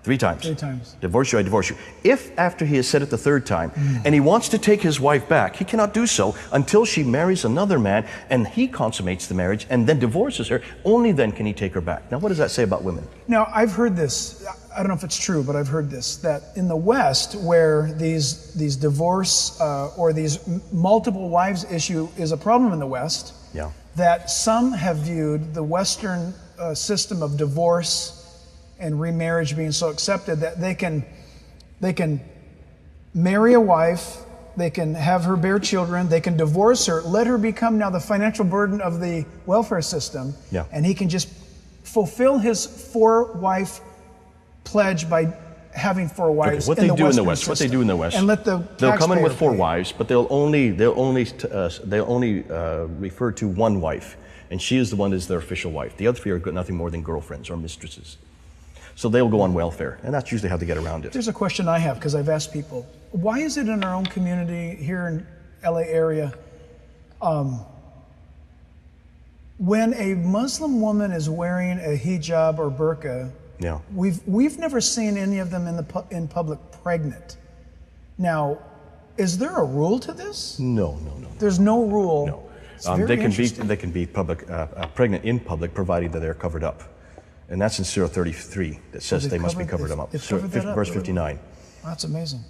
3 times. 3 times. Divorce you, I divorce you. If after he has said it the 3rd time, and he wants to take his wife back, he cannot do so until she marries another man and he consummates the marriage and then divorces her. Only then can he take her back. Now what does that say about women? Now, I've heard this, I don't know if it's true, but I've heard this, that in the West, where these divorce or these multiple wives issue is a problem in the West, Yeah. that some have viewed the Western system of divorce and remarriage being so accepted that they can marry a wife, they can have her bear children, they can divorce her, let her become now the financial burden of the welfare system, Yeah. and he can just fulfill his 4-wife pledge by having 4 wives. What in they the do in the Western West, what they system. do in the West, and let the they'll come in with taxpayer 4 pay. wives, but they'll only refer to 1 wife, and she is the one that's their official wife. The other 3 are nothing more than girlfriends or mistresses. So they'll go on welfare, and that's usually how they get around it. There's a question I have, because I've asked people, why is it in our own community here in LA area, when a Muslim woman is wearing a hijab or burqa, Yeah. we've never seen any of them in public pregnant. Now, is there a rule to this? No. There's no rule. No. It's very interesting. They can be pregnant in public, provided that they're covered up. And that's in Surah 33 that says they must be covered up. Verse 59. That's amazing.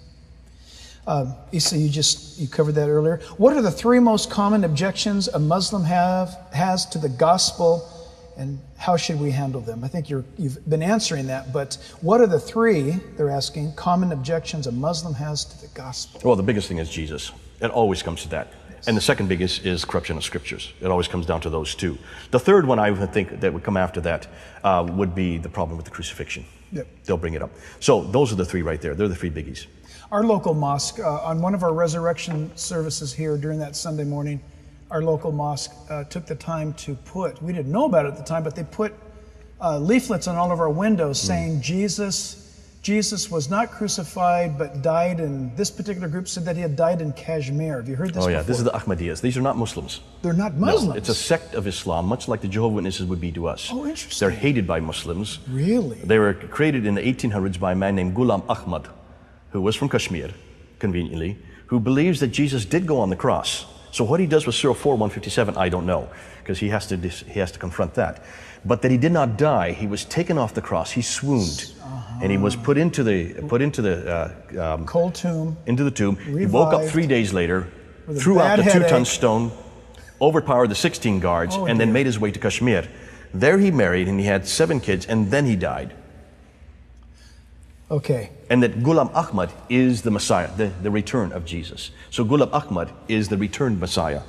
Issa, you covered that earlier. What are the 3 most common objections a Muslim has to the gospel, and how should we handle them? I think you've been answering that, but what are the 3, they're asking, common objections a Muslim has to the gospel? Well, the biggest thing is Jesus. It always comes to that. And the second biggest is corruption of scriptures. It always comes down to those 2. The third one I would think that would come after that would be the problem with the crucifixion. Yep. They'll bring it up. So those are the 3 right there. They're the 3 biggies. Our local mosque, on one of our resurrection services here during that Sunday morning, our local mosque took the time to put, we didn't know about it at the time, but they put leaflets on all of our windows saying Jesus was not crucified, but died in, this particular group said that he had died in Kashmir. Have you heard this before? Yeah, this is the Ahmadiyas. These are not Muslims. They're not Muslims? No, it's a sect of Islam, much like the Jehovah's Witnesses would be to us. Oh, interesting. They're hated by Muslims. Really? They were created in the 1800s by a man named Ghulam Ahmad, who was from Kashmir, conveniently, who believes that Jesus did go on the cross. So what he does with Surah 4, 157, I don't know, because he has to confront that. But that he did not die. He was taken off the cross. He swooned, and he was put into the cold tomb. Into the tomb. Revived, he woke up 3 days later, threw out the 2-ton stone, overpowered the 16 guards, and then made his way to Kashmir. There he married, and he had 7 kids, and then he died. Okay. And that Ghulam Ahmad is the Messiah, the return of Jesus. So Ghulam Ahmad is the returned Messiah.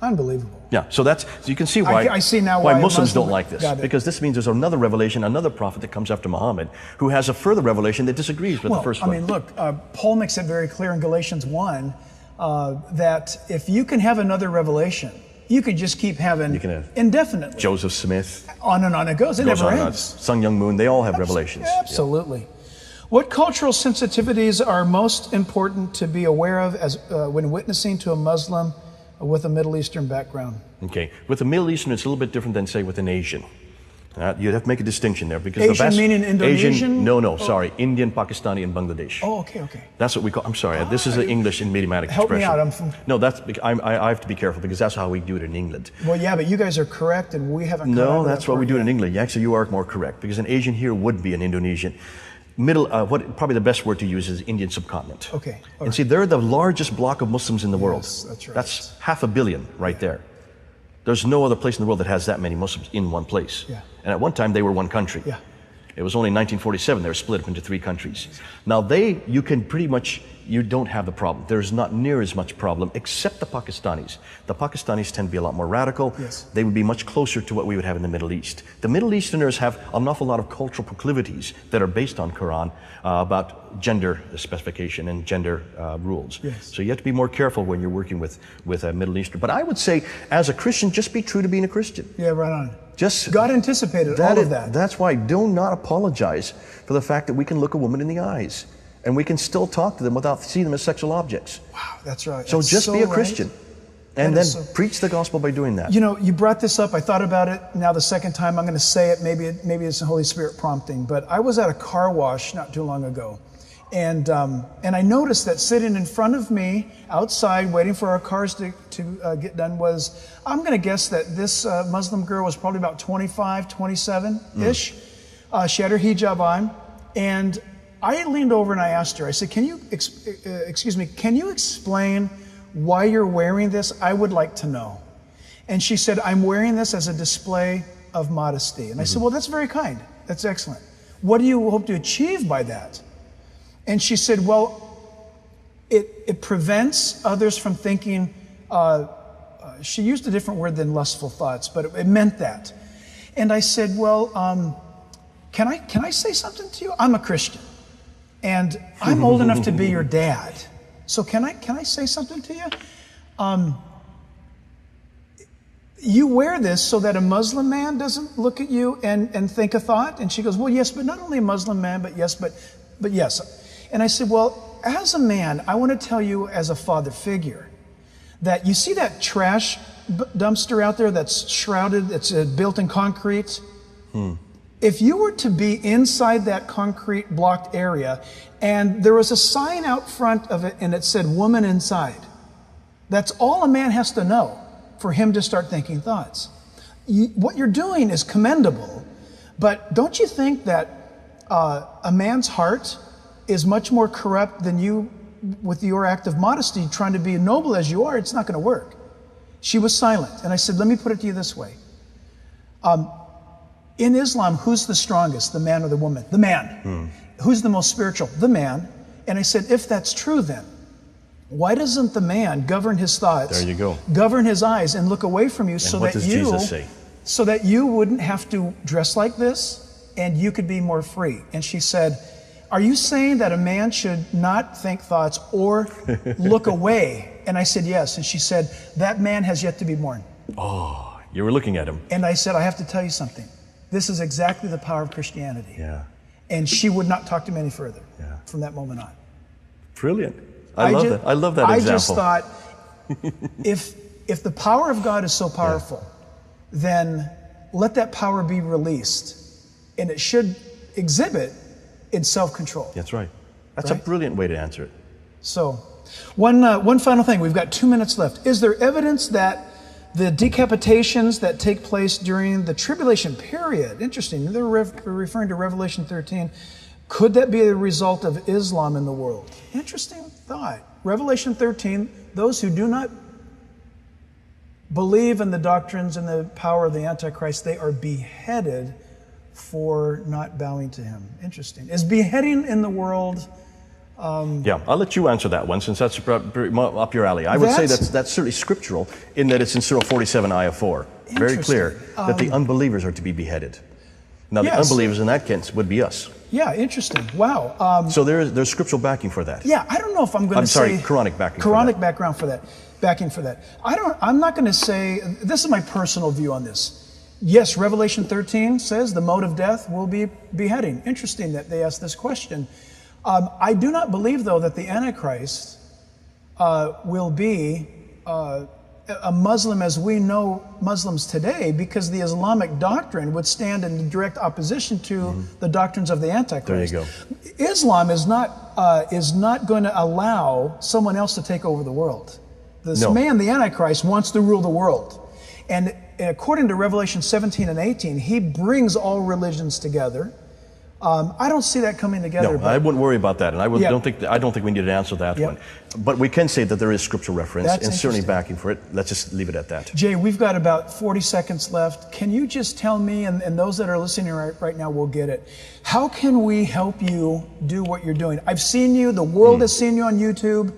Unbelievable. Yeah, so you can see why, I see now why Muslims Muslim don't like this. got it. Because this means there's another revelation, another prophet that comes after Muhammad, who has a further revelation that disagrees with the first one. I mean, look, Paul makes it very clear in Galatians 1 that if you can have another revelation, you can just keep having indefinitely. Joseph Smith. On and on it goes. It never ends. Sun Young Moon, they all have revelations. Absolutely. Yeah. What cultural sensitivities are most important to be aware of when witnessing to a Muslim with a Middle Eastern background? Okay, with a Middle Eastern, it's a little bit different than, say, with an Asian. You'd have to make a distinction there because Asian meaning Indonesian? Asian, no, sorry, Indian, Pakistani, and Bangladesh. Oh, okay. That's what we call. I'm sorry, this is an English and idiomatic help expression. Help me out. No, I have to be careful because that's how we do it in England. Well, yeah, but you guys are correct, and we haven't. No, that's what we do it in England. Actually, you are more correct because an Asian here would be an Indonesian. Probably the best word to use is Indian subcontinent. Okay. And see, they're the largest block of Muslims in the world. Yes, that's right. That's 500 million right there. There's no other place in the world that has that many Muslims in one place. Yeah. And at one time, they were one country. Yeah. It was only in 1947 they were split up into 3 countries. Now you can pretty much, you don't have the problem. There's not near as much problem, except the Pakistanis. The Pakistanis tend to be a lot more radical. Yes. They would be much closer to what we would have in the Middle East. The Middle Easterners have an awful lot of cultural proclivities that are based on Quran about gender specification and gender rules. Yes. So you have to be more careful when you're working with a Middle Eastern. But I would say, as a Christian, just be true to being a Christian. Yeah, right on. Just God anticipated all of that. That's why do not apologize for the fact that we can look a woman in the eyes and we can still talk to them without seeing them as sexual objects. Wow, that's right. So That's just be a right. Christian and then That is preach the gospel by doing that. You know, you brought this up. I thought about it. Now the second time I'm going to say it. Maybe it's the Holy Spirit prompting. But I was at a car wash not too long ago, and I noticed that sitting in front of me outside, waiting for our cars to get done, was, I'm going to guess that this Muslim girl was probably about 25, 27-ish. She had her hijab on, and I leaned over and I asked her. I said, "Can you, excuse me, can you explain why you're wearing this? I would like to know." And she said, "I'm wearing this as a display of modesty." And I said, "Well, that's very kind. That's excellent. What do you hope to achieve by that?" And she said, "Well, it prevents others from thinking," she used a different word than lustful thoughts, but it meant that. And I said, "Well, can I say something to you? I'm a Christian, and I'm old enough to be your dad. So can I say something to you? You wear this so that a Muslim man doesn't look at you and think a thought?" And she goes, "Well, yes, but not only a Muslim man, but yes, but yes." And I said, "Well, as a man, I want to tell you as a father figure that you see that trash dumpster out there that's shrouded, it's built in concrete? If you were to be inside that concrete blocked area and there was a sign out front of it and it said 'woman inside,' that's all a man has to know for him to start thinking thoughts. What you're doing is commendable, but don't you think that a man's heart is much more corrupt than you, with your act of modesty, trying to be noble as you are? It's not going to work." She was silent, and I said, "Let me put it to you this way. In Islam, who's the strongest, the man or the woman? The man. Who's the most spiritual? The man." And I said, "If that's true, then why doesn't the man govern his thoughts? There you go. Govern his eyes and look away from you, so what that does you, Jesus say? so that you wouldn't have to dress like this and you could be more free?" And she said, "Are you saying that a man should not think thoughts or look away?" And I said, "Yes." And she said, "That man has yet to be born." Oh, you were looking at him. And I said, "I have to tell you something. This is exactly the power of Christianity." Yeah. And she would not talk to me any further Yeah. from that moment on. Brilliant. I love that. I love that example. I just thought, if the power of God is so powerful, then let that power be released. And it should exhibit in self-control. That's right. That's Right? a brilliant way to answer it. So, one final thing. We've got 2 minutes left. Is there evidence that the decapitations that take place during the tribulation period, interesting, they're referring to Revelation 13, could that be a result of Islam in the world? Interesting thought. Revelation 13, those who do not believe in the doctrines and the power of the Antichrist, they are beheaded for not bowing to him. Interesting. Is beheading in the world... Yeah, I'll let you answer that one, since that's up your alley. I would say that's certainly scriptural, in that it's in Surah 47, Ayah 4. Very clear that the unbelievers are to be beheaded. Now, the unbelievers in that case would be us. Yeah, interesting. Wow. So there's scriptural backing for that. Yeah, I don't know if I'm going to say... I'm sorry, Quranic backing Quranic background for that. Backing for that. I'm not going to say... This is my personal view on this. Yes, Revelation 13 says the mode of death will be beheading. Interesting that they asked this question. I do not believe, though, that the Antichrist will be a Muslim as we know Muslims today, because the Islamic doctrine would stand in direct opposition to the doctrines of the Antichrist. There you go. Islam is not going to allow someone else to take over the world. This man, the Antichrist, wants to rule the world. And according to Revelation 17 and 18, he brings all religions together. I don't see that coming together. No, I wouldn't worry about that, and I Yeah. don't think we need to answer that Yeah. one. But we can say that there is scriptural reference That's and certainly interesting. backing for it. Let's just leave it at that. Jay, we've got about 40 seconds left. Can you just tell me, and those that are listening right now will get it, how can we help you do what you're doing? I've seen you, the world has seen you on YouTube.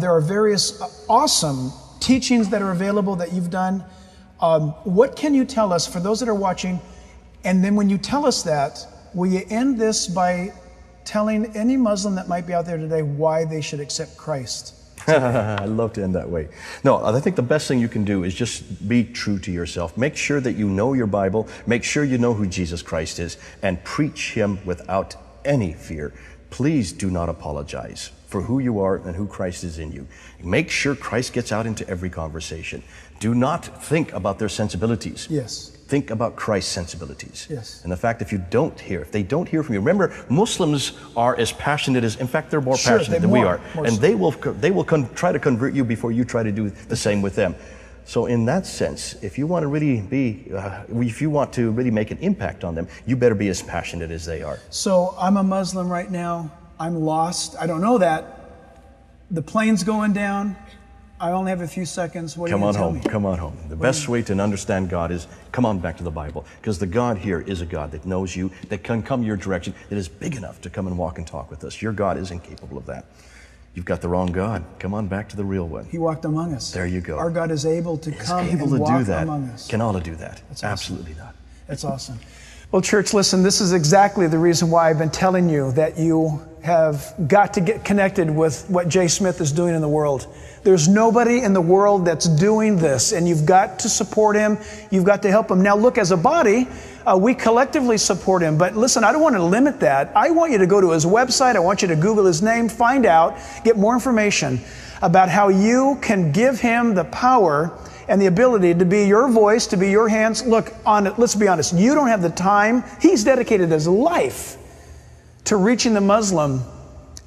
There are various awesome teachings that are available that you've done. What can you tell us for those that are watching? And then when you tell us that, will you end this by telling any Muslim that might be out there today why they should accept Christ? I love to end that way. No, I think the best thing you can do is just be true to yourself. Make sure that you know your Bible. Make sure you know who Jesus Christ is, and preach Him without any fear. Please do not apologize for who you are and who Christ is in you. Make sure Christ gets out into every conversation. Do not think about their sensibilities. Yes. Think about Christ's sensibilities. Yes. And the fact if they don't hear from you. Remember, Muslims are as passionate as, in fact, they're more passionate than we are. And they will try to convert you before you try to do the same with them. So in that sense, if you want to really make an impact on them, you better be as passionate as they are. So I'm a Muslim right now. I'm lost. I don't know that. The plane's going down. I only have a few seconds. What are you going to tell me? Come on home. The best way to understand God is come on back to the Bible, because the God here is a God that knows you, that can come your direction, that is big enough to come and walk and talk with us. Your God is incapable of that. You've got the wrong God. Come on back to the real one. He walked among us. There you go. Our God is able to come and do walk that. among us. Can Allah do that? That's awesome. Absolutely not. That's awesome. Well, church, listen, this is exactly the reason why I've been telling you that you have got to get connected with what Jay Smith is doing in the world. There's nobody in the world that's doing this, and you've got to support him. You've got to help him. Now, look, as a body, we collectively support him. But listen, I don't want to limit that. I want you to go to his website. I want you to Google his name, find out, get more information about how you can give him the power and the ability to be your voice, to be your hands. Look, let's be honest, you don't have the time. He's dedicated his life to reaching the Muslim,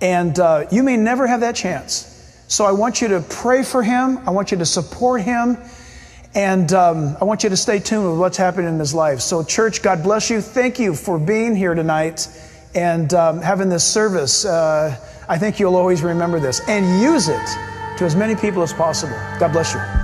and you may never have that chance. So I want you to pray for him. I want you to support him. And I want you to stay tuned with what's happening in his life. So church, God bless you. Thank you for being here tonight and having this service. I think you'll always remember this and use it to as many people as possible. God bless you.